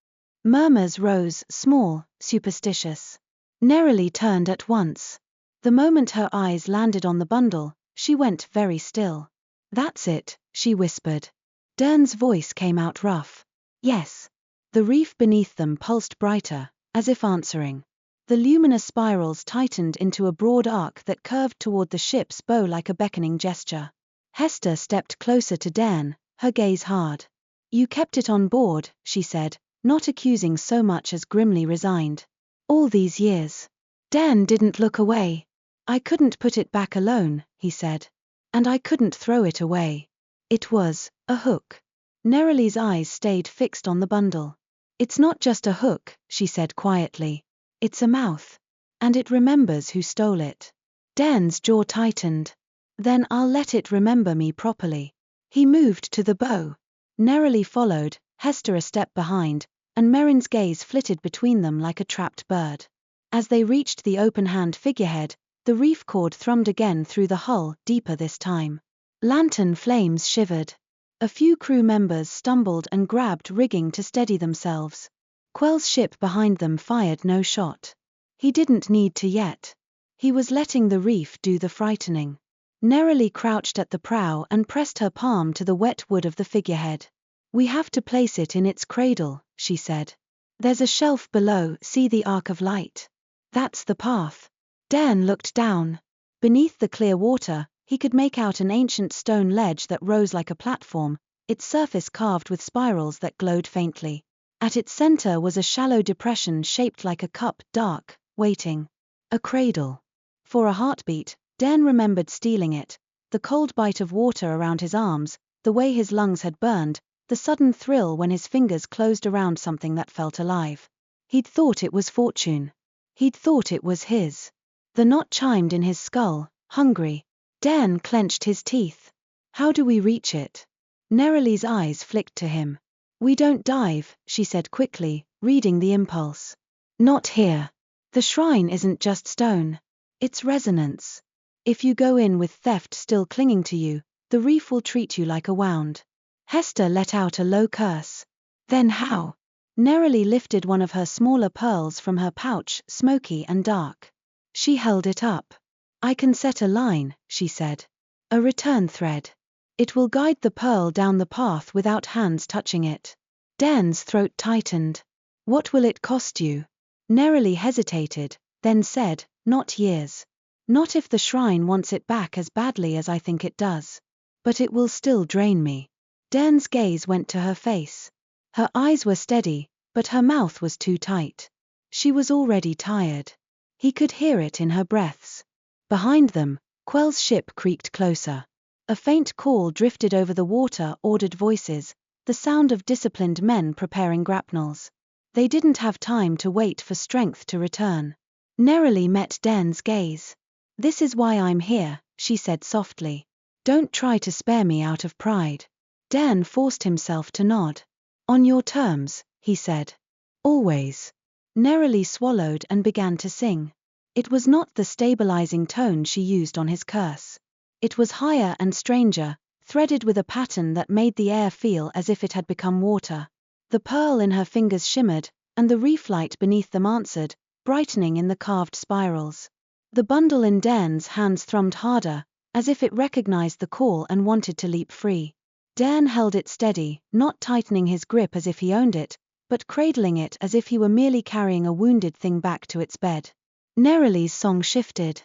Murmurs rose, small, superstitious. Neralie turned at once. The moment her eyes landed on the bundle, she went very still. "That's it," she whispered. Dairn's voice came out rough. "Yes." The reef beneath them pulsed brighter, as if answering. The luminous spirals tightened into a broad arc that curved toward the ship's bow like a beckoning gesture. Hester stepped closer to Dairn, her gaze hard. "You kept it on board," she said, not accusing so much as grimly resigned. "All these years." Dairn didn't look away. "I couldn't put it back alone," he said. "And I couldn't throw it away. It was a hook." Neralie's eyes stayed fixed on the bundle. "It's not just a hook," she said quietly. "It's a mouth. And it remembers who stole it." Dairn's jaw tightened. "Then I'll let it remember me properly." He moved to the bow. Neralie followed, Hester a step behind, and Merrin's gaze flitted between them like a trapped bird. As they reached the open-hand figurehead, the reef cord thrummed again through the hull, deeper this time. Lantern flames shivered. A few crew members stumbled and grabbed rigging to steady themselves. Quell's ship behind them fired no shot. He didn't need to yet. He was letting the reef do the frightening. Neralie crouched at the prow and pressed her palm to the wet wood of the figurehead. "We have to place it in its cradle," she said. "There's a shelf below, see the arc of light? That's the path." Dairn looked down. Beneath the clear water, he could make out an ancient stone ledge that rose like a platform, its surface carved with spirals that glowed faintly. At its center was a shallow depression shaped like a cup, dark, waiting. A cradle. For a heartbeat, Dairn remembered stealing it, the cold bite of water around his arms, the way his lungs had burned, the sudden thrill when his fingers closed around something that felt alive. He'd thought it was fortune. He'd thought it was his. The knot chimed in his skull, hungry. Dairn clenched his teeth. "How do we reach it?" Neralie's eyes flicked to him. "We don't dive," she said quickly, reading the impulse. "Not here. The shrine isn't just stone. It's resonance. If you go in with theft still clinging to you, the reef will treat you like a wound." Hester let out a low curse. "Then how?" Neralie lifted one of her smaller pearls from her pouch, smoky and dark. She held it up. "I can set a line," she said. "A return thread. It will guide the pearl down the path without hands touching it." Dairn's throat tightened. "What will it cost you?" Neralie hesitated, then said, "Not years. Not if the shrine wants it back as badly as I think it does. But it will still drain me." Dairn's gaze went to her face. Her eyes were steady, but her mouth was too tight. She was already tired. He could hear it in her breaths. Behind them, Quell's ship creaked closer. A faint call drifted over the water, ordered voices, the sound of disciplined men preparing grapnels. They didn't have time to wait for strength to return. Neralie met Dairn's gaze. "This is why I'm here," she said softly. "Don't try to spare me out of pride." Dairn forced himself to nod. "On your terms," he said. "Always." Neralie swallowed and began to sing. It was not the stabilizing tone she used on his curse. It was higher and stranger, threaded with a pattern that made the air feel as if it had become water. The pearl in her fingers shimmered, and the reef light beneath them answered, brightening in the carved spirals. The bundle in Dairn's hands thrummed harder, as if it recognized the call and wanted to leap free. Dairn held it steady, not tightening his grip as if he owned it, but cradling it as if he were merely carrying a wounded thing back to its bed. Neralie's song shifted.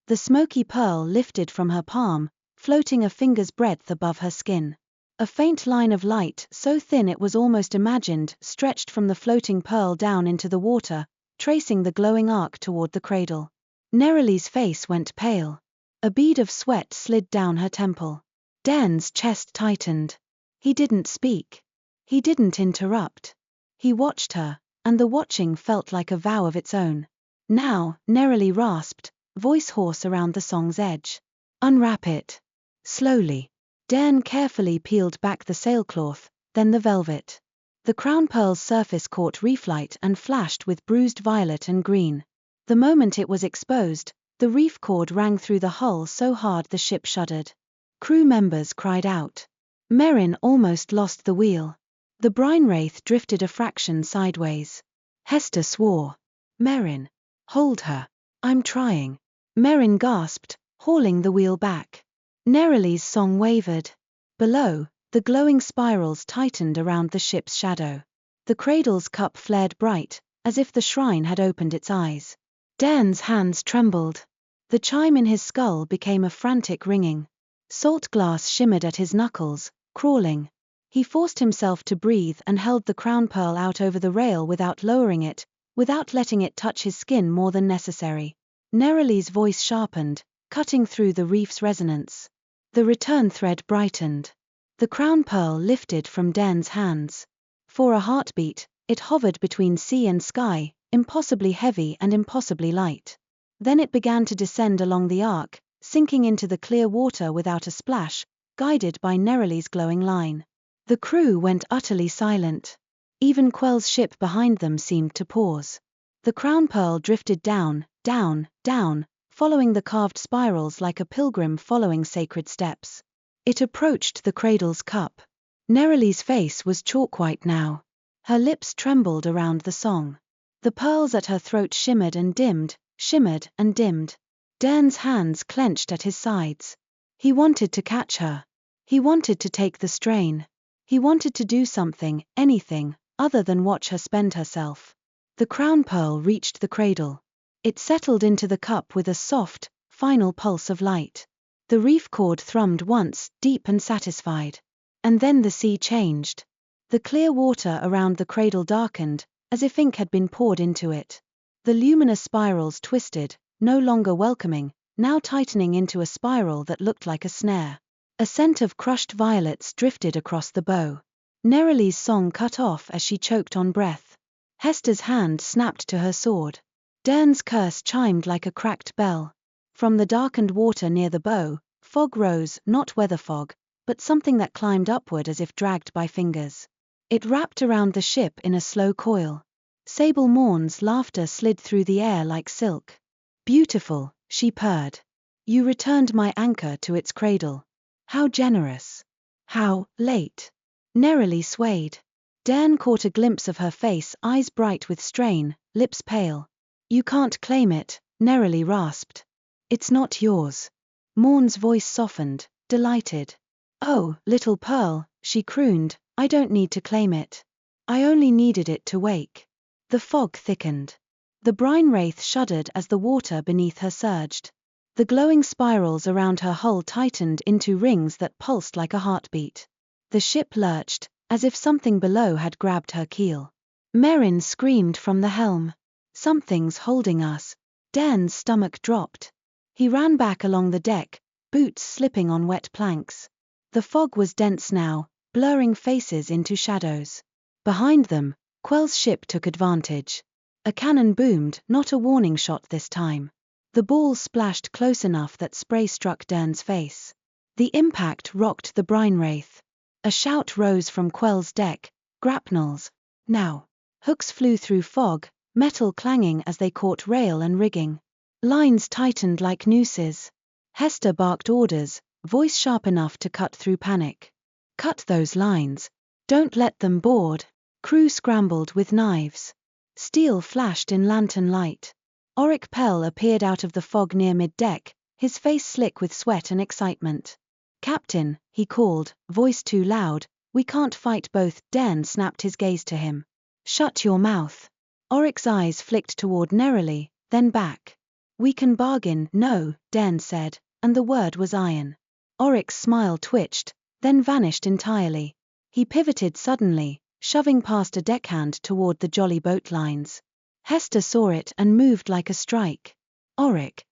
The smoky pearl lifted from her palm, floating a finger's breadth above her skin. A faint line of light, so thin it was almost imagined, stretched from the floating pearl down into the water, tracing the glowing arc toward the cradle. Neralie's face went pale. A bead of sweat slid down her temple. Dairn's chest tightened. He didn't speak. He didn't interrupt. He watched her, and the watching felt like a vow of its own. "Now," Neralie rasped, voice hoarse around the song's edge. "Unwrap it." Slowly. Dairn carefully peeled back the sailcloth, then the velvet. The crown pearl's surface caught reeflight and flashed with bruised violet and green. The moment it was exposed, the reef cord rang through the hull so hard the ship shuddered. Crew members cried out. Merrin almost lost the wheel. The brine wraith drifted a fraction sideways. Hester swore. "Merrin, hold her." "I'm trying." Merrin gasped, hauling the wheel back. Neralie's song wavered. Below, the glowing spirals tightened around the ship's shadow. The cradle's cup flared bright, as if the shrine had opened its eyes. Dairn's hands trembled. The chime in his skull became a frantic ringing. Saltglass shimmered at his knuckles, crawling. He forced himself to breathe and held the crown pearl out over the rail without lowering it, without letting it touch his skin more than necessary. Neralie's voice sharpened, cutting through the reef's resonance. The return thread brightened. The crown pearl lifted from Dairn's hands. For a heartbeat, it hovered between sea and sky, impossibly heavy and impossibly light. Then it began to descend along the arc, sinking into the clear water without a splash, guided by Neralie's glowing line. The crew went utterly silent. Even Quell's ship behind them seemed to pause. The crown pearl drifted down, down, down, following the carved spirals like a pilgrim following sacred steps. It approached the cradle's cup. Neralie's face was chalk-white now. Her lips trembled around the song. The pearls at her throat shimmered and dimmed, shimmered and dimmed. Dairn's hands clenched at his sides. He wanted to catch her. He wanted to take the strain. He wanted to do something, anything, other than watch her spend herself. The crown pearl reached the cradle. It settled into the cup with a soft, final pulse of light. The reef cord thrummed once, deep and satisfied. And then the sea changed. The clear water around the cradle darkened, as if ink had been poured into it. The luminous spirals twisted, no longer welcoming, now tightening into a spiral that looked like a snare. A scent of crushed violets drifted across the bow. Neralie's song cut off as she choked on breath. Hester's hand snapped to her sword. Dairn's curse chimed like a cracked bell. From the darkened water near the bow, fog rose, not weather fog, but something that climbed upward as if dragged by fingers. It wrapped around the ship in a slow coil. Sable Morn's laughter slid through the air like silk. "Beautiful," she purred. "You returned my anchor to its cradle. How generous. How late." Neralie swayed. Dairn caught a glimpse of her face, eyes bright with strain, lips pale. "You can't claim it," Neralie rasped. "It's not yours." Morn's voice softened, delighted. "Oh, little pearl," she crooned, "I don't need to claim it. I only needed it to wake." The fog thickened. The brine wraith shuddered as the water beneath her surged. The glowing spirals around her hull tightened into rings that pulsed like a heartbeat. The ship lurched, as if something below had grabbed her keel. Merrin screamed from the helm. "Something's holding us." Dairn's stomach dropped. He ran back along the deck, boots slipping on wet planks. The fog was dense now, blurring faces into shadows. Behind them, Quell's ship took advantage. A cannon boomed, not a warning shot this time. The ball splashed close enough that spray struck Dairn's face. The impact rocked the brine wraith. A shout rose from Quell's deck, grapnels, now. Hooks flew through fog, metal clanging as they caught rail and rigging. Lines tightened like nooses. Hester barked orders, voice sharp enough to cut through panic. Cut those lines. Don't let them board. Crew scrambled with knives. Steel flashed in lantern light. Auric Pell appeared out of the fog near mid-deck, his face slick with sweat and excitement. "Captain," he called, voice too loud, "we can't fight both." Dairn snapped his gaze to him. "Shut your mouth." Auric's eyes flicked toward Neralie, then back. "We can bargain." "No," Dairn said, and the word was iron. Auric's smile twitched, then vanished entirely. He pivoted suddenly, shoving past a deckhand toward the jolly boat lines. Hester saw it and moved like a strike. Auric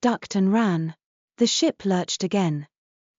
ducked and ran. The ship lurched again.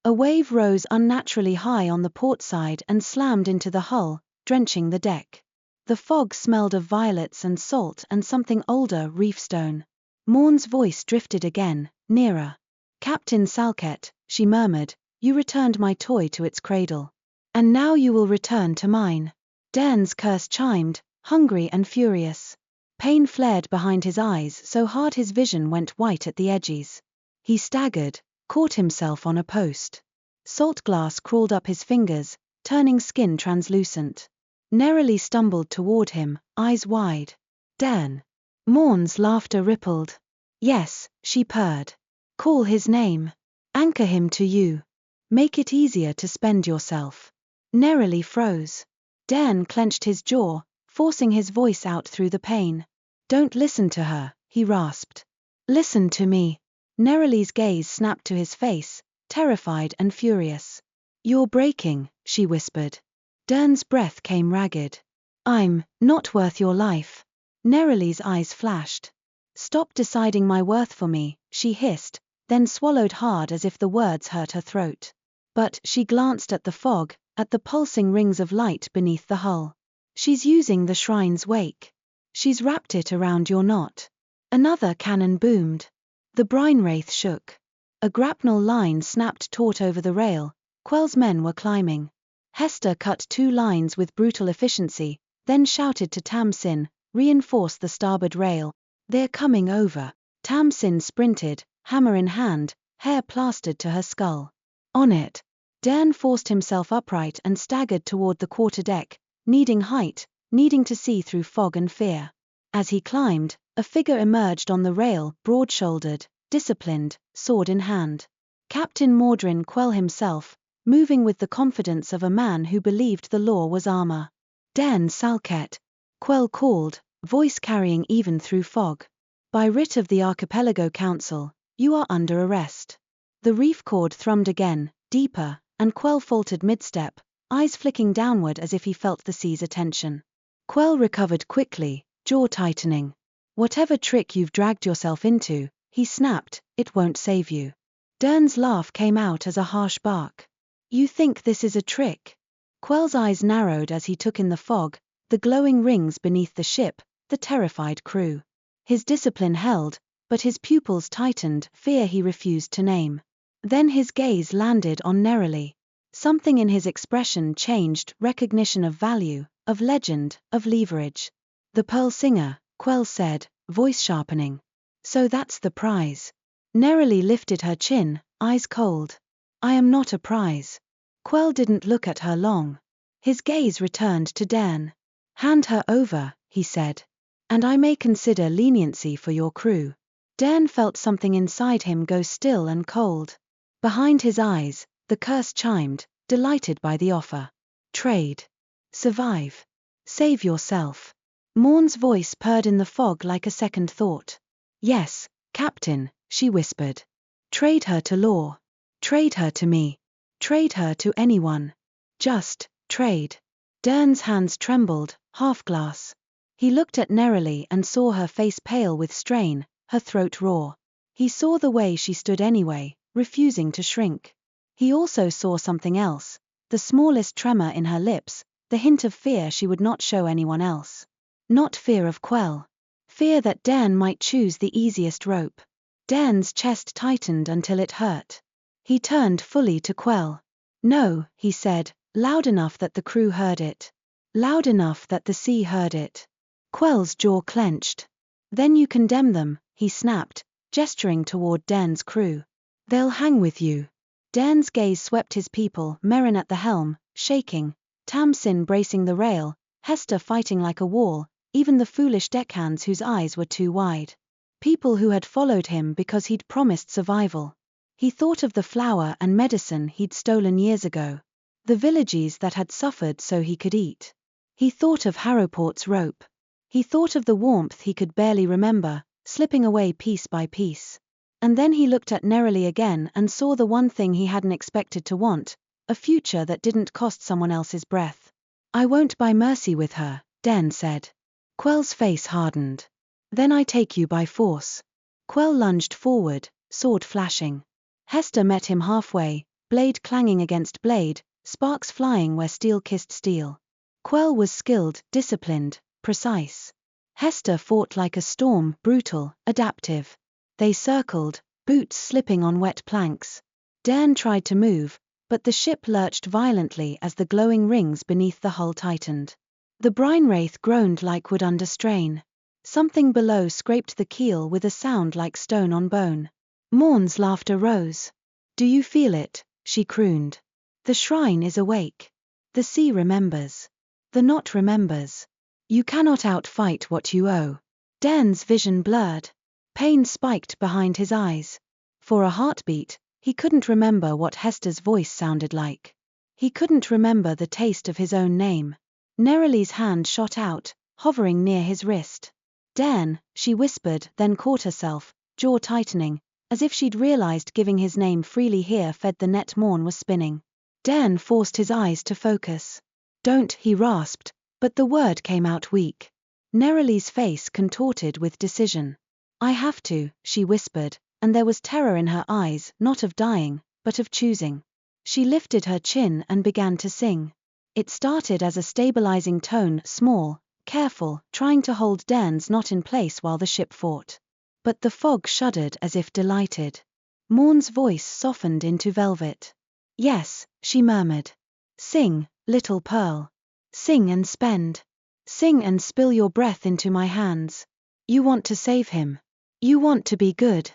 A wave rose unnaturally high on the port side and slammed into the hull, drenching the deck. The fog smelled of violets and salt and something older, reefstone. Morn's voice drifted again, nearer. "Captain Salkett," she murmured, "you returned my toy to its cradle. And now you will return to mine." Dairn's curse chimed, hungry and furious. Pain flared behind his eyes so hard his vision went white at the edges. He staggered, caught himself on a post. Saltglass crawled up his fingers, turning skin translucent. Neralie stumbled toward him, eyes wide. "Dairn." Morn's laughter rippled. "Yes," she purred. "Call his name. Anchor him to you. Make it easier to spend yourself." Neralie froze. Dairn clenched his jaw, forcing his voice out through the pain. "Don't listen to her," he rasped. "Listen to me." Neralie's gaze snapped to his face, terrified and furious. "You're breaking," she whispered. Dairn's breath came ragged. "I'm not worth your life." Neralie's eyes flashed. "Stop deciding my worth for me," she hissed, then swallowed hard as if the words hurt her throat. But she glanced at the fog, at the pulsing rings of light beneath the hull. "She's using the shrine's wake. She's wrapped it around your knot." Another cannon boomed. The brine wraith shook. A grapnel line snapped taut over the rail. Quell's men were climbing. Hester cut 2 lines with brutal efficiency, then shouted to Tamsin, "Reinforce the starboard rail. They're coming over." Tamsin sprinted, hammer in hand, hair plastered to her skull. On it. Dairn forced himself upright and staggered toward the quarterdeck, needing height, needing to see through fog and fear. As he climbed, a figure emerged on the rail, broad-shouldered, disciplined, sword in hand. Captain Mordrin Quell himself, moving with the confidence of a man who believed the law was armor. "Dairn Salkett," Quell called, voice carrying even through fog. "By writ of the Archipelago Council, you are under arrest." The reef cord thrummed again, deeper, and Quell faltered mid-step, eyes flicking downward as if he felt the sea's attention. Quell recovered quickly, jaw tightening. "Whatever trick you've dragged yourself into," he snapped, "it won't save you." Dairn's laugh came out as a harsh bark. "You think this is a trick?" Quell's eyes narrowed as he took in the fog, the glowing rings beneath the ship, the terrified crew. His discipline held, but his pupils tightened, fear he refused to name. Then his gaze landed on Neralie. Something in his expression changed, recognition of value, of legend, of leverage. "The Pearl Singer," Quell said, voice sharpening. "So that's the prize." Neralie lifted her chin, eyes cold. "I am not a prize." Quell didn't look at her long. His gaze returned to Dairn. "Hand her over," he said. "And I may consider leniency for your crew." Dairn felt something inside him go still and cold. Behind his eyes, the curse chimed, delighted by the offer. "Trade. Survive. Save yourself." Morn's voice purred in the fog like a second thought. "Yes, Captain," she whispered. "Trade her to law. Trade her to me. Trade her to anyone. Just trade." Dairn's hands trembled, half glass. He looked at Neralie and saw her face pale with strain, her throat raw. He saw the way she stood anyway, refusing to shrink. He also saw something else, the smallest tremor in her lips, the hint of fear she would not show anyone else. Not fear of Quell. Fear that Dairn might choose the easiest rope. Dairn's chest tightened until it hurt. He turned fully to Quell. "No," he said, loud enough that the crew heard it. Loud enough that the sea heard it. Quell's jaw clenched. "Then you condemn them," he snapped, gesturing toward Dairn's crew. "They'll hang with you." Dairn's gaze swept his people, Merrin at the helm, shaking, Tamsin bracing the rail, Hester fighting like a wall, even the foolish deckhands whose eyes were too wide. People who had followed him because he'd promised survival. He thought of the flour and medicine he'd stolen years ago. The villages that had suffered so he could eat. He thought of Harrowport's rope. He thought of the warmth he could barely remember, slipping away piece by piece. And then he looked at Neralie again and saw the one thing he hadn't expected to want, a future that didn't cost someone else's breath. "I won't buy mercy with her," Dairn said. Quell's face hardened. "Then I take you by force." Quell lunged forward, sword flashing. Hester met him halfway, blade clanging against blade, sparks flying where steel kissed steel. Quell was skilled, disciplined, precise. Hester fought like a storm, brutal, adaptive. They circled, boots slipping on wet planks. Dairn tried to move, but the ship lurched violently as the glowing rings beneath the hull tightened. The brine wraith groaned like wood under strain. Something below scraped the keel with a sound like stone on bone. Morn's laughter rose. "Do you feel it?" she crooned. "The shrine is awake. The sea remembers. The knot remembers. You cannot outfight what you owe." Dairn's vision blurred. Pain spiked behind his eyes. For a heartbeat, he couldn't remember what Hester's voice sounded like. He couldn't remember the taste of his own name. Neralie's hand shot out, hovering near his wrist. "Dairn," she whispered, then caught herself, jaw tightening, as if she'd realized giving his name freely here fed the net Morn was spinning. Dairn forced his eyes to focus. "Don't," he rasped, but the word came out weak. Neralie's face contorted with decision. "I have to," she whispered, and there was terror in her eyes, not of dying, but of choosing. She lifted her chin and began to sing. It started as a stabilizing tone, small, careful, trying to hold Dairn's knot in place while the ship fought. But the fog shuddered as if delighted. Morn's voice softened into velvet. "Yes," she murmured. "Sing, little pearl. Sing and spend. Sing and spill your breath into my hands. You want to save him. You want to be good."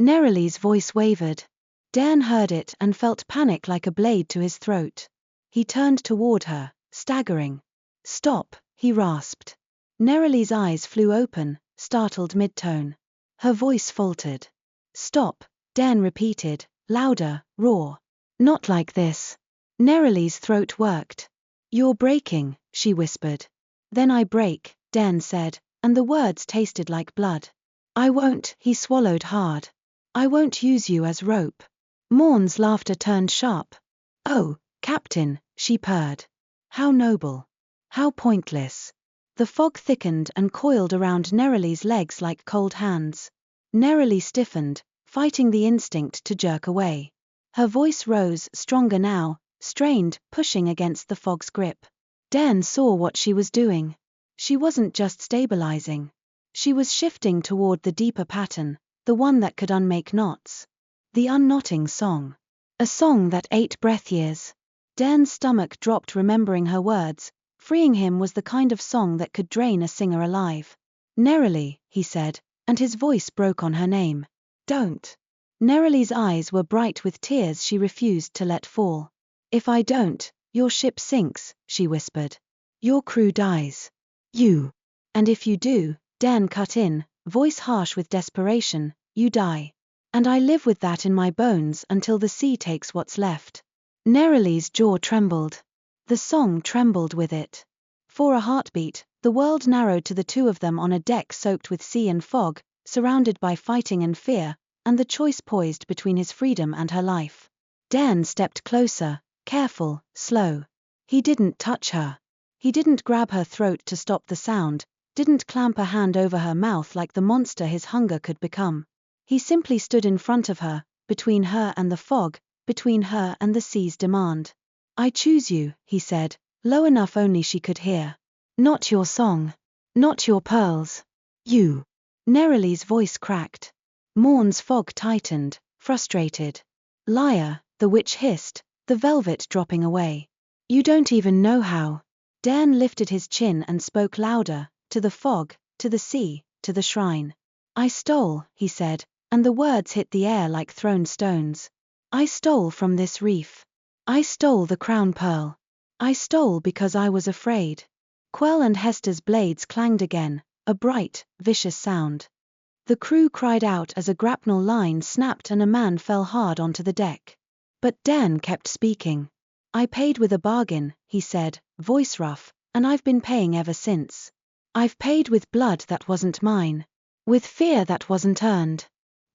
Neralie's voice wavered. Dairn heard it and felt panic like a blade to his throat. He turned toward her, staggering. "Stop," he rasped. Neralie's eyes flew open, startled mid-tone. Her voice faltered. "Stop," Dairn repeated, louder, raw. "Not like this." Neralie's throat worked. "You're breaking," she whispered. "Then I break," Dairn said, and the words tasted like blood. "I won't," he swallowed hard. "I won't use you as rope." Morn's laughter turned sharp. "Oh, Captain," she purred. "How noble. How pointless." The fog thickened and coiled around Neralie's legs like cold hands. Neralie stiffened, fighting the instinct to jerk away. Her voice rose, stronger now, strained, pushing against the fog's grip. Dairn saw what she was doing. She wasn't just stabilizing. She was shifting toward the deeper pattern, the one that could unmake knots. The unknotting song. A song that ate breath years. Dairn's stomach dropped remembering her words. Freeing him was the kind of song that could drain a singer alive. "Neralie," he said, and his voice broke on her name. "Don't." Neralie's eyes were bright with tears she refused to let fall. "If I don't, your ship sinks," she whispered. "Your crew dies. You. And if you do," Dairn cut in, voice harsh with desperation, "you die. And I live with that in my bones until the sea takes what's left." Neralie's jaw trembled. The song trembled with it. For a heartbeat, the world narrowed to the two of them on a deck soaked with sea and fog, surrounded by fighting and fear, and the choice poised between his freedom and her life. Dairn stepped closer, careful, slow. He didn't touch her. He didn't grab her throat to stop the sound, didn't clamp a hand over her mouth like the monster his hunger could become. He simply stood in front of her, between her and the fog, between her and the sea's demand. I choose you, he said, low enough only she could hear. Not your song. Not your pearls. You. Neralie's voice cracked. Morn's fog tightened, frustrated. Liar, the witch hissed, the velvet dropping away. You don't even know how. Dairn lifted his chin and spoke louder, to the fog, to the sea, to the shrine. I stole, he said, and the words hit the air like thrown stones. I stole from this reef. I stole the crown pearl. I stole because I was afraid. Quell and Hester's blades clanged again, a bright, vicious sound. The crew cried out as a grapnel line snapped and a man fell hard onto the deck. But Dairn kept speaking. I paid with a bargain, he said, voice rough, and I've been paying ever since. I've paid with blood that wasn't mine. With fear that wasn't earned.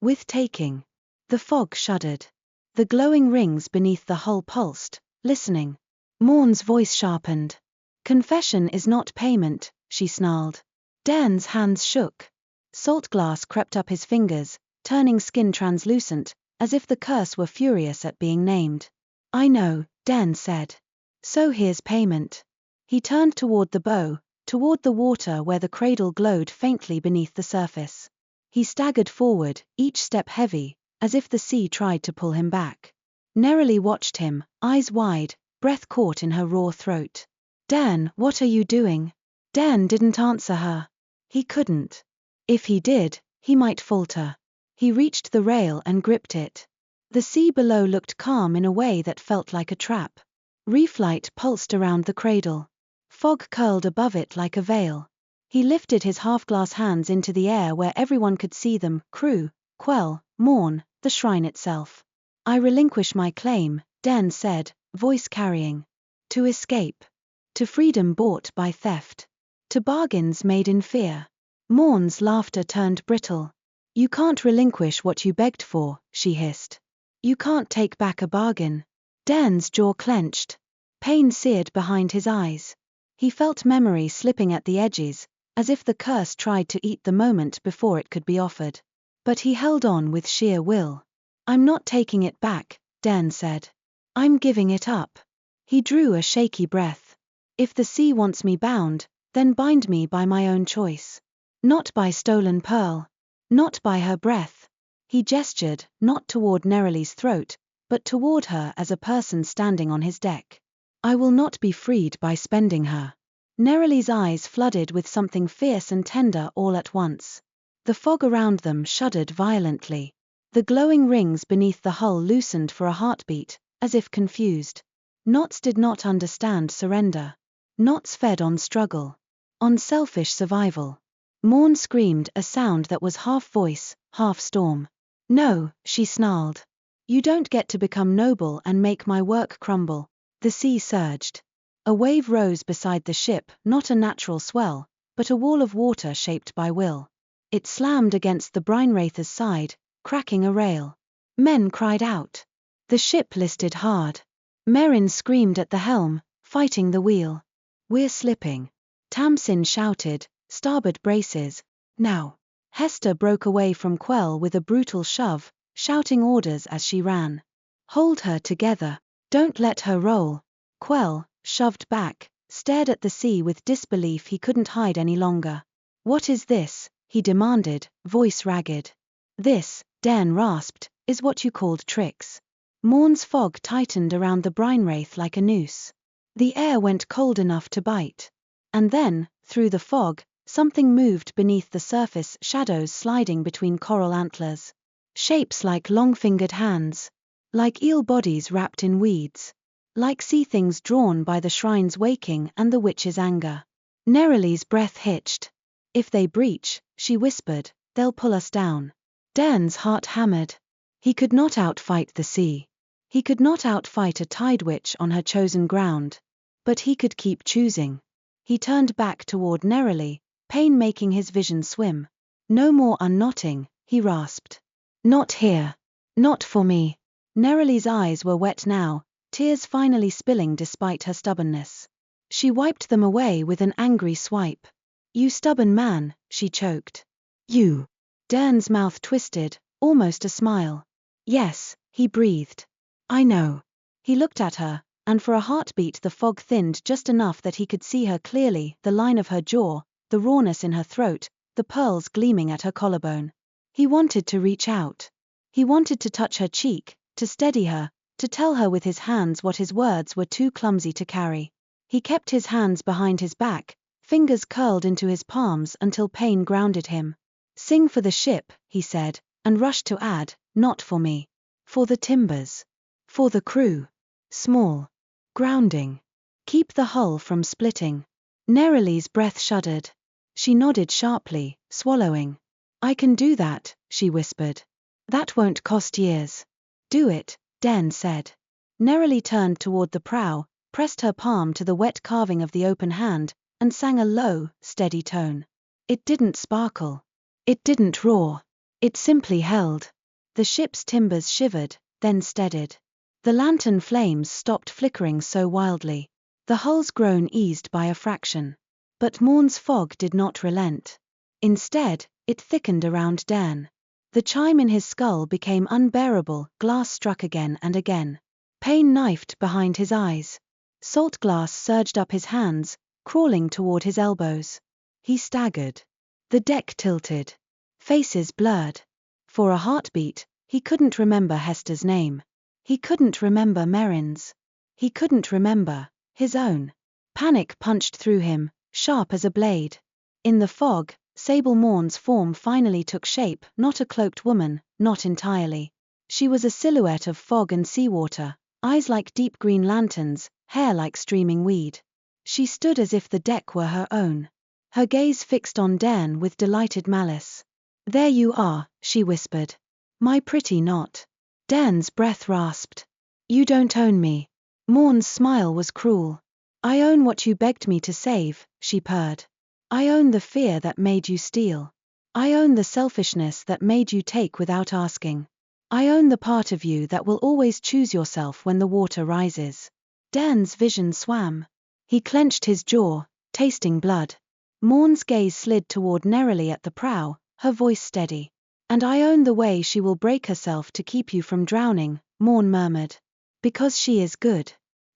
With taking. The fog shuddered. The glowing rings beneath the hull pulsed, listening. Morn's voice sharpened. Confession is not payment, she snarled. Dairn's hands shook. Saltglass crept up his fingers, turning skin translucent, as if the curse were furious at being named. I know, Dairn said. So here's payment. He turned toward the bow, toward the water where the cradle glowed faintly beneath the surface. He staggered forward, each step heavy, as if the sea tried to pull him back. Neralie watched him, eyes wide, breath caught in her raw throat. Dairn, what are you doing? Dairn didn't answer her. He couldn't. If he did, he might falter. He reached the rail and gripped it. The sea below looked calm in a way that felt like a trap. Reef light pulsed around the cradle. Fog curled above it like a veil. He lifted his half-glass hands into the air where everyone could see them, crew, Quell, Morn, the shrine itself. I relinquish my claim, Dairn said, voice carrying. To escape. To freedom bought by theft. To bargains made in fear. Morn's laughter turned brittle. You can't relinquish what you begged for, she hissed. You can't take back a bargain. Dairn's jaw clenched. Pain seared behind his eyes. He felt memory slipping at the edges, as if the curse tried to eat the moment before it could be offered. But he held on with sheer will. I'm not taking it back, Dairn said. I'm giving it up. He drew a shaky breath. If the sea wants me bound, then bind me by my own choice. Not by stolen pearl. Not by her breath. He gestured, not toward Neralie's throat, but toward her as a person standing on his deck. I will not be freed by spending her. Neralie's eyes flooded with something fierce and tender all at once. The fog around them shuddered violently. The glowing rings beneath the hull loosened for a heartbeat, as if confused. Knots did not understand surrender. Knots fed on struggle. On selfish survival. Morn screamed a sound that was half voice, half storm. No, she snarled. You don't get to become noble and make my work crumble. The sea surged. A wave rose beside the ship, not a natural swell, but a wall of water shaped by will. It slammed against the Brinewraither's side, cracking a rail. Men cried out. The ship listed hard. Merrin screamed at the helm, fighting the wheel. We're slipping. Tamsin shouted, starboard braces, now. Hester broke away from Quell with a brutal shove, shouting orders as she ran. Hold her together. Don't let her roll. Quell, shoved back, stared at the sea with disbelief he couldn't hide any longer. What is this? He demanded, voice ragged. This, Dairn rasped, is what you called tricks. Morn's fog tightened around the Brinewraith like a noose. The air went cold enough to bite. And then, through the fog, something moved beneath the surface, shadows sliding between coral antlers. Shapes like long-fingered hands. Like eel bodies wrapped in weeds. Like sea things drawn by the shrine's waking and the witch's anger. Neralie's breath hitched. If they breach, she whispered, they'll pull us down. Dairn's heart hammered. He could not outfight the sea. He could not outfight a tide witch on her chosen ground. But he could keep choosing. He turned back toward Neralie, pain making his vision swim. No more unknotting, he rasped. Not here. Not for me. Neralie's eyes were wet now, tears finally spilling despite her stubbornness. She wiped them away with an angry swipe. You stubborn man, she choked. You. Dairn's mouth twisted, almost a smile. Yes, he breathed. I know. He looked at her, and for a heartbeat the fog thinned just enough that he could see her clearly, the line of her jaw, the rawness in her throat, the pearls gleaming at her collarbone. He wanted to reach out. He wanted to touch her cheek, to steady her, to tell her with his hands what his words were too clumsy to carry. He kept his hands behind his back, fingers curled into his palms until pain grounded him. "Sing for the ship," he said, and rushed to add, "not for me. For the timbers. For the crew. Small. Grounding. Keep the hull from splitting." Neralie's breath shuddered. She nodded sharply, swallowing. "I can do that," she whispered. "That won't cost years." "Do it," Dairn said. Neralie turned toward the prow, pressed her palm to the wet carving of the open hand, and sang a low, steady tone. It didn't sparkle. It didn't roar. It simply held. The ship's timbers shivered, then steadied. The lantern flames stopped flickering so wildly. The hull's groan eased by a fraction. But morn's fog did not relent. Instead, it thickened around Dairn. The chime in his skull became unbearable, glass struck again and again. Pain knifed behind his eyes. Saltglass surged up his hands, crawling toward his elbows. He staggered. The deck tilted. Faces blurred. For a heartbeat, he couldn't remember Hester's name. He couldn't remember Merrin's. He couldn't remember his own. Panic punched through him, sharp as a blade. In the fog, Sable Morn's form finally took shape, not a cloaked woman, not entirely. She was a silhouette of fog and seawater, eyes like deep green lanterns, hair like streaming weed. She stood as if the deck were her own. Her gaze fixed on Dairn with delighted malice. "There you are," she whispered. "My pretty knot." Dairn's breath rasped. "You don't own me." Morn's smile was cruel. "I own what you begged me to save," she purred. "I own the fear that made you steal. I own the selfishness that made you take without asking. I own the part of you that will always choose yourself when the water rises." Dairn's vision swam. He clenched his jaw, tasting blood. Morn's gaze slid toward Neralie at the prow, her voice steady. "And I own the way she will break herself to keep you from drowning," Morn murmured. "Because she is good.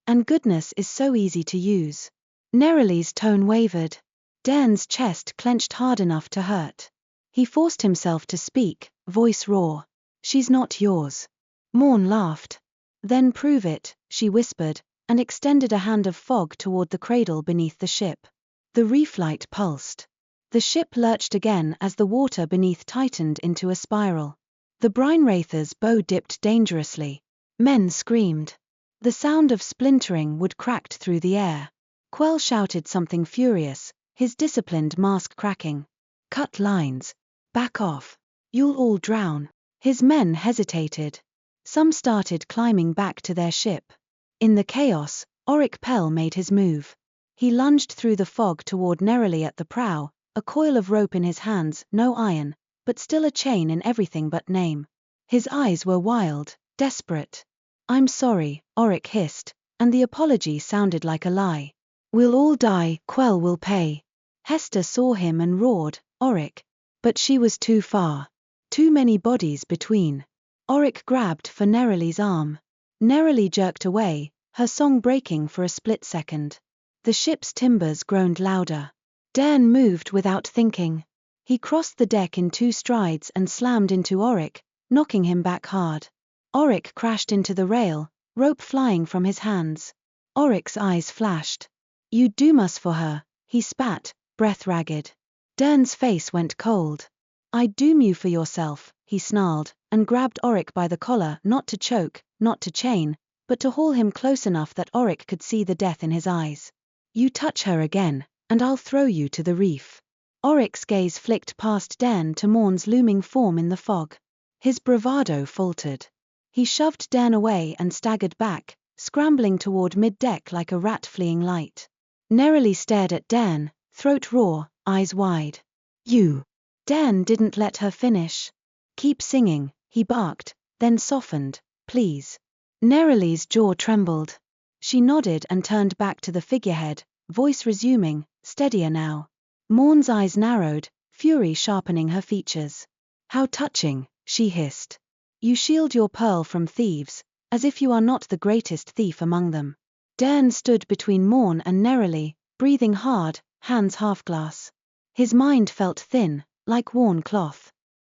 And goodness is so easy to use." Neralie's tone wavered. Dairn's chest clenched hard enough to hurt. He forced himself to speak, voice raw. "She's not yours." Morn laughed. "Then prove it," she whispered, and extended a hand of fog toward the cradle beneath the ship. The reef light pulsed. The ship lurched again as the water beneath tightened into a spiral. The Brine-Wraither's bow dipped dangerously. Men screamed. The sound of splintering wood cracked through the air. Quell shouted something furious, his disciplined mask cracking. "Cut lines. Back off. You'll all drown." His men hesitated. Some started climbing back to their ship. In the chaos, Oric Pell made his move. He lunged through the fog toward Neralie at the prow, a coil of rope in his hands, no iron, but still a chain in everything but name. His eyes were wild, desperate. "I'm sorry," Oric hissed, and the apology sounded like a lie. "We'll all die, Quell will pay." Hester saw him and roared, "Oric." But she was too far. Too many bodies between. Oric grabbed for Neralie's arm. Neralie jerked away, her song breaking for a split second. The ship's timbers groaned louder. Dairn moved without thinking. He crossed the deck in 2 strides and slammed into Oric, knocking him back hard. Oric crashed into the rail, rope flying from his hands. Oric's eyes flashed. "You'd doom us for her," he spat, breath ragged. Dairn's face went cold. "I'd doom you for yourself," he snarled, and grabbed Oric by the collar, not to choke, not to chain, but to haul him close enough that Oric could see the death in his eyes. "You touch her again, and I'll throw you to the reef." Oric's gaze flicked past Dairn to Morn's looming form in the fog. His bravado faltered. He shoved Dairn away and staggered back, scrambling toward mid-deck like a rat fleeing light. Neralie stared at Dairn, throat raw, eyes wide. "You." Dairn didn't let her finish. "Keep singing," he barked, then softened, "please." Neralie's jaw trembled. She nodded and turned back to the figurehead, voice resuming, steadier now. Morn's eyes narrowed, fury sharpening her features. "How touching," she hissed. "You shield your pearl from thieves, as if you are not the greatest thief among them." Dairn stood between Morn and Neralie, breathing hard, hands half-glass. His mind felt thin, like worn cloth.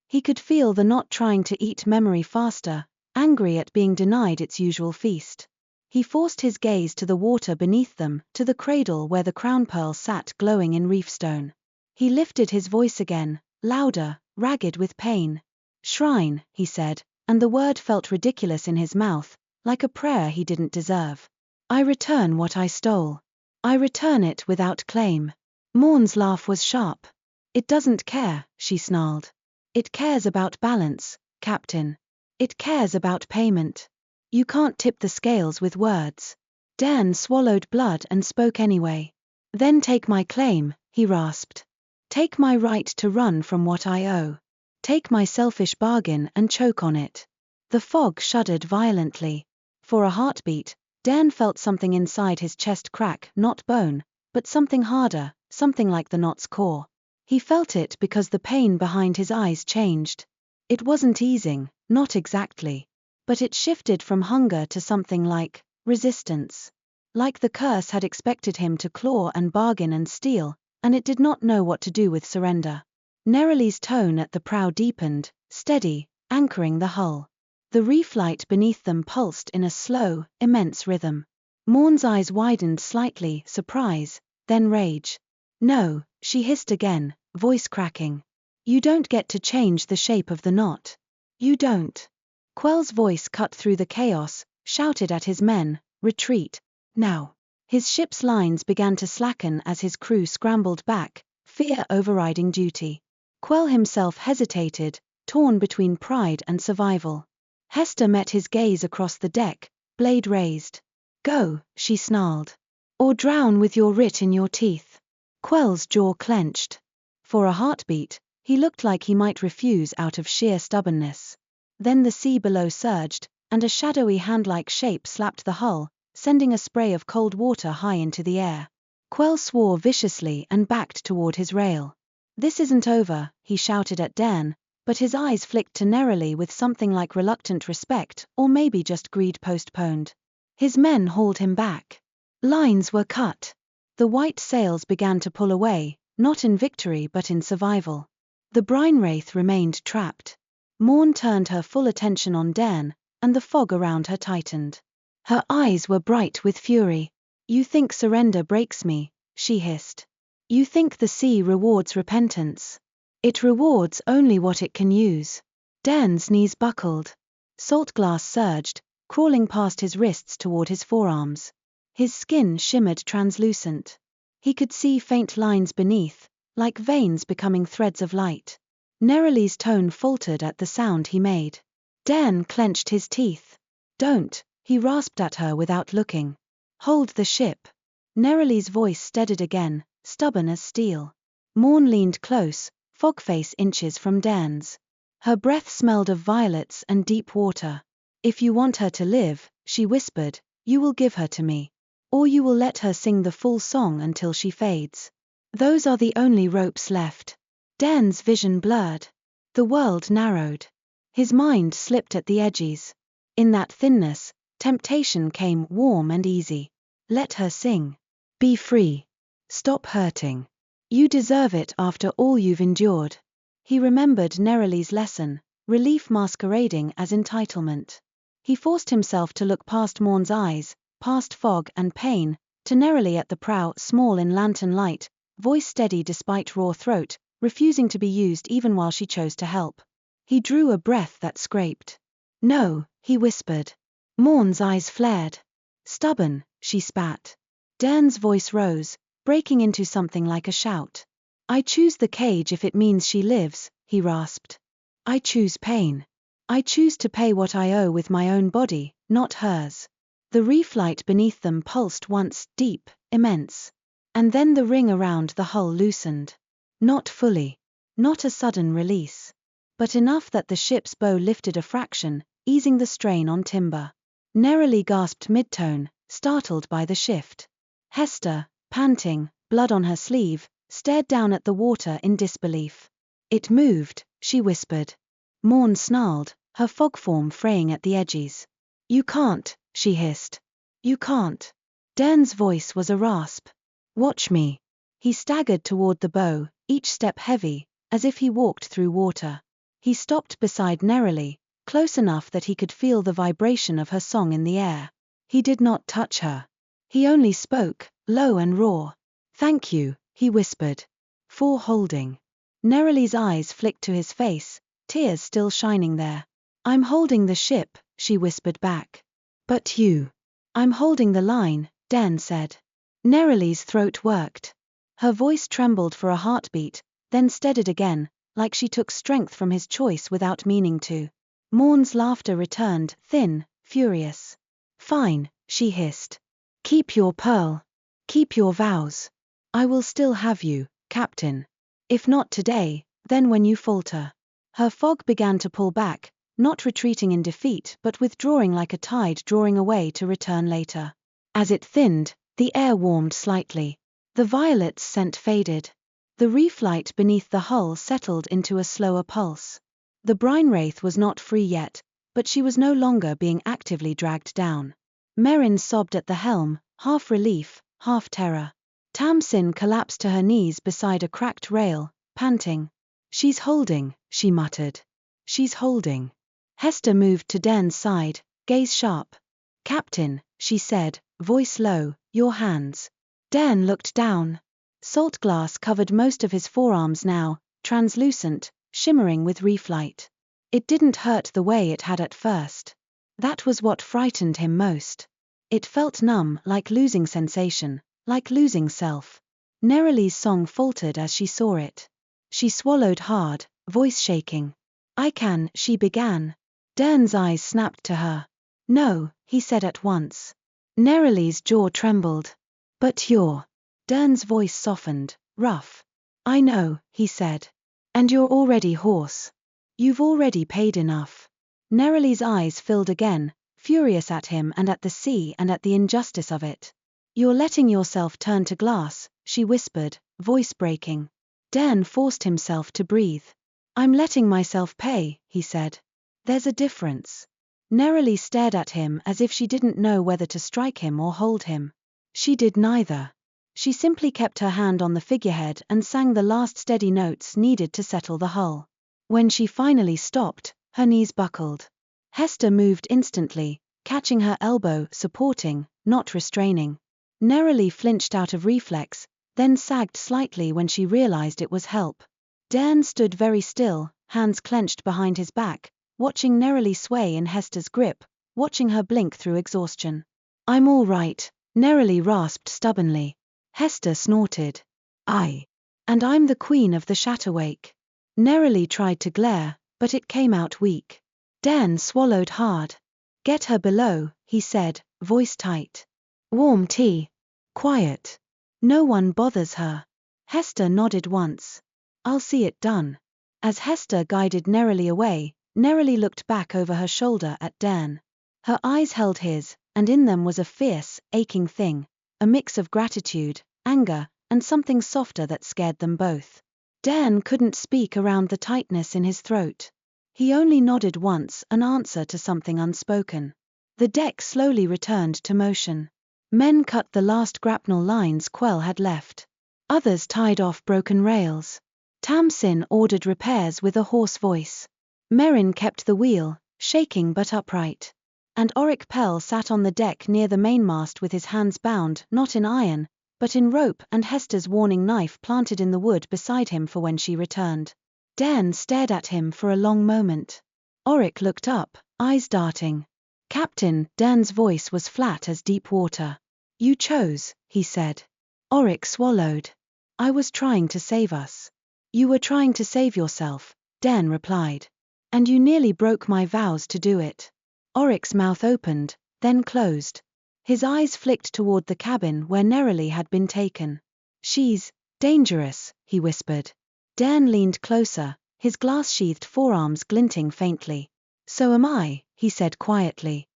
He could feel the knot trying to eat memory faster, angry at being denied its usual feast. He forced his gaze to the water beneath them, to the cradle where the crown pearl sat glowing in reef stone. He lifted his voice again, louder, ragged with pain. "Shrine," he said, and the word felt ridiculous in his mouth, like a prayer he didn't deserve. "I return what I stole. I return it without claim." Morn's laugh was sharp. "It doesn't care," she snarled. "It cares about balance, Captain. It cares about payment. You can't tip the scales with words." Dairn swallowed blood and spoke anyway. "Then take my claim," he rasped. "Take my right to run from what I owe. Take my selfish bargain and choke on it." The fog shuddered violently. For a heartbeat, Dairn felt something inside his chest crack, not bone, but something harder, something like the knot's core. He felt it because the pain behind his eyes changed. It wasn't easing, not exactly. But it shifted from hunger to something like resistance. Like the curse had expected him to claw and bargain and steal, and it did not know what to do with surrender. Neralie's tone at the prow deepened, steady, anchoring the hull. The reef light beneath them pulsed in a slow, immense rhythm. Morn's eyes widened slightly, surprise, then rage. "No," she hissed again, voice cracking. "You don't get to change the shape of the knot. You don't." Quell's voice cut through the chaos, shouted at his men, "Retreat, now." His ship's lines began to slacken as his crew scrambled back, fear overriding duty. Quell himself hesitated, torn between pride and survival. Hester met his gaze across the deck, blade raised. "Go," she snarled. "Or drown with your writ in your teeth." Quell's jaw clenched. For a heartbeat, he looked like he might refuse out of sheer stubbornness. Then the sea below surged, and a shadowy hand-like shape slapped the hull, sending a spray of cold water high into the air. Quell swore viciously and backed toward his rail. "This isn't over," he shouted at Dairn, but his eyes flicked to Neralie with something like reluctant respect, or maybe just greed postponed. His men hauled him back. Lines were cut. The white sails began to pull away, not in victory but in survival. The brine wraith remained trapped. Morn turned her full attention on Dairn, and the fog around her tightened. Her eyes were bright with fury. "You think surrender breaks me," she hissed. "You think the sea rewards repentance. It rewards only what it can use." Dairn's knees buckled. Saltglass surged, crawling past his wrists toward his forearms. His skin shimmered translucent. He could see faint lines beneath, like veins becoming threads of light. Neralie's tone faltered at the sound he made. Dairn clenched his teeth. "Don't," he rasped at her without looking. "Hold the ship." Neralie's voice steadied again, stubborn as steel. Morn leaned close, fogface inches from Dairn's. Her breath smelled of violets and deep water. "If you want her to live," she whispered, "you will give her to me. Or you will let her sing the full song until she fades. Those are the only ropes left." Dairn's vision blurred. The world narrowed. His mind slipped at the edges. In that thinness, temptation came warm and easy. Let her sing. Be free. Stop hurting. You deserve it after all you've endured. He remembered Neralie's lesson, relief masquerading as entitlement. He forced himself to look past Morn's eyes, past fog and pain, to Neralie at the prow, small in lantern light, voice steady despite raw throat, refusing to be used even while she chose to help. He drew a breath that scraped. "No," he whispered. Morn's eyes flared. "Stubborn," she spat. Dairn's voice rose, breaking into something like a shout. "I choose the cage if it means she lives," he rasped. "I choose pain. I choose to pay what I owe with my own body, not hers." The reef light beneath them pulsed once, deep, immense. And then the ring around the hull loosened. Not fully. Not a sudden release. But enough that the ship's bow lifted a fraction, easing the strain on timber. Neralie gasped mid-tone, startled by the shift. Hester, panting, blood on her sleeve, stared down at the water in disbelief. "It moved," she whispered. Morn snarled, her fog form fraying at the edges. "You can't," she hissed. "You can't." Dairn's voice was a rasp. Watch me. He staggered toward the bow, each step heavy, as if he walked through water. He stopped beside Neralie, close enough that he could feel the vibration of her song in the air. He did not touch her. He only spoke, low and raw. Thank you, he whispered. For holding. Neralie's eyes flicked to his face, tears still shining there. I'm holding the ship, she whispered back. But you. I'm holding the line, Dairn said. Neralie's throat worked. Her voice trembled for a heartbeat, then steadied again, like she took strength from his choice without meaning to. Morn's laughter returned, thin, furious. Fine, she hissed. Keep your pearl. Keep your vows. I will still have you, Captain. If not today, then when you falter. Her fog began to pull back, not retreating in defeat but withdrawing like a tide drawing away to return later. As it thinned, the air warmed slightly. The violet's scent faded. The reef light beneath the hull settled into a slower pulse. The brine wraith was not free yet, but she was no longer being actively dragged down. Merrin sobbed at the helm, half relief, half terror. Tamsin collapsed to her knees beside a cracked rail, panting. She's holding, she muttered. She's holding. Hester moved to Dairn's side, gaze sharp. Captain, she said, voice low, your hands. Dairn looked down. Saltglass covered most of his forearms now, translucent, shimmering with reef light. It didn't hurt the way it had at first. That was what frightened him most. It felt numb, like losing sensation, like losing self. Neralie's song faltered as she saw it. She swallowed hard, voice shaking. I can, she began. Dairn's eyes snapped to her. No, he said at once. Neralie's jaw trembled. But you're. Dairn's voice softened, rough. I know, he said. And you're already hoarse. You've already paid enough. Neralie's eyes filled again, furious at him and at the sea and at the injustice of it. You're letting yourself turn to glass, she whispered, voice breaking. Dairn forced himself to breathe. I'm letting myself pay, he said. There's a difference. Neralie stared at him as if she didn't know whether to strike him or hold him. She did neither. She simply kept her hand on the figurehead and sang the last steady notes needed to settle the hull. When she finally stopped, her knees buckled. Hester moved instantly, catching her elbow, supporting, not restraining. Neralie flinched out of reflex, then sagged slightly when she realized it was help. Dairn stood very still, hands clenched behind his back, watching Neralie sway in Hester's grip, watching her blink through exhaustion. I'm all right, Neralie rasped stubbornly. Hester snorted. And I'm the queen of the Shatterwake. Neralie tried to glare, but it came out weak. Dairn swallowed hard. Get her below, he said, voice tight. Warm tea. Quiet. No one bothers her. Hester nodded once. I'll see it done. As Hester guided Neralie away, Neralie looked back over her shoulder at Dairn. Her eyes held his, and in them was a fierce, aching thing, a mix of gratitude, anger, and something softer that scared them both. Dairn couldn't speak around the tightness in his throat. He only nodded once, an answer to something unspoken. The deck slowly returned to motion. Men cut the last grapnel lines Quell had left. Others tied off broken rails. Tamsin ordered repairs with a hoarse voice. Merrin kept the wheel, shaking but upright. And Auric Pell sat on the deck near the mainmast with his hands bound, not in iron, but in rope, and Hester's warning knife planted in the wood beside him for when she returned. Dairn stared at him for a long moment. Auric looked up, eyes darting. Captain, Dairn's voice was flat as deep water. You chose, he said. Auric swallowed. I was trying to save us. You were trying to save yourself, Dairn replied. And you nearly broke my vows to do it. Auric's mouth opened, then closed. His eyes flicked toward the cabin where Neralie had been taken. She's dangerous, he whispered. Dairn leaned closer, his glass-sheathed forearms glinting faintly. So am I, he said quietly.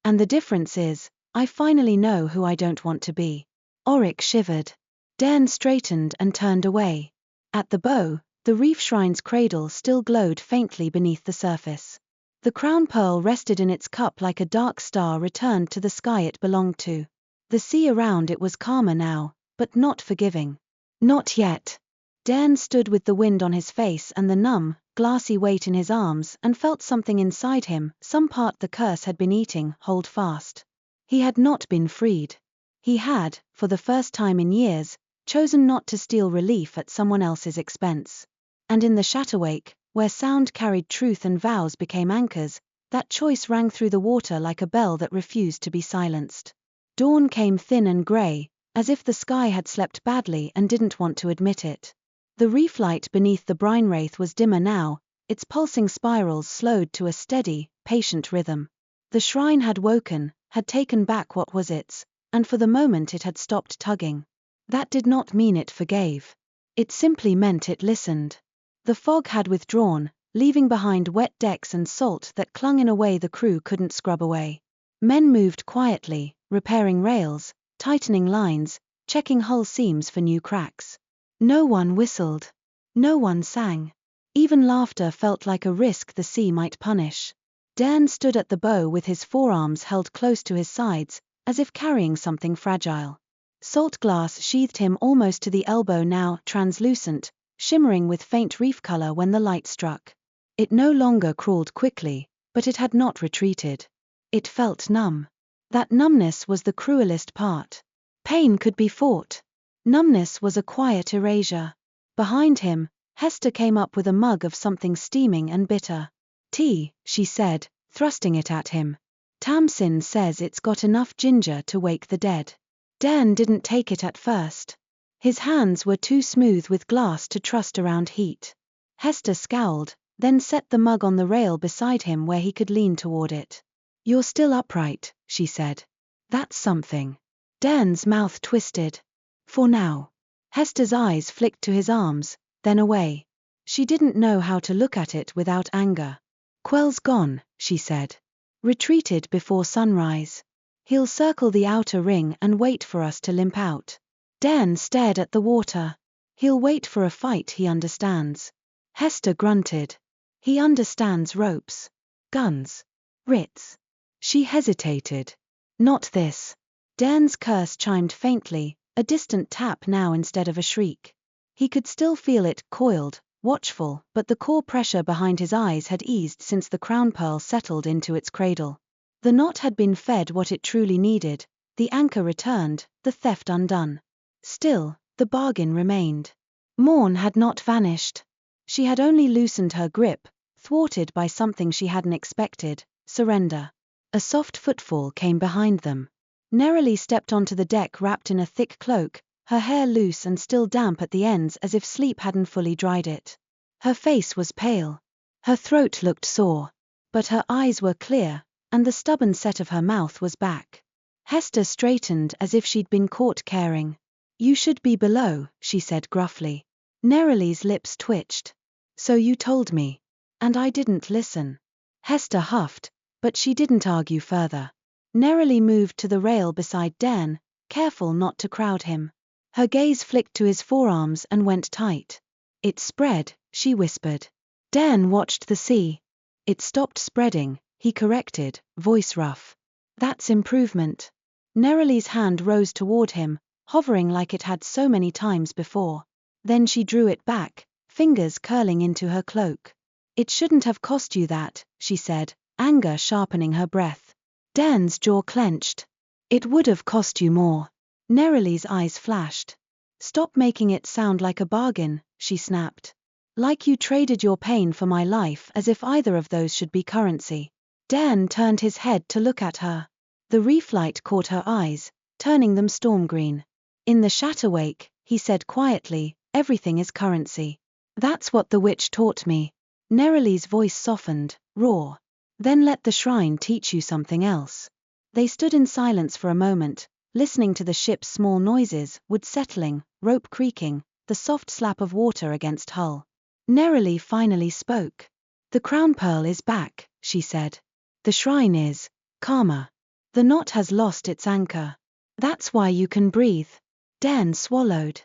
And the difference is, I finally know who I don't want to be. Auric shivered. Dairn straightened and turned away. At the bow, the reef-shrine's cradle still glowed faintly beneath the surface. The crown pearl rested in its cup like a dark star returned to the sky it belonged to. The sea around it was calmer now, but not forgiving. Not yet. Dairn stood with the wind on his face and the numb, glassy weight in his arms and felt something inside him, some part the curse had been eating, hold fast. He had not been freed. He had, for the first time in years, chosen not to steal relief at someone else's expense. And in the Shatterwake, where sound carried truth and vows became anchors, that choice rang through the water like a bell that refused to be silenced. Dawn came thin and grey, as if the sky had slept badly and didn't want to admit it. The reef light beneath the brine wraith was dimmer now, its pulsing spirals slowed to a steady, patient rhythm. The shrine had woken, had taken back what was its, and for the moment it had stopped tugging. That did not mean it forgave. It simply meant it listened. The fog had withdrawn, leaving behind wet decks and salt that clung in a way the crew couldn't scrub away. Men moved quietly, repairing rails, tightening lines, checking hull seams for new cracks. No one whistled. No one sang. Even laughter felt like a risk the sea might punish. Dairn stood at the bow with his forearms held close to his sides, as if carrying something fragile. Saltglass sheathed him almost to the elbow now, translucent, shimmering with faint reef color when the light struck. It no longer crawled quickly, but it had not retreated. It felt numb. That numbness was the cruelest part. Pain could be fought. Numbness was a quiet erasure. Behind him, Hester came up with a mug of something steaming and bitter. Tea, she said, thrusting it at him. Tamsin says it's got enough ginger to wake the dead. Dairn didn't take it at first. His hands were too smooth with glass to trust around heat. Hester scowled, then set the mug on the rail beside him where he could lean toward it. You're still upright, she said. That's something. Dairn's mouth twisted. For now. Hester's eyes flicked to his arms, then away. She didn't know how to look at it without anger. Quell's gone, she said. Retreated before sunrise. He'll circle the outer ring and wait for us to limp out. Dairn stared at the water. He'll wait for a fight he understands. Hester grunted. He understands ropes. Guns. Writs. She hesitated. Not this. Dairn's curse chimed faintly, a distant tap now instead of a shriek. He could still feel it, coiled, watchful, but the core pressure behind his eyes had eased since the crown pearl settled into its cradle. The knot had been fed what it truly needed, the anchor returned, the theft undone. Still, the bargain remained. Morn had not vanished. She had only loosened her grip, thwarted by something she hadn't expected, surrender. A soft footfall came behind them. Neralie stepped onto the deck wrapped in a thick cloak, her hair loose and still damp at the ends as if sleep hadn't fully dried it. Her face was pale. Her throat looked sore. But her eyes were clear, and the stubborn set of her mouth was back. Hester straightened as if she'd been caught caring. You should be below, she said gruffly. Neralie's lips twitched. So you told me. And I didn't listen. Hester huffed, but she didn't argue further. Neralie moved to the rail beside Dairn, careful not to crowd him. Her gaze flicked to his forearms and went tight. It spread, she whispered. Dairn watched the sea. It stopped spreading, he corrected, voice rough. That's improvement. Neralie's hand rose toward him, hovering like it had so many times before. Then she drew it back, fingers curling into her cloak. It shouldn't have cost you that, she said, anger sharpening her breath. Dairn's jaw clenched. It would have cost you more. Neralie's eyes flashed. Stop making it sound like a bargain, she snapped. Like you traded your pain for my life, as if either of those should be currency. Dairn turned his head to look at her. The reef light caught her eyes, turning them storm green. In the Shatterwake, he said quietly, everything is currency. That's what the witch taught me. Neralie's voice softened, raw. Then let the shrine teach you something else. They stood in silence for a moment, listening to the ship's small noises, wood settling, rope creaking, the soft slap of water against hull. Neralie finally spoke. The crown pearl is back, she said. The shrine is calmer. The knot has lost its anchor. That's why you can breathe. Dairn swallowed.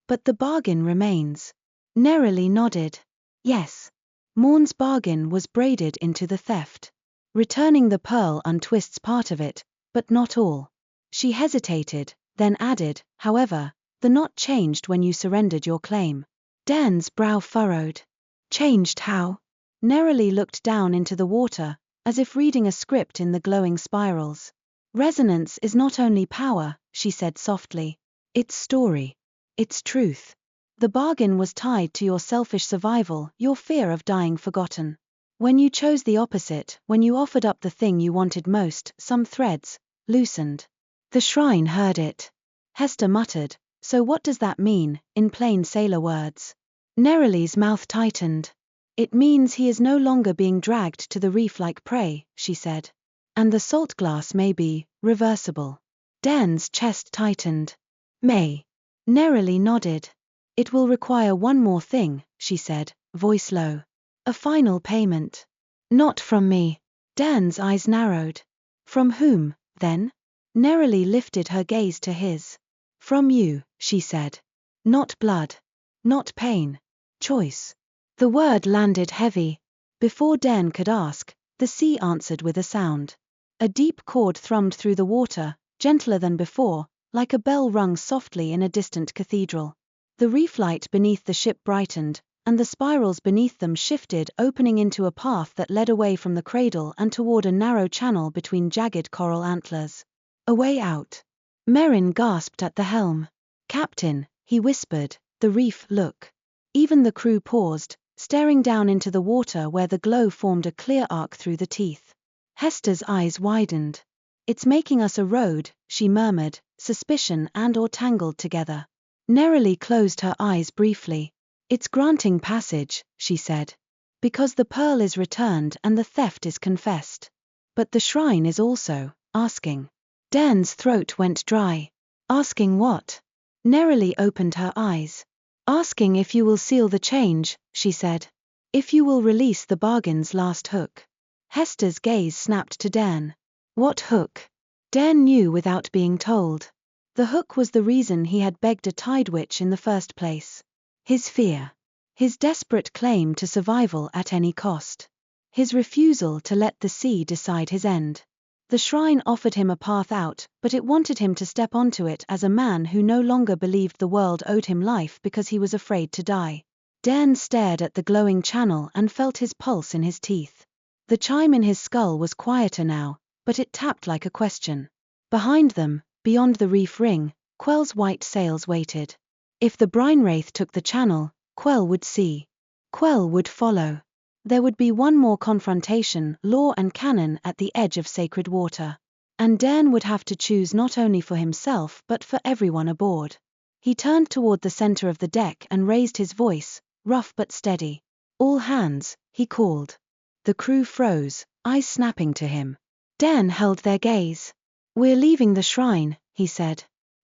But the bargain remains. Neralie nodded. Yes. Morn's bargain was braided into the theft. Returning the pearl untwists part of it, but not all. She hesitated, then added, however, the knot changed when you surrendered your claim. Dairn's brow furrowed. Changed how? Neralie looked down into the water, as if reading a script in the glowing spirals. Resonance is not only power, she said softly. It's story. It's truth. The bargain was tied to your selfish survival, your fear of dying forgotten. When you chose the opposite, when you offered up the thing you wanted most, some threads loosened. The shrine heard it. Hester muttered, so what does that mean, in plain sailor words? Neralie's mouth tightened. It means he is no longer being dragged to the reef like prey, she said. And the saltglass may be reversible. Dairn's chest tightened. May. Neralie nodded. It will require one more thing, she said, voice low. A final payment. Not from me. Dairn's eyes narrowed. From whom, then? Neralie lifted her gaze to his. From you, she said. Not blood. Not pain. Choice. The word landed heavy. Before Dairn could ask, the sea answered with a sound. A deep chord thrummed through the water, gentler than before, like a bell rung softly in a distant cathedral. The reef light beneath the ship brightened, and the spirals beneath them shifted, opening into a path that led away from the cradle and toward a narrow channel between jagged coral antlers. A way out. Merrin gasped at the helm. Captain, he whispered, the reef, look. Even the crew paused, staring down into the water where the glow formed a clear arc through the teeth. Hester's eyes widened. It's making us a road, she murmured, suspicion and awe tangled together. Neralie closed her eyes briefly. It's granting passage, she said. Because the pearl is returned and the theft is confessed. But the shrine is also asking. Dairn's throat went dry. Asking what? Neralie opened her eyes. Asking if you will seal the change, she said. If you will release the bargain's last hook. Hester's gaze snapped to Dairn. What hook? Dairn knew without being told. The hook was the reason he had begged a tide witch in the first place. His fear. His desperate claim to survival at any cost. His refusal to let the sea decide his end. The shrine offered him a path out, but it wanted him to step onto it as a man who no longer believed the world owed him life because he was afraid to die. Dairn stared at the glowing channel and felt his pulse in his teeth. The chime in his skull was quieter now, but it tapped like a question. Behind them, beyond the reef ring, Quell's white sails waited. If the brine wraith took the channel, Quell would see. Quell would follow. There would be one more confrontation, law and canon at the edge of sacred water. And Dairn would have to choose not only for himself but for everyone aboard. He turned toward the center of the deck and raised his voice, rough but steady. All hands, he called. The crew froze, eyes snapping to him. Dairn held their gaze. We're leaving the shrine, he said.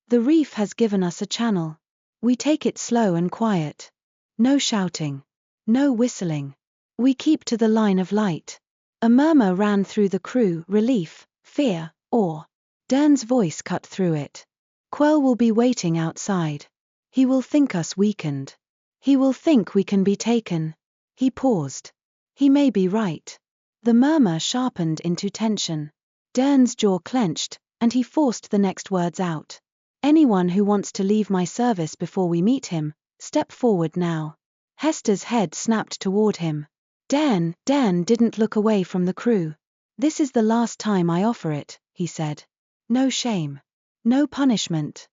The reef has given us a channel. We take it slow and quiet. No shouting. No whistling. We keep to the line of light. A murmur ran through the crew, relief, fear, awe. Dairn's voice cut through it. Quell will be waiting outside. He will think us weakened. He will think we can be taken. He paused. He may be right. The murmur sharpened into tension. Dairn's jaw clenched, and he forced the next words out. Anyone who wants to leave my service before we meet him, step forward now. Hester's head snapped toward him. Dairn didn't look away from the crew. This is the last time I offer it, he said. No shame. No punishment.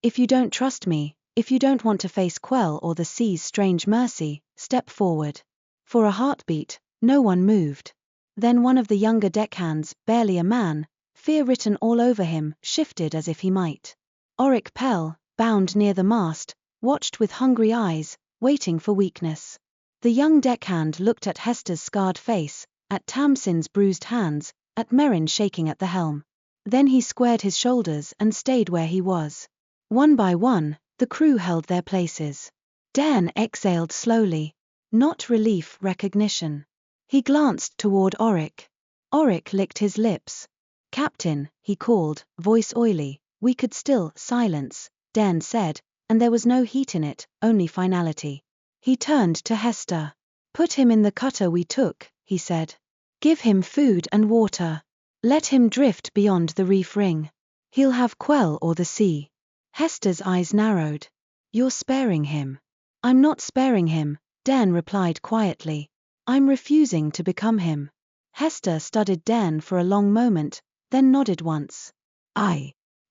If you don't trust me, if you don't want to face Quell or the sea's strange mercy, step forward. For a heartbeat, no one moved. Then one of the younger deckhands, barely a man, fear written all over him, shifted as if he might. Auric Pell, bound near the mast, watched with hungry eyes, waiting for weakness. The young deckhand looked at Hester's scarred face, at Tamsin's bruised hands, at Merrin shaking at the helm. Then he squared his shoulders and stayed where he was. One by one, the crew held their places. Dairn exhaled slowly. Not relief, recognition. He glanced toward Auric. Auric licked his lips. Captain, he called, voice oily. We could still, silence, Dairn said, and there was no heat in it, only finality. He turned to Hester. Put him in the cutter we took, he said. Give him food and water. Let him drift beyond the reef ring. He'll have Quell or the sea. Hester's eyes narrowed. You're sparing him. I'm not sparing him, Dairn replied quietly. I'm refusing to become him. Hester studied Dairn for a long moment, then nodded once.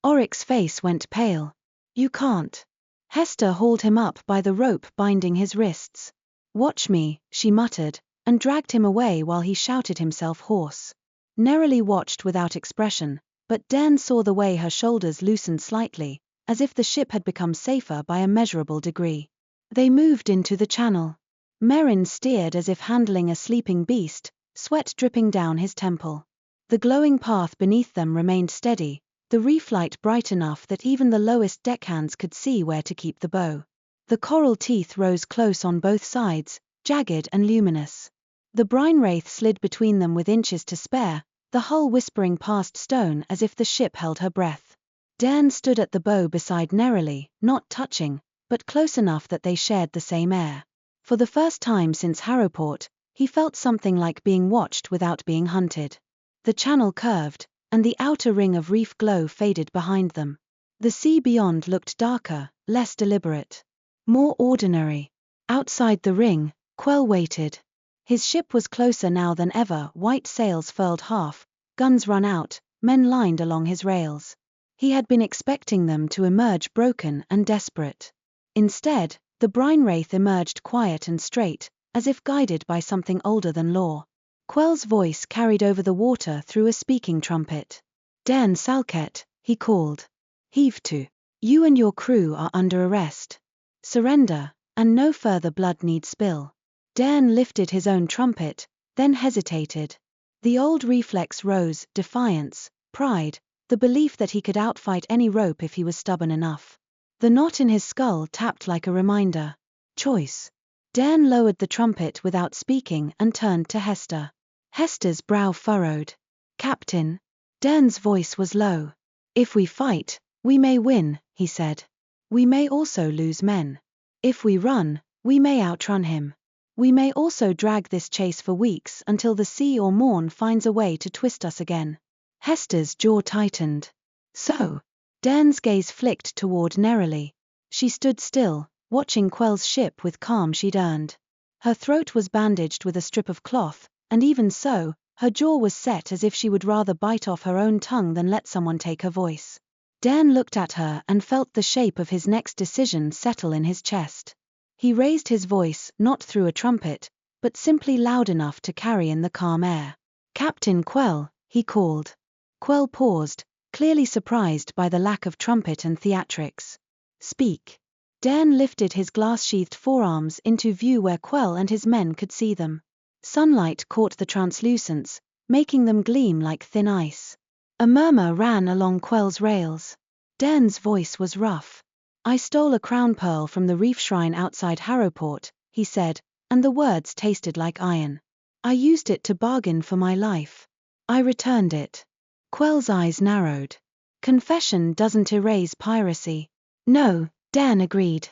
Oric's face went pale. You can't. Hester hauled him up by the rope binding his wrists. Watch me, she muttered, and dragged him away while he shouted himself hoarse. Neralie watched without expression, but Dairn saw the way her shoulders loosened slightly, as if the ship had become safer by a measurable degree. They moved into the channel. Merrin steered as if handling a sleeping beast, sweat dripping down his temple. The glowing path beneath them remained steady, the reef light bright enough that even the lowest deckhands could see where to keep the bow. The coral teeth rose close on both sides, jagged and luminous. The brine wraith slid between them with inches to spare, the hull whispering past stone as if the ship held her breath. Dairn stood at the bow beside Neralie, not touching, but close enough that they shared the same air. For the first time since Harrowport, he felt something like being watched without being hunted. The channel curved, and the outer ring of reef glow faded behind them. The sea beyond looked darker, less deliberate. More ordinary. Outside the ring, Quell waited. His ship was closer now than ever, white sails furled half, guns run out, men lined along his rails. He had been expecting them to emerge broken and desperate. Instead, the brine wraith emerged quiet and straight, as if guided by something older than law. Quell's voice carried over the water through a speaking trumpet. Dairn Salkett, he called. Heave to. You and your crew are under arrest. Surrender, and no further blood need spill. Dairn lifted his own trumpet, then hesitated. The old reflex rose, defiance, pride, the belief that he could outfight any rope if he was stubborn enough. The knot in his skull tapped like a reminder. Choice. Dairn lowered the trumpet without speaking and turned to Hester. Hester's brow furrowed. Captain. Dairn's voice was low. If we fight, we may win, he said. We may also lose men. If we run, we may outrun him. We may also drag this chase for weeks until the sea or morn finds a way to twist us again. Hester's jaw tightened. So? Dairn's gaze flicked toward Neralie. She stood still, watching Quell's ship with calm she'd earned. Her throat was bandaged with a strip of cloth, and even so, her jaw was set as if she would rather bite off her own tongue than let someone take her voice. Dairn looked at her and felt the shape of his next decision settle in his chest. He raised his voice, not through a trumpet, but simply loud enough to carry in the calm air. Captain Quell, he called. Quell paused, clearly surprised by the lack of trumpet and theatrics. Speak. Dairn lifted his glass-sheathed forearms into view where Quell and his men could see them. Sunlight caught the translucence, making them gleam like thin ice. A murmur ran along Quell's rails. Dairn's voice was rough. I stole a crown pearl from the reef-shrine outside Harrowport, he said, and the words tasted like iron. I used it to bargain for my life. I returned it. Quell's eyes narrowed. Confession doesn't erase piracy. No, Dairn agreed.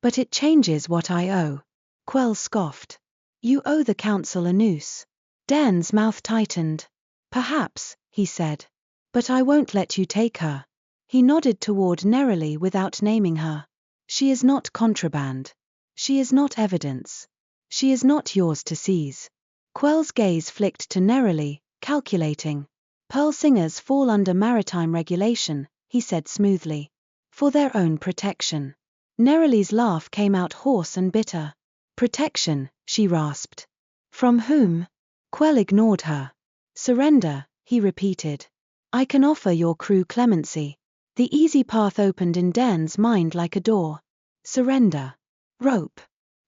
But it changes what I owe. Quell scoffed. You owe the council a noose. Dairn's mouth tightened. Perhaps, he said. But I won't let you take her. He nodded toward Neralie without naming her. She is not contraband. She is not evidence. She is not yours to seize. Quell's gaze flicked to Neralie, calculating. Pearl singers fall under maritime regulation, he said smoothly. For their own protection. Neralie's laugh came out hoarse and bitter. Protection, she rasped. From whom? Quell ignored her. Surrender, he repeated. I can offer your crew clemency. The easy path opened in Dairn's mind like a door. Surrender. Rope.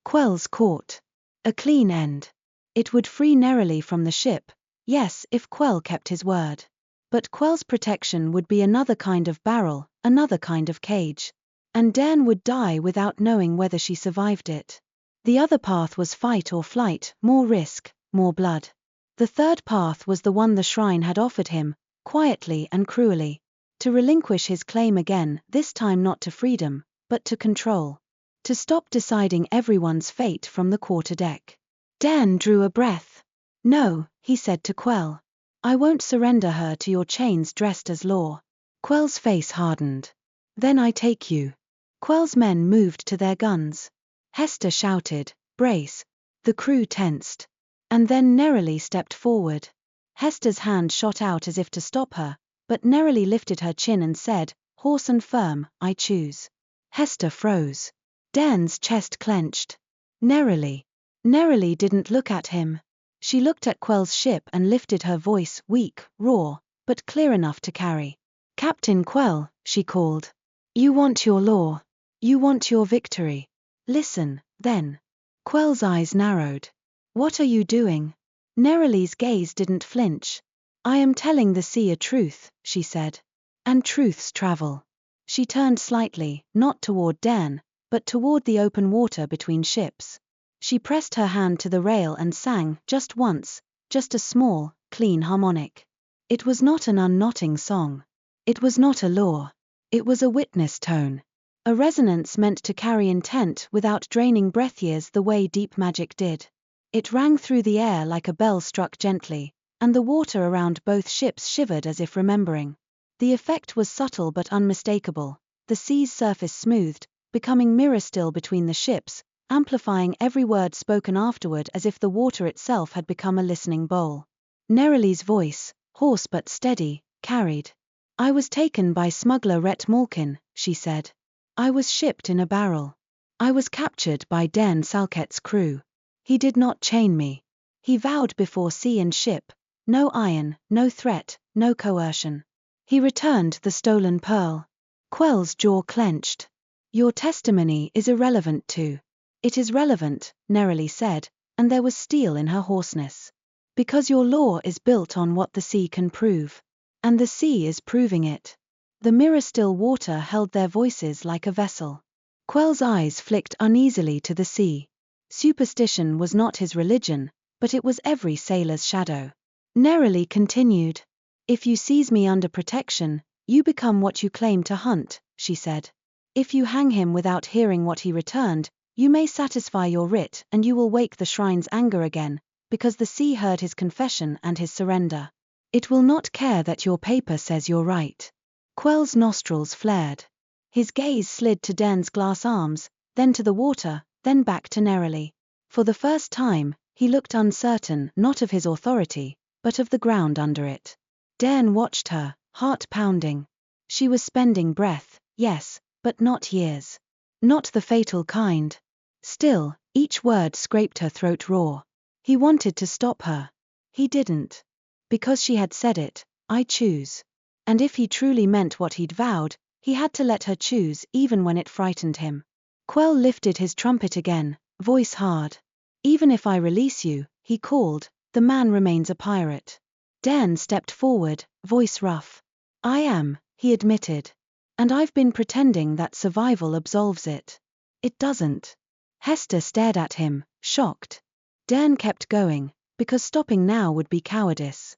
Quell's caught. A clean end. It would free Neralie from the ship, yes, if Quell kept his word. But Quell's protection would be another kind of barrel, another kind of cage. And Dairn would die without knowing whether she survived it. The other path was fight or flight, more risk, more blood. The third path was the one the shrine had offered him, quietly and cruelly. To relinquish his claim again, this time not to freedom, but to control. To stop deciding everyone's fate from the quarterdeck. Dairn drew a breath. No, he said to Quell. I won't surrender her to your chains dressed as law. Quell's face hardened. Then I take you. Quell's men moved to their guns. Hester shouted, brace. The crew tensed. And then Neralie stepped forward. Hester's hand shot out as if to stop her, but Neralie lifted her chin and said, hoarse and firm, I choose. Hester froze. Dairn's chest clenched. Neralie. Neralie didn't look at him. She looked at Quell's ship and lifted her voice, weak, raw, but clear enough to carry. Captain Quell, she called. You want your law. You want your victory. Listen, then. Quell's eyes narrowed. What are you doing? Neralie's gaze didn't flinch. I am telling the sea a truth, she said. And truths travel. She turned slightly, not toward Dairn, but toward the open water between ships. She pressed her hand to the rail and sang, just once, just a small, clean harmonic. It was not an unknotting song. It was not a law. It was a witness tone. A resonance meant to carry intent without draining breath years the way deep magic did. It rang through the air like a bell struck gently, and the water around both ships shivered as if remembering. The effect was subtle but unmistakable, the sea's surface smoothed, becoming mirror still between the ships, amplifying every word spoken afterward as if the water itself had become a listening bowl. Neralie's voice, hoarse but steady, carried. I was taken by smuggler Rhett Malkin, she said. I was shipped in a barrel. I was captured by Dairn Salkett's crew. He did not chain me. He vowed before sea and ship, no iron, no threat, no coercion. He returned the stolen pearl. Quell's jaw clenched. Your testimony is irrelevant too. It is relevant, Neralie said, and there was steel in her hoarseness. Because your law is built on what the sea can prove. And the sea is proving it. The mirror-still water held their voices like a vessel. Quell's eyes flicked uneasily to the sea. Superstition was not his religion, but it was every sailor's shadow. Neralie continued. If you seize me under protection, you become what you claim to hunt, she said. If you hang him without hearing what he returned, you may satisfy your writ and you will wake the shrine's anger again, because the sea heard his confession and his surrender. It will not care that your paper says you're right. Quell's nostrils flared. His gaze slid to Dairn's glass arms, then to the water, then back to Neralie. For the first time, he looked uncertain not of his authority, but of the ground under it. Dairn watched her, heart pounding. She was spending breath, yes, but not years. Not the fatal kind. Still, each word scraped her throat raw. He wanted to stop her. He didn't. Because she had said it, I choose. And if he truly meant what he'd vowed, he had to let her choose even when it frightened him. Quell lifted his trumpet again, voice hard. Even if I release you, he called, the man remains a pirate. Dairn stepped forward, voice rough. I am, he admitted. And I've been pretending that survival absolves it. It doesn't. Hester stared at him, shocked. Dairn kept going, because stopping now would be cowardice.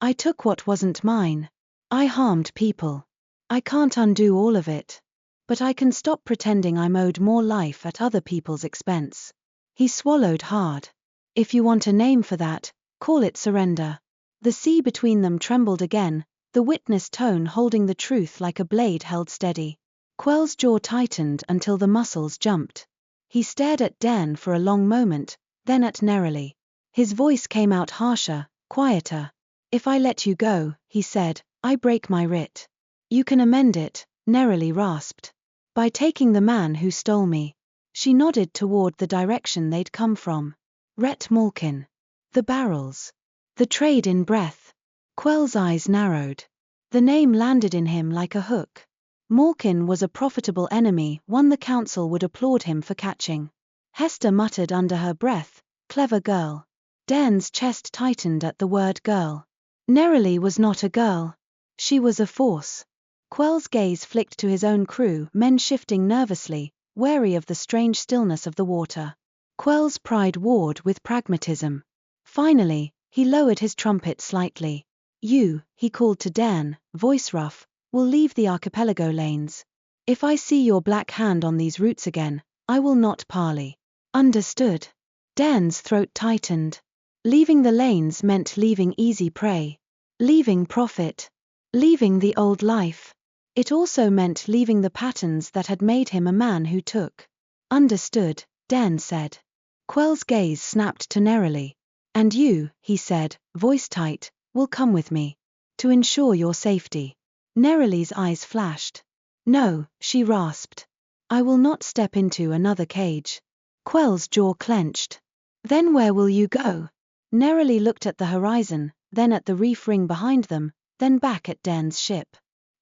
I took what wasn't mine. I harmed people. I can't undo all of it. But I can stop pretending I'm owed more life at other people's expense. He swallowed hard. If you want a name for that, call it surrender. The sea between them trembled again, the witness tone holding the truth like a blade held steady. Quell's jaw tightened until the muscles jumped. He stared at Dairn for a long moment, then at Neralie. His voice came out harsher, quieter. If I let you go, he said, I break my writ. You can amend it, Neralie rasped. By taking the man who stole me. She nodded toward the direction they'd come from. Rhett Malkin. The barrels. The trade in breath. Quell's eyes narrowed. The name landed in him like a hook. Malkin was a profitable enemy, one the council would applaud him for catching. Hester muttered under her breath, clever girl. Dairn's chest tightened at the word girl. Neralie was not a girl. She was a force. Quell's gaze flicked to his own crew, men shifting nervously, wary of the strange stillness of the water. Quell's pride warred with pragmatism. Finally, he lowered his trumpet slightly. You, he called to Dairn, voice rough, will leave the archipelago lanes. If I see your black hand on these routes again, I will not parley. Understood. Dairn's throat tightened. Leaving the lanes meant leaving easy prey. Leaving profit. Leaving the old life. It also meant leaving the patterns that had made him a man who took. Understood, Dairn said. Quell's gaze snapped to Neralie. And you, he said, voice tight, will come with me. To ensure your safety. Neralie's eyes flashed. No, she rasped. I will not step into another cage. Quell's jaw clenched. Then where will you go? Neralie looked at the horizon, then at the reef ring behind them, then back at Dairn's ship.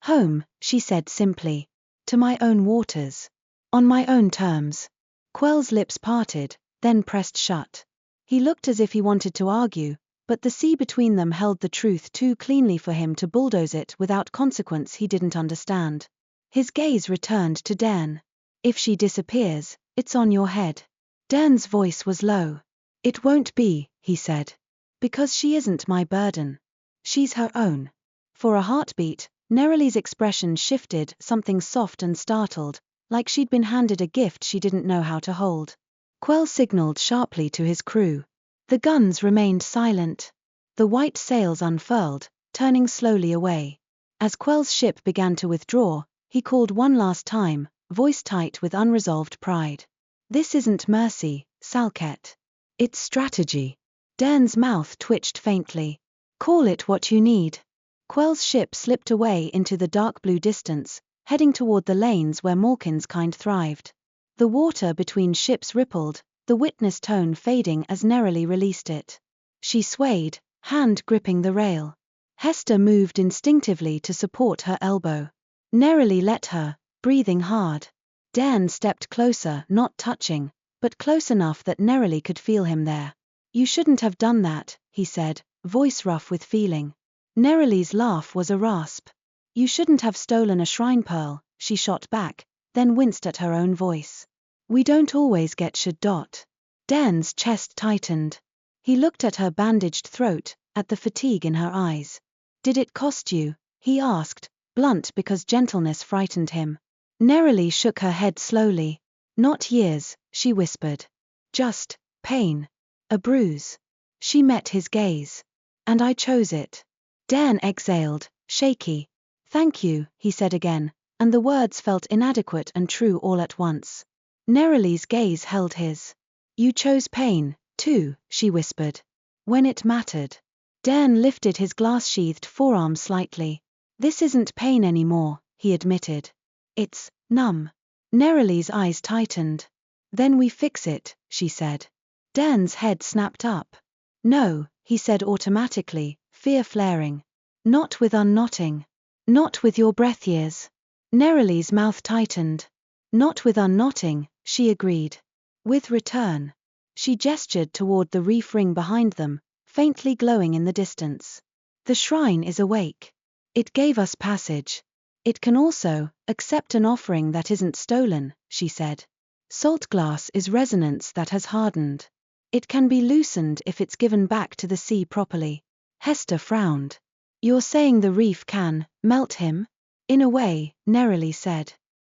Home, she said simply. To my own waters. On my own terms. Quell's lips parted, then pressed shut. He looked as if he wanted to argue, but the sea between them held the truth too cleanly for him to bulldoze it without consequence he didn't understand. His gaze returned to Dairn. If she disappears, it's on your head. Dairn's voice was low. It won't be, he said. Because she isn't my burden. She's her own. For a heartbeat, Neralie's expression shifted, something soft and startled, like she'd been handed a gift she didn't know how to hold. Quell signaled sharply to his crew. The guns remained silent. The white sails unfurled, turning slowly away. As Quell's ship began to withdraw, he called one last time, voice tight with unresolved pride. This isn't mercy, Salkett. It's strategy. Dairn's mouth twitched faintly. Call it what you need. Quell's ship slipped away into the dark blue distance, heading toward the lanes where Malkin's kind thrived. The water between ships rippled, the witness tone fading as Neralie released it. She swayed, hand gripping the rail. Hester moved instinctively to support her elbow. Neralie let her, breathing hard. Dairn stepped closer, not touching, but close enough that Neralie could feel him there. You shouldn't have done that, he said, voice rough with feeling. Neralie's laugh was a rasp. You shouldn't have stolen a shrine pearl, she shot back, then winced at her own voice. We don't always get should. Dairn's chest tightened. He looked at her bandaged throat, at the fatigue in her eyes. Did it cost you? He asked, blunt because gentleness frightened him. Neralie shook her head slowly. Not years, she whispered. Just pain. A bruise. She met his gaze. And I chose it. Dairn exhaled, shaky. Thank you, he said again, and the words felt inadequate and true all at once. Neralie's gaze held his. You chose pain, too, she whispered. When it mattered. Dairn lifted his glass-sheathed forearm slightly. This isn't pain anymore, he admitted. It's numb. Neralie's eyes tightened. Then we fix it, she said. Dairn's head snapped up. No, he said automatically, fear flaring. Not with unknotting. Not with your breath years. Neralie's mouth tightened. Not with unknotting, she agreed. With return. She gestured toward the reef ring behind them, faintly glowing in the distance. The shrine is awake. It gave us passage. It can also accept an offering that isn't stolen, she said. Saltglass is resonance that has hardened. It can be loosened if it's given back to the sea properly. Hester frowned. You're saying the reef can melt him? In a way, Neralie said.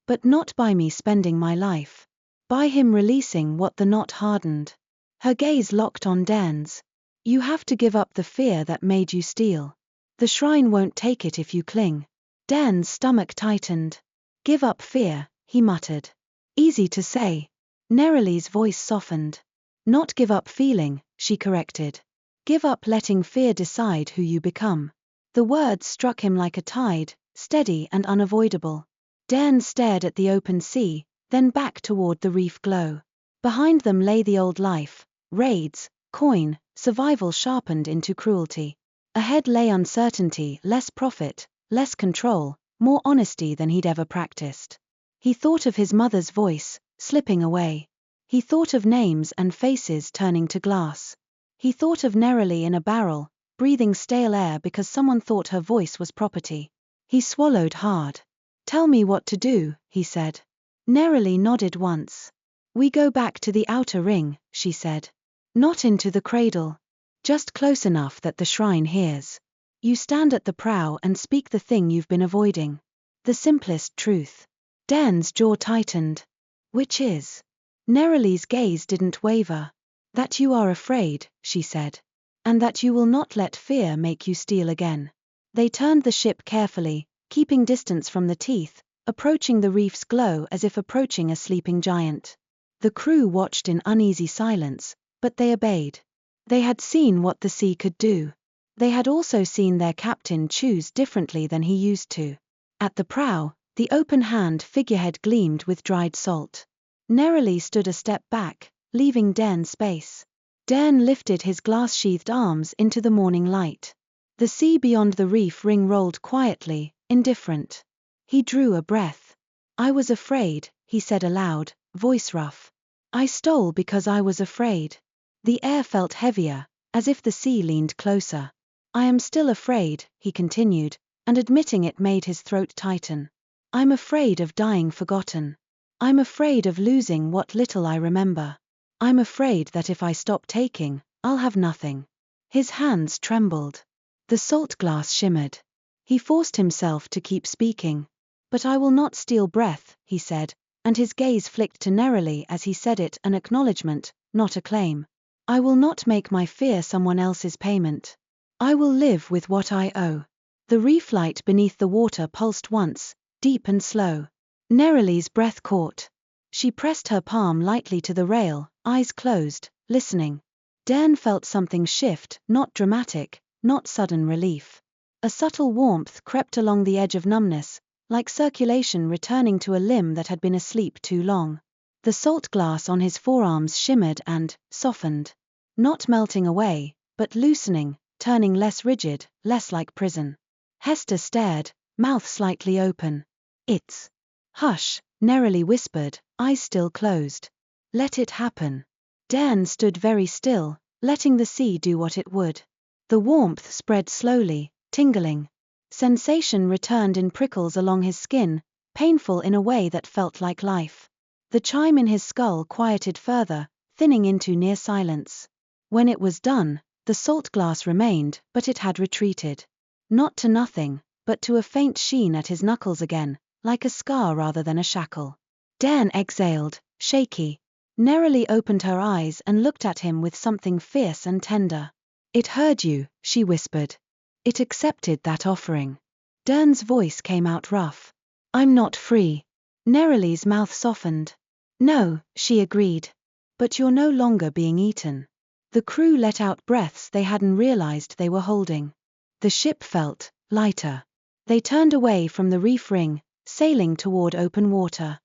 But not by me spending my life. By him releasing what the knot hardened. Her gaze locked on Dairn's. You have to give up the fear that made you steal. The shrine won't take it if you cling. Dairn's stomach tightened. Give up fear, he muttered. Easy to say. Neralie's voice softened. Not give up feeling, she corrected. Give up letting fear decide who you become. The words struck him like a tide, steady and unavoidable. Dairn stared at the open sea, then back toward the reef glow. Behind them lay the old life, raids, coin, survival sharpened into cruelty. Ahead lay uncertainty, less profit, less control, more honesty than he'd ever practiced. He thought of his mother's voice, slipping away. He thought of names and faces turning to glass. He thought of Neralie in a barrel, breathing stale air because someone thought her voice was property. He swallowed hard. Tell me what to do, he said. Neralie nodded once. We go back to the outer ring, she said. Not into the cradle. Just close enough that the shrine hears. You stand at the prow and speak the thing you've been avoiding. The simplest truth. Dairn's jaw tightened. Which is? Neralie's gaze didn't waver. That you are afraid, she said. And that you will not let fear make you steal again. They turned the ship carefully, keeping distance from the teeth, approaching the reef's glow as if approaching a sleeping giant. The crew watched in uneasy silence, but they obeyed. They had seen what the sea could do. They had also seen their captain choose differently than he used to. At the prow, the open-hand figurehead gleamed with dried salt. Neralie stood a step back, leaving Dairn space. Dairn lifted his glass-sheathed arms into the morning light. The sea beyond the reef ring rolled quietly, indifferent. He drew a breath. "I was afraid," he said aloud, voice rough. "I stole because I was afraid." The air felt heavier, as if the sea leaned closer. "I am still afraid," he continued, and admitting it made his throat tighten. "I'm afraid of dying forgotten. I'm afraid of losing what little I remember. I'm afraid that if I stop taking, I'll have nothing." His hands trembled. The saltglass shimmered. He forced himself to keep speaking. "But I will not steal breath," he said, and his gaze flicked to Neralie as he said it, an acknowledgement, not a claim. "I will not make my fear someone else's payment. I will live with what I owe." The reef light beneath the water pulsed once, deep and slow. Neralie's breath caught. She pressed her palm lightly to the rail, eyes closed, listening. Dairn felt something shift, not dramatic, not sudden relief. A subtle warmth crept along the edge of numbness, like circulation returning to a limb that had been asleep too long. The salt glass on his forearms shimmered and softened. Not melting away, but loosening, turning less rigid, less like prison. Hester stared, mouth slightly open. "It's..." "Hush," Neralie whispered, eyes still closed. "Let it happen." Dairn stood very still, letting the sea do what it would. The warmth spread slowly, tingling. Sensation returned in prickles along his skin, painful in a way that felt like life. The chime in his skull quieted further, thinning into near silence. When it was done, the salt glass remained, but it had retreated. Not to nothing, but to a faint sheen at his knuckles again, like a scar rather than a shackle. Dairn exhaled, shaky. Neralie opened her eyes and looked at him with something fierce and tender. "It heard you," she whispered. "It accepted that offering." Dairn's voice came out rough. "I'm not free." Neralie's mouth softened. "No," she agreed. "But you're no longer being eaten." The crew let out breaths they hadn't realized they were holding. The ship felt lighter. They turned away from the reef ring, sailing toward open water.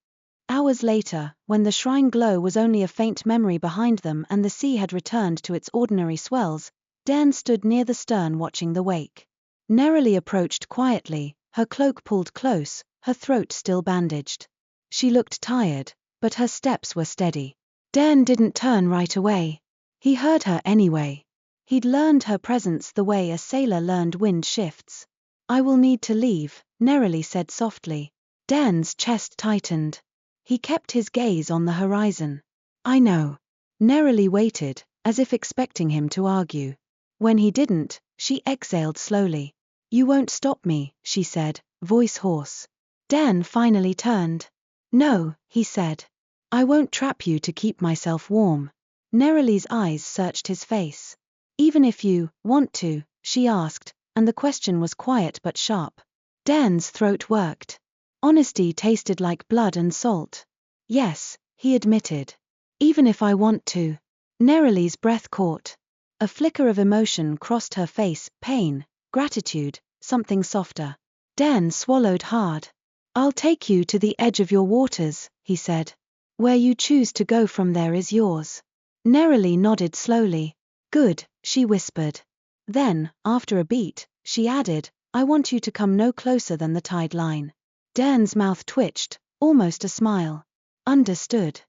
Hours later, when the shrine glow was only a faint memory behind them and the sea had returned to its ordinary swells, Dairn stood near the stern watching the wake. Neralie approached quietly, her cloak pulled close, her throat still bandaged. She looked tired, but her steps were steady. Dairn didn't turn right away. He heard her anyway. He'd learned her presence the way a sailor learned wind shifts. "I will need to leave," Neralie said softly. Dairn's chest tightened. He kept his gaze on the horizon. "I know." Neralie waited, as if expecting him to argue. When he didn't, she exhaled slowly. "You won't stop me," she said, voice hoarse. Dairn finally turned. "No," he said. "I won't trap you to keep myself warm." Neralie's eyes searched his face. "Even if you want to," she asked, and the question was quiet but sharp. Dairn's throat worked. Honesty tasted like blood and salt. "Yes," he admitted. "Even if I want to." Neralie's breath caught. A flicker of emotion crossed her face, pain, gratitude, something softer. Dairn swallowed hard. "I'll take you to the edge of your waters," he said. "Where you choose to go from there is yours." Neralie nodded slowly. "Good," she whispered. Then, after a beat, she added, "I want you to come no closer than the tide line." Dairn's mouth twitched, almost a smile. "Understood."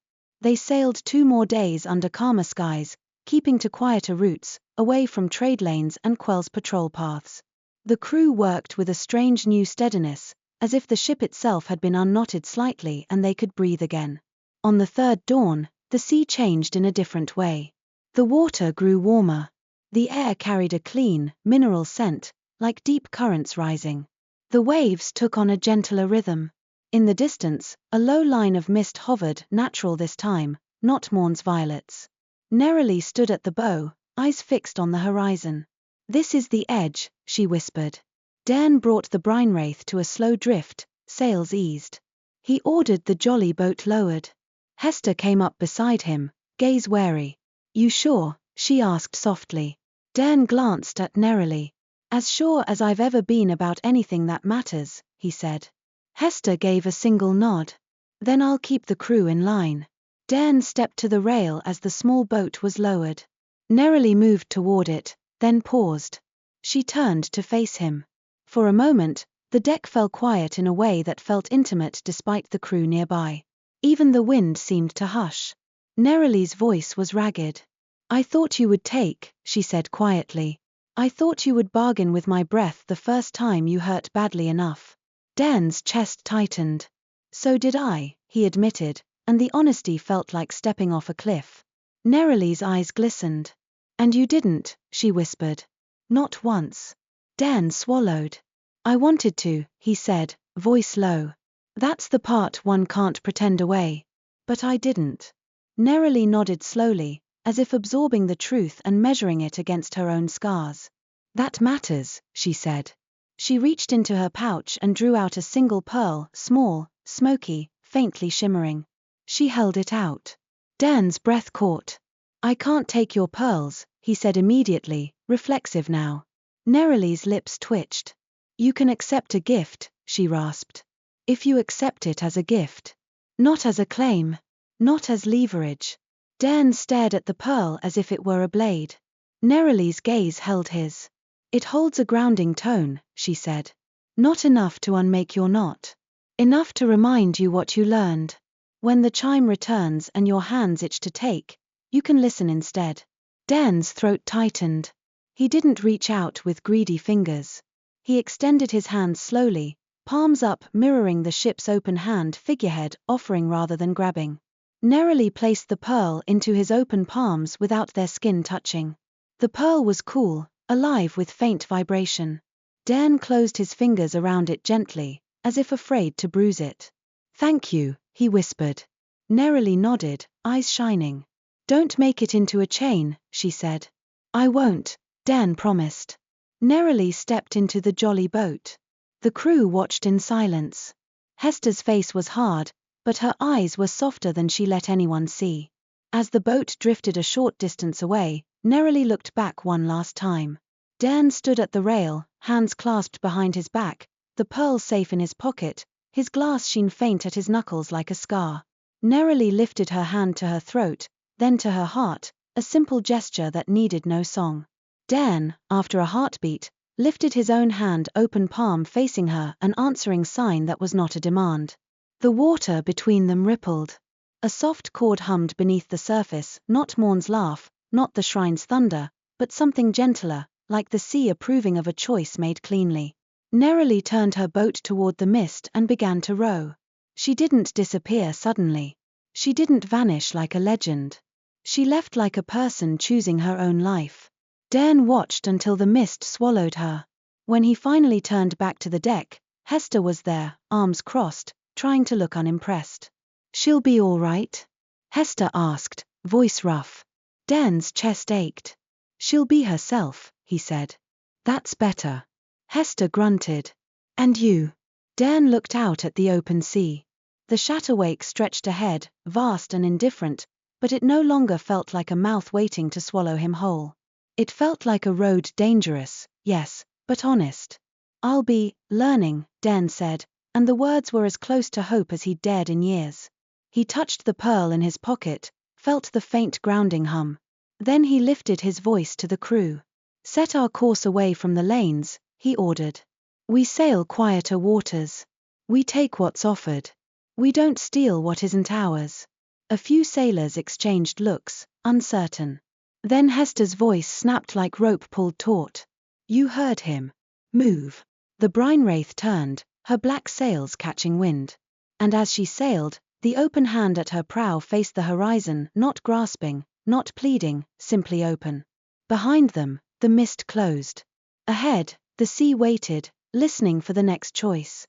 They sailed 2 more days under calmer skies, keeping to quieter routes, away from trade lanes and Quell's patrol paths. The crew worked with a strange new steadiness, as if the ship itself had been unknotted slightly and they could breathe again. On the 3rd dawn, the sea changed in a different way. The water grew warmer. The air carried a clean, mineral scent, like deep currents rising. The waves took on a gentler rhythm. In the distance, a low line of mist hovered, natural this time, not morn's violets. Neralie stood at the bow, eyes fixed on the horizon. "This is the edge," she whispered. Dairn brought the brine wraith to a slow drift, sails eased. He ordered the jolly boat lowered. Hester came up beside him, gaze wary. You sure? She asked softly. Dairn glanced at Neralie. As sure as I've ever been about anything that matters, he said. Hester gave a single nod. Then I'll keep the crew in line. Dairn stepped to the rail as the small boat was lowered. Neralie moved toward it, then paused. She turned to face him. For a moment, the deck fell quiet in a way that felt intimate despite the crew nearby. Even the wind seemed to hush. Neralie's voice was ragged. I thought you would take, she said quietly. I thought you would bargain with my breath the first time you hurt badly enough. Dairn's chest tightened. So did I, he admitted, and the honesty felt like stepping off a cliff. Neralie's eyes glistened. And you didn't, she whispered. Not once. Dairn swallowed. I wanted to, he said, voice low. That's the part one can't pretend away. But I didn't. Neralie nodded slowly, as if absorbing the truth and measuring it against her own scars. That matters, she said. She reached into her pouch and drew out a single pearl, small, smoky, faintly shimmering. She held it out. Dairn's breath caught. I can't take your pearls, he said immediately, reflexive now. Neralie's lips twitched. You can accept a gift, she rasped. If you accept it as a gift. Not as a claim. Not as leverage. Dairn stared at the pearl as if it were a blade. Neralie's gaze held his. It holds a grounding tone, she said. Not enough to unmake your knot. Enough to remind you what you learned. When the chime returns and your hands itch to take, you can listen instead. Dairn's throat tightened. He didn't reach out with greedy fingers. He extended his hands slowly, palms up, mirroring the ship's open hand figurehead, offering rather than grabbing. Neralie placed the pearl into his open palms without their skin touching. The pearl was cool, alive with faint vibration. Dairn closed his fingers around it gently, as if afraid to bruise it. Thank you, he whispered. Neralie nodded, eyes shining. Don't make it into a chain, she said. I won't, Dairn promised. Neralie stepped into the jolly boat. The crew watched in silence. Hester's face was hard, but her eyes were softer than she let anyone see. As the boat drifted a short distance away, Neralie looked back one last time. Dairn stood at the rail, hands clasped behind his back, the pearl safe in his pocket, his glass sheen faint at his knuckles like a scar. Neralie lifted her hand to her throat, then to her heart, a simple gesture that needed no song. Dairn, after a heartbeat, lifted his own hand, open palm facing her, an answering sign that was not a demand. The water between them rippled. A soft chord hummed beneath the surface, not Morn's laugh, not the shrine's thunder, but something gentler, like the sea approving of a choice made cleanly. Neralie turned her boat toward the mist and began to row. She didn't disappear suddenly. She didn't vanish like a legend. She left like a person choosing her own life. Dairn watched until the mist swallowed her. When he finally turned back to the deck, Hester was there, arms crossed, trying to look unimpressed. She'll be all right? Hester asked, voice rough. Dairn's chest ached. She'll be herself, he said. That's better. Hester grunted. And you? Dairn looked out at the open sea. The Shatterwake stretched ahead, vast and indifferent, but it no longer felt like a mouth waiting to swallow him whole. It felt like a road dangerous, yes, but honest. I'll be learning, Dairn said, and the words were as close to hope as he'd dared in years. He touched the pearl in his pocket, felt the faint grounding hum. Then he lifted his voice to the crew. Set our course away from the lanes, he ordered. We sail quieter waters. We take what's offered. We don't steal what isn't ours. A few sailors exchanged looks, uncertain. Then Hester's voice snapped like rope pulled taut. You heard him. Move. The brine wraith turned, her black sails catching wind. And as she sailed, the open hand at her prow faced the horizon, not grasping, not pleading, simply open. Behind them, the mist closed. Ahead, the sea waited, listening for the next choice.